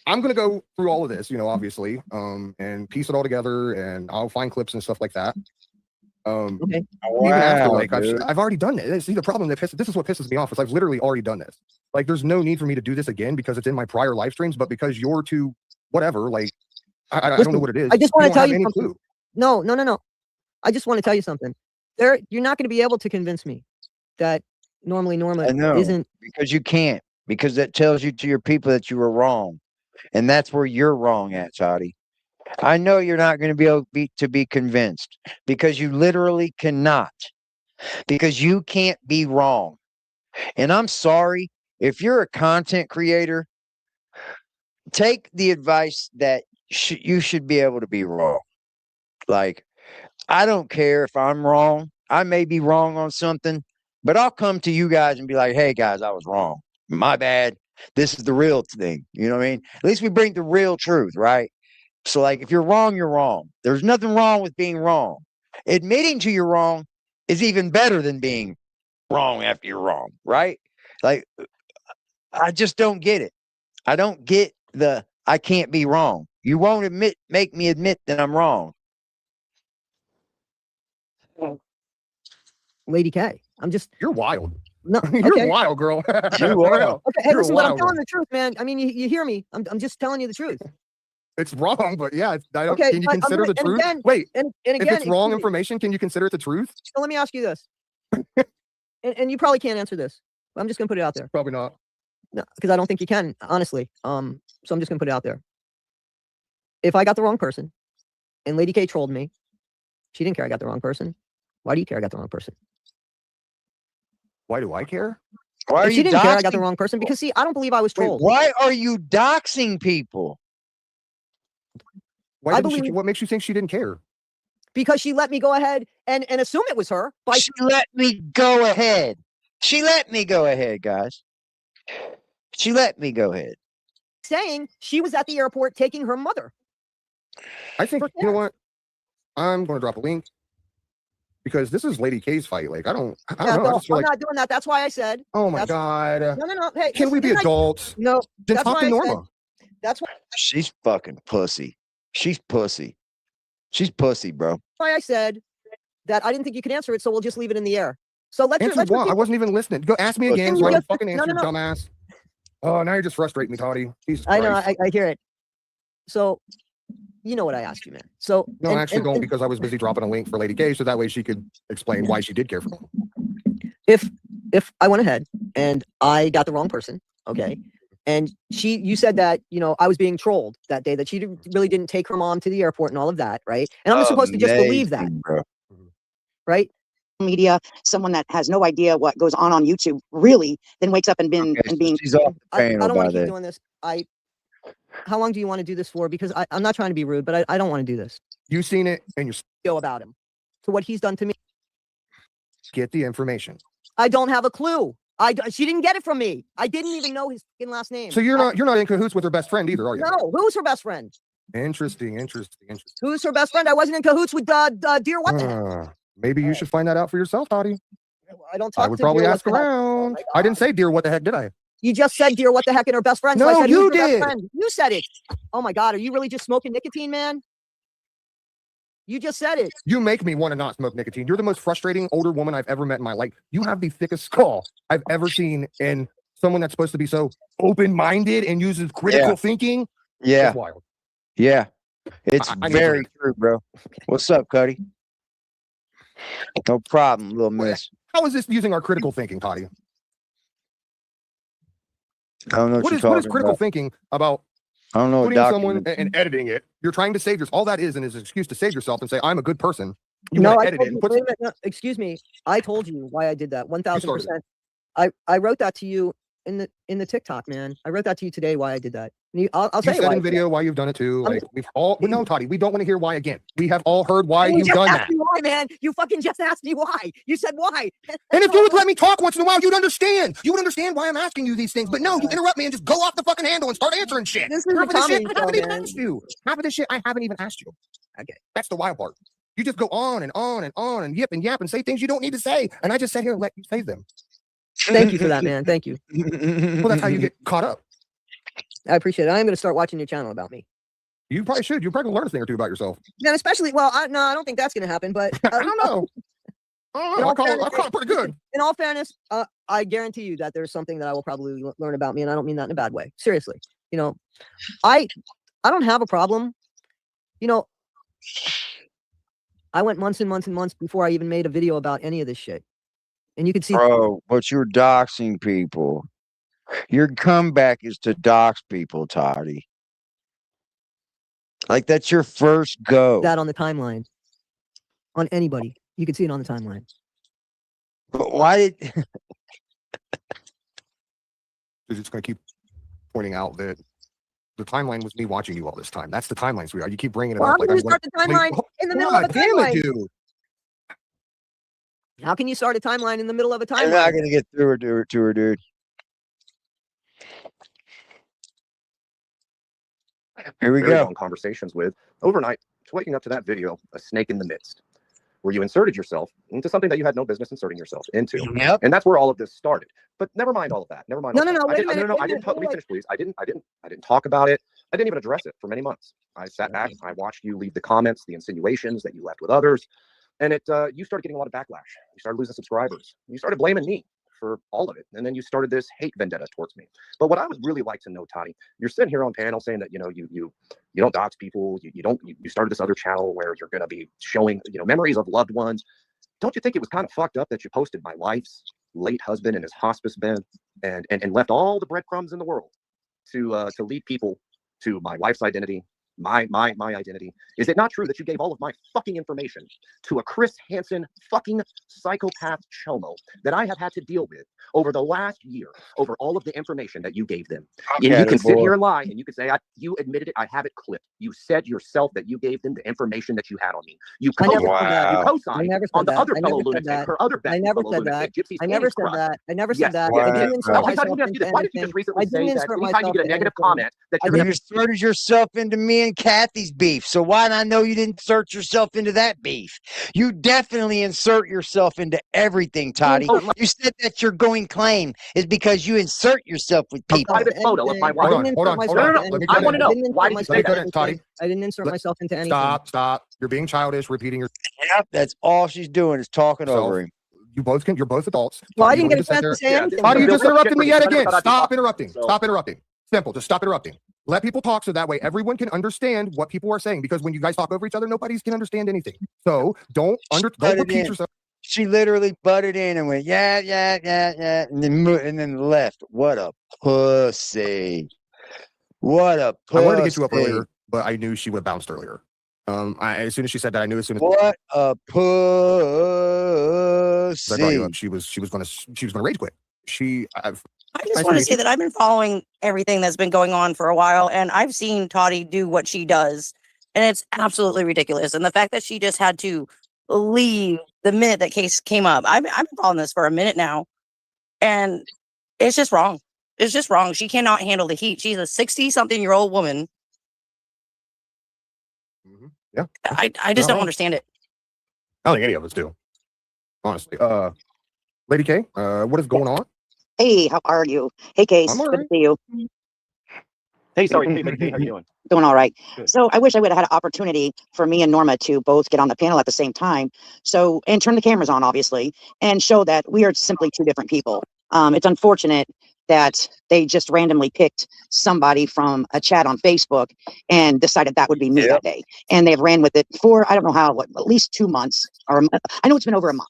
I'm gonna go through all of this, obviously, and piece it all together, and I'll find clips and stuff like that. Okay. Even after, Wow, like, dude. I've already done it. See, the problem this is what pisses me off is I've literally already done this. Like, there's no need for me to do this again because it's in my prior live streams, but because you're too whatever, like, I don't know Listen, what it is. I just want to don't tell have you any something. clue. No. I just want to tell you something. You're not going to be able to convince me that normally Norma I know. isn't. Because you can't. Because that tells you to your people that you were wrong. And that's where you're wrong at, Toddie. I know you're not going to be able to be convinced because you literally cannot. Because you can't be wrong. And I'm sorry, if you're a content creator, take the advice that you should be able to be wrong. Like, I don't care if I'm wrong. I may be wrong on something, but I'll come to you guys and be like, hey, guys, I was wrong. My bad. This is the real thing. You know what I mean? At least we bring the real truth, right? So, like, if you're wrong, you're wrong. There's nothing wrong with being wrong. Admitting to you're wrong is even better than being wrong after you're wrong, right? Like, I just don't get it. I don't get I can't be wrong. You won't make me admit that I'm wrong. Lady K. I'm just. You're wild. No. You're Okay. wild, girl. You For are. real. Okay. Hey, You're listen, but I'm wild, telling girl. the truth, man. I mean, you hear me. I'm just telling you the truth. It's wrong, but yeah, I don't. Okay, Can you but I'm consider gonna- the and truth? again- Wait, And if again, it's wrong excuse me. information, can you consider it the truth? So let me ask you this. and you probably can't answer this. But I'm just gonna put it out there. Probably not. No, because I don't think you can, honestly. So I'm just gonna put it out there. If I got the wrong person, and Lady K trolled me, she didn't care I got the wrong person. Why do you care I got the wrong person? Why do I care? Why are If she you didn't care, I got the doxing wrong person. Because see, I don't believe I was Wait, trolled. why are you doxing people? Why I didn't she? believe- What makes you think she didn't care? Because she let me go ahead and assume it was her. She let me go ahead. She let me go ahead, guys. She let me go ahead. Saying she was at the airport taking her mother. I think, you know what? I'm going to drop a link because this is Lady K's fight. Like, I don't know. I No, just feel I'm like, not doing that. That's why I said. oh my God. No. Hey, Can we be didn't I- adults? No, Then that's talk why to I said. Norma. That's She's fucking pussy. She's pussy. She's pussy, bro. why I said that I didn't think you could answer it, so we'll just leave it in the air. So let's Answer what? I wasn't even listening. Go ask me again Can so you I can just- fucking answer, no. dumbass. Oh, now you're just frustrating me, Toddy. Jesus I know, Christ. I hear it. So, you know what I asked you, man. So No, I actually don't, because I was busy dropping a link for Lady K so that way she could explain why she did care for me. if I went ahead and I got the wrong person, okay, and you said that I was being trolled that day, that she really didn't take her mom to the airport and all of that, right? And I'm supposed to just believe that, Amazing, bro. right? Media, someone that has no idea what goes on YouTube really then wakes up and being Okay, so she's off the I panel don't by want to keep then. doing this. How long do you want to do this for? Because I'm not trying to be rude, but I don't want to do this. You've seen it and you're Go about him to what he's done to me. get the information. I don't have a clue. She didn't get it from me. I didn't even know his fucking last name. So you're not in cahoots with her best friend either, are you? No, who's her best friend? Interesting. Who's her best friend? I wasn't in cahoots with Dear what the heck? Maybe you should find that out for yourself, Toddy. I don't talk I would to probably Dear ask what the heck. around. I didn't say dear what the heck, did I? You just said Dear what the heck and her best friend. So I No, said, you who's her best did. friend? You said it. Oh my God, are you really just smoking nicotine, man? You just said it. You make me want to not smoke nicotine. You're the most frustrating older woman I've ever met in my life. You have the thickest skull I've ever seen in someone that's supposed to be so open-minded and uses critical thinking. Yeah. It's wild. Yeah. It's I need very to- true, bro. What's up, Cuddy? No problem, little miss. How is this using our critical thinking, Toddy? I don't know what, What you're is talking critical about. thinking about I don't know what putting someone document. and editing it? You're trying to save yourself. All that is an excuse to save yourself and say, I'm a good person. You No, want I to edit told it you, and put wait a minute, no, excuse me. I told you why I did that. 1000%. I wrote that to you in the TikTok, man. I wrote that to you today why I did that. I'll You tell you said why. in video why you've done it too. Like we've all no, Toddy, we don't want to hear why again. We have all heard why You you've just done asked that. me why, man. You fucking just asked me why. You said why. And if you would let me talk once in a while, you'd understand. You would understand why I'm asking you these things. But no, you interrupt me and just go off the fucking handle and start answering shit. This is Half a of this shit comedy I haven't show, even man. asked you. Half of this shit I haven't even asked you. Okay, that's the wild part. You just go on and on and on and yip and say things you don't need to say, and I just sat here and let you say them. Thank you for that, man. Thank you. Well, that's how you get caught up. I appreciate it. I'm going to start watching your channel about me. You probably should. You're probably gonna learn a thing or two about yourself. And especially, well, I don't think that's going to happen. But I don't know. I'll call it pretty good. In all fairness, I guarantee you that there's something that I will probably learn about me, and I don't mean that in a bad way. Seriously, I don't have a problem. I went months and months and months before I even made a video about any of this shit, and you can see. Bro, but you're doxing people. Your comeback is to dox people, Toddy. Like that's your first go. That on the timeline. On anybody, you can see it on the timeline. But why did? You're just gonna keep pointing out that the timeline was me watching you all this time. That's the timeline, sweetheart. You keep bringing it Well, up. how can you start the timeline in the middle of a timeline? Dude. How can you start a timeline in the middle of a I'm not timeline? gonna get through it to her, dude. Here we very go. long conversations with overnight, waking up to that video, a snake in the midst, where you inserted yourself into something that you had no business inserting yourself into. Yep. And that's where all of this started. But never mind all of that. Never mind. No, all no, that. no, I wait a didn't, minute, no, no, wait a I didn't. minute, Let me wait. finish, please. I didn't talk about it. I didn't even address it for many months. I sat back. I watched you leave the comments, the insinuations that you left with others, and you started getting a lot of backlash. You started losing subscribers. You started blaming me for all of it, and then you started this hate vendetta towards me. But what I would really like to know, Toddy, you're sitting here on panel saying that you don't dox people. You started this other channel where you're going to be showing memories of loved ones. Don't you think it was kind of fucked up that you posted my wife's late husband in his hospice bed and left all the breadcrumbs in the world to lead people to my wife's identity my identity. Is it not true that you gave all of my fucking information to a Chris Hansen fucking psychopath chomo that I have had to deal with over the last year, over all of the information that you gave them? And you can sit here and lie, and you can say, you admitted it, I have it clipped. You said yourself that you gave them the information that you had on me. You co-signed on the other fellow lunatic, her other best fellow lunatic, Gypsy's I never said that. I never said that. Yes, I didn't insert I thought myself you asked you this. Why did you just recently say that anytime you get a negative comment that you're You inserted yourself into me and Kathy's beef. So why did I know you didn't insert yourself into that beef? You definitely insert yourself into everything, Toddie. You said that your going claim is because you insert yourself with people. A private photo of my wife. Hold on. I want to know. Why did you say that? Toddie? I didn't insert myself into anything. Stop. You're being childish, repeating your. Yep, that's all she's doing is talking over him. You're both adults. Well, I didn't get a chance to say anything. Toddie, you just interrupted me yet again. Stop interrupting. Stop interrupting. Simple. Just stop interrupting. Let people talk so that way everyone can understand what people are saying. Because when you guys talk over each other, nobody can understand anything. So don't repeat yourself. She literally butted in and went, yeah, and then left. What a pussy. What a pussy. I wanted to get you up earlier, but I knew she would have bounced earlier. As soon as she said that, I knew as soon as what a pussy. I brought you up, she was gonna rage quit. I just want to say that I've been following everything that's been going on for a while, and I've seen Toddie do what she does, and it's absolutely ridiculous. And the fact that she just had to leave the minute that case came up, I've been following this for a minute now, and it's just wrong. It's just wrong. She cannot handle the heat. She's a 60-something-year-old woman. Yeah, I just don't understand it. I don't think any of us do, honestly. Lady K, what is going on? Hey, how are you? Hey, Case. I'm all Good right. to see you. Hey, sorry. Hey, Lady K, how you doing? Doing all right. Good. So I wish I would have had an opportunity for me and Norma to both get on the panel at the same time. So, and turn the cameras on, obviously, and show that we are simply two different people. It's unfortunate that they just randomly picked somebody from a chat on Facebook and decided that would be me that day. And they've ran with it for, I don't know how, at least 2 months, or I know it's been over a month.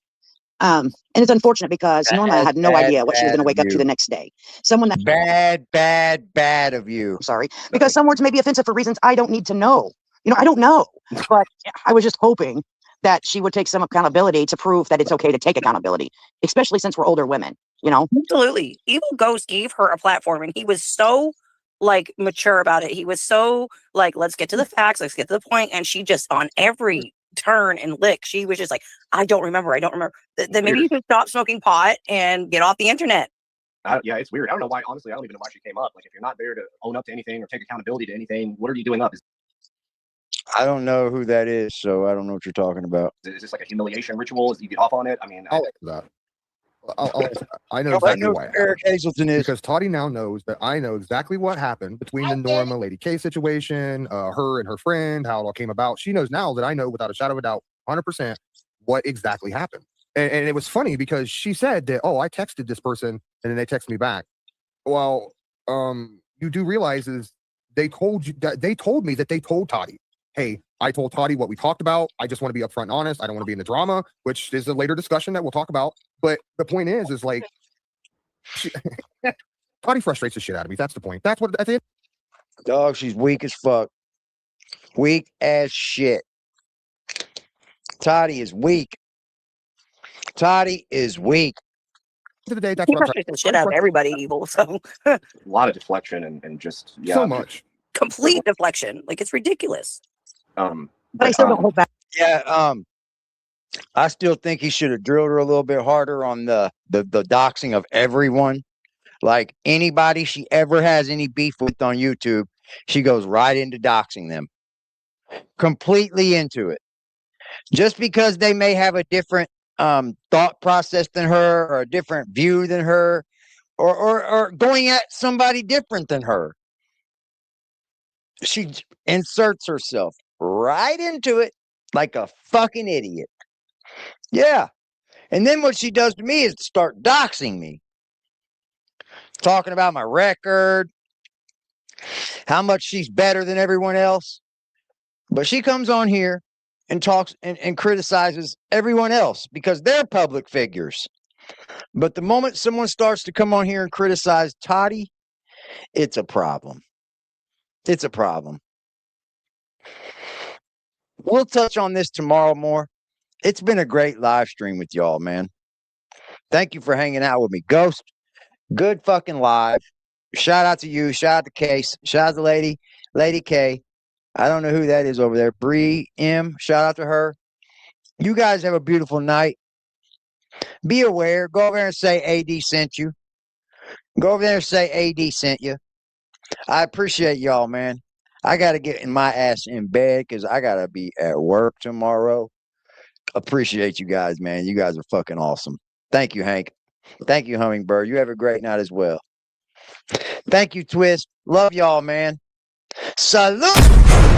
And it's unfortunate because Norma had no idea what she was going to wake up to the next day. Someone that bad of you. Sorry, because some words may be offensive for reasons I don't need to know. I don't know, but I was just hoping that she would take some accountability to prove that it's okay to take accountability, especially since we're older women. Absolutely. EvilGhost gave her a platform, and he was so mature about it. He was so let's get to the facts, let's get to the point. And she just on every turn and lick, she was just like, I don't remember. Then maybe you should stop smoking pot and get off the internet. Yeah, it's weird. I don't know why. Honestly, I don't even know why she came up. If you're not there to own up to anything or take accountability to anything, what are you doing up? I don't know who that is, so I don't know what you're talking about. Is this like a humiliation ritual? Do you get off on it? I mean, I'll answer that. I know exactly why. Eric Hazelton is because Toddie now knows that I know exactly what happened between the Norma Lady K situation, her and her friend, how it all came about. She knows now that I know without a shadow of a doubt, 100%, what exactly happened. And it was funny because she said that, I texted this person and then they texted me back. Well, you do realize is they told me that they told Toddie, hey, I told Toddie what we talked about. I just want to be upfront and honest. I don't want to be in the drama, which is a later discussion that we'll talk about. But the point is Toddie frustrates the shit out of me. That's the point. That's it. Dog, she's weak as fuck. Weak as shit. Toddie is weak. Toddie is weak. To the day, that's He frustrates the shit out of everybody evil. So a lot of deflection and just so much complete deflection. It's ridiculous. But I still don't hold back. Yeah, I still think he should have drilled her a little bit harder on the doxing of everyone. Like anybody she ever has any beef with on YouTube, she goes right into doxing them. Completely into it. Just because they may have a different thought process than her, or a different view than her, or going at somebody different than her. She inserts herself right into it like a fucking idiot. Yeah. And then what she does to me is start doxing me. Talking about my record, how much she's better than everyone else. But she comes on here and talks and criticizes everyone else because they're public figures. But the moment someone starts to come on here and criticize Toddie, it's a problem. It's a problem. We'll touch on this tomorrow more. It's been a great live stream with y'all, man. Thank you for hanging out with me. Ghost, good fucking live. Shout out to you. Shout out to Case. Shout out to Lady K. I don't know who that is over there. Bree M. Shout out to her. You guys have a beautiful night. Be aware. Go over there and say AD sent you. Go over there and say AD sent you. I appreciate y'all, man. I got to get my ass in bed because I got to be at work tomorrow. Appreciate you guys, man. You guys are fucking awesome. Thank you, Hank. Thank you, Hummingbird. You have a great night as well. Thank you, Twist. Love y'all, man. Salute!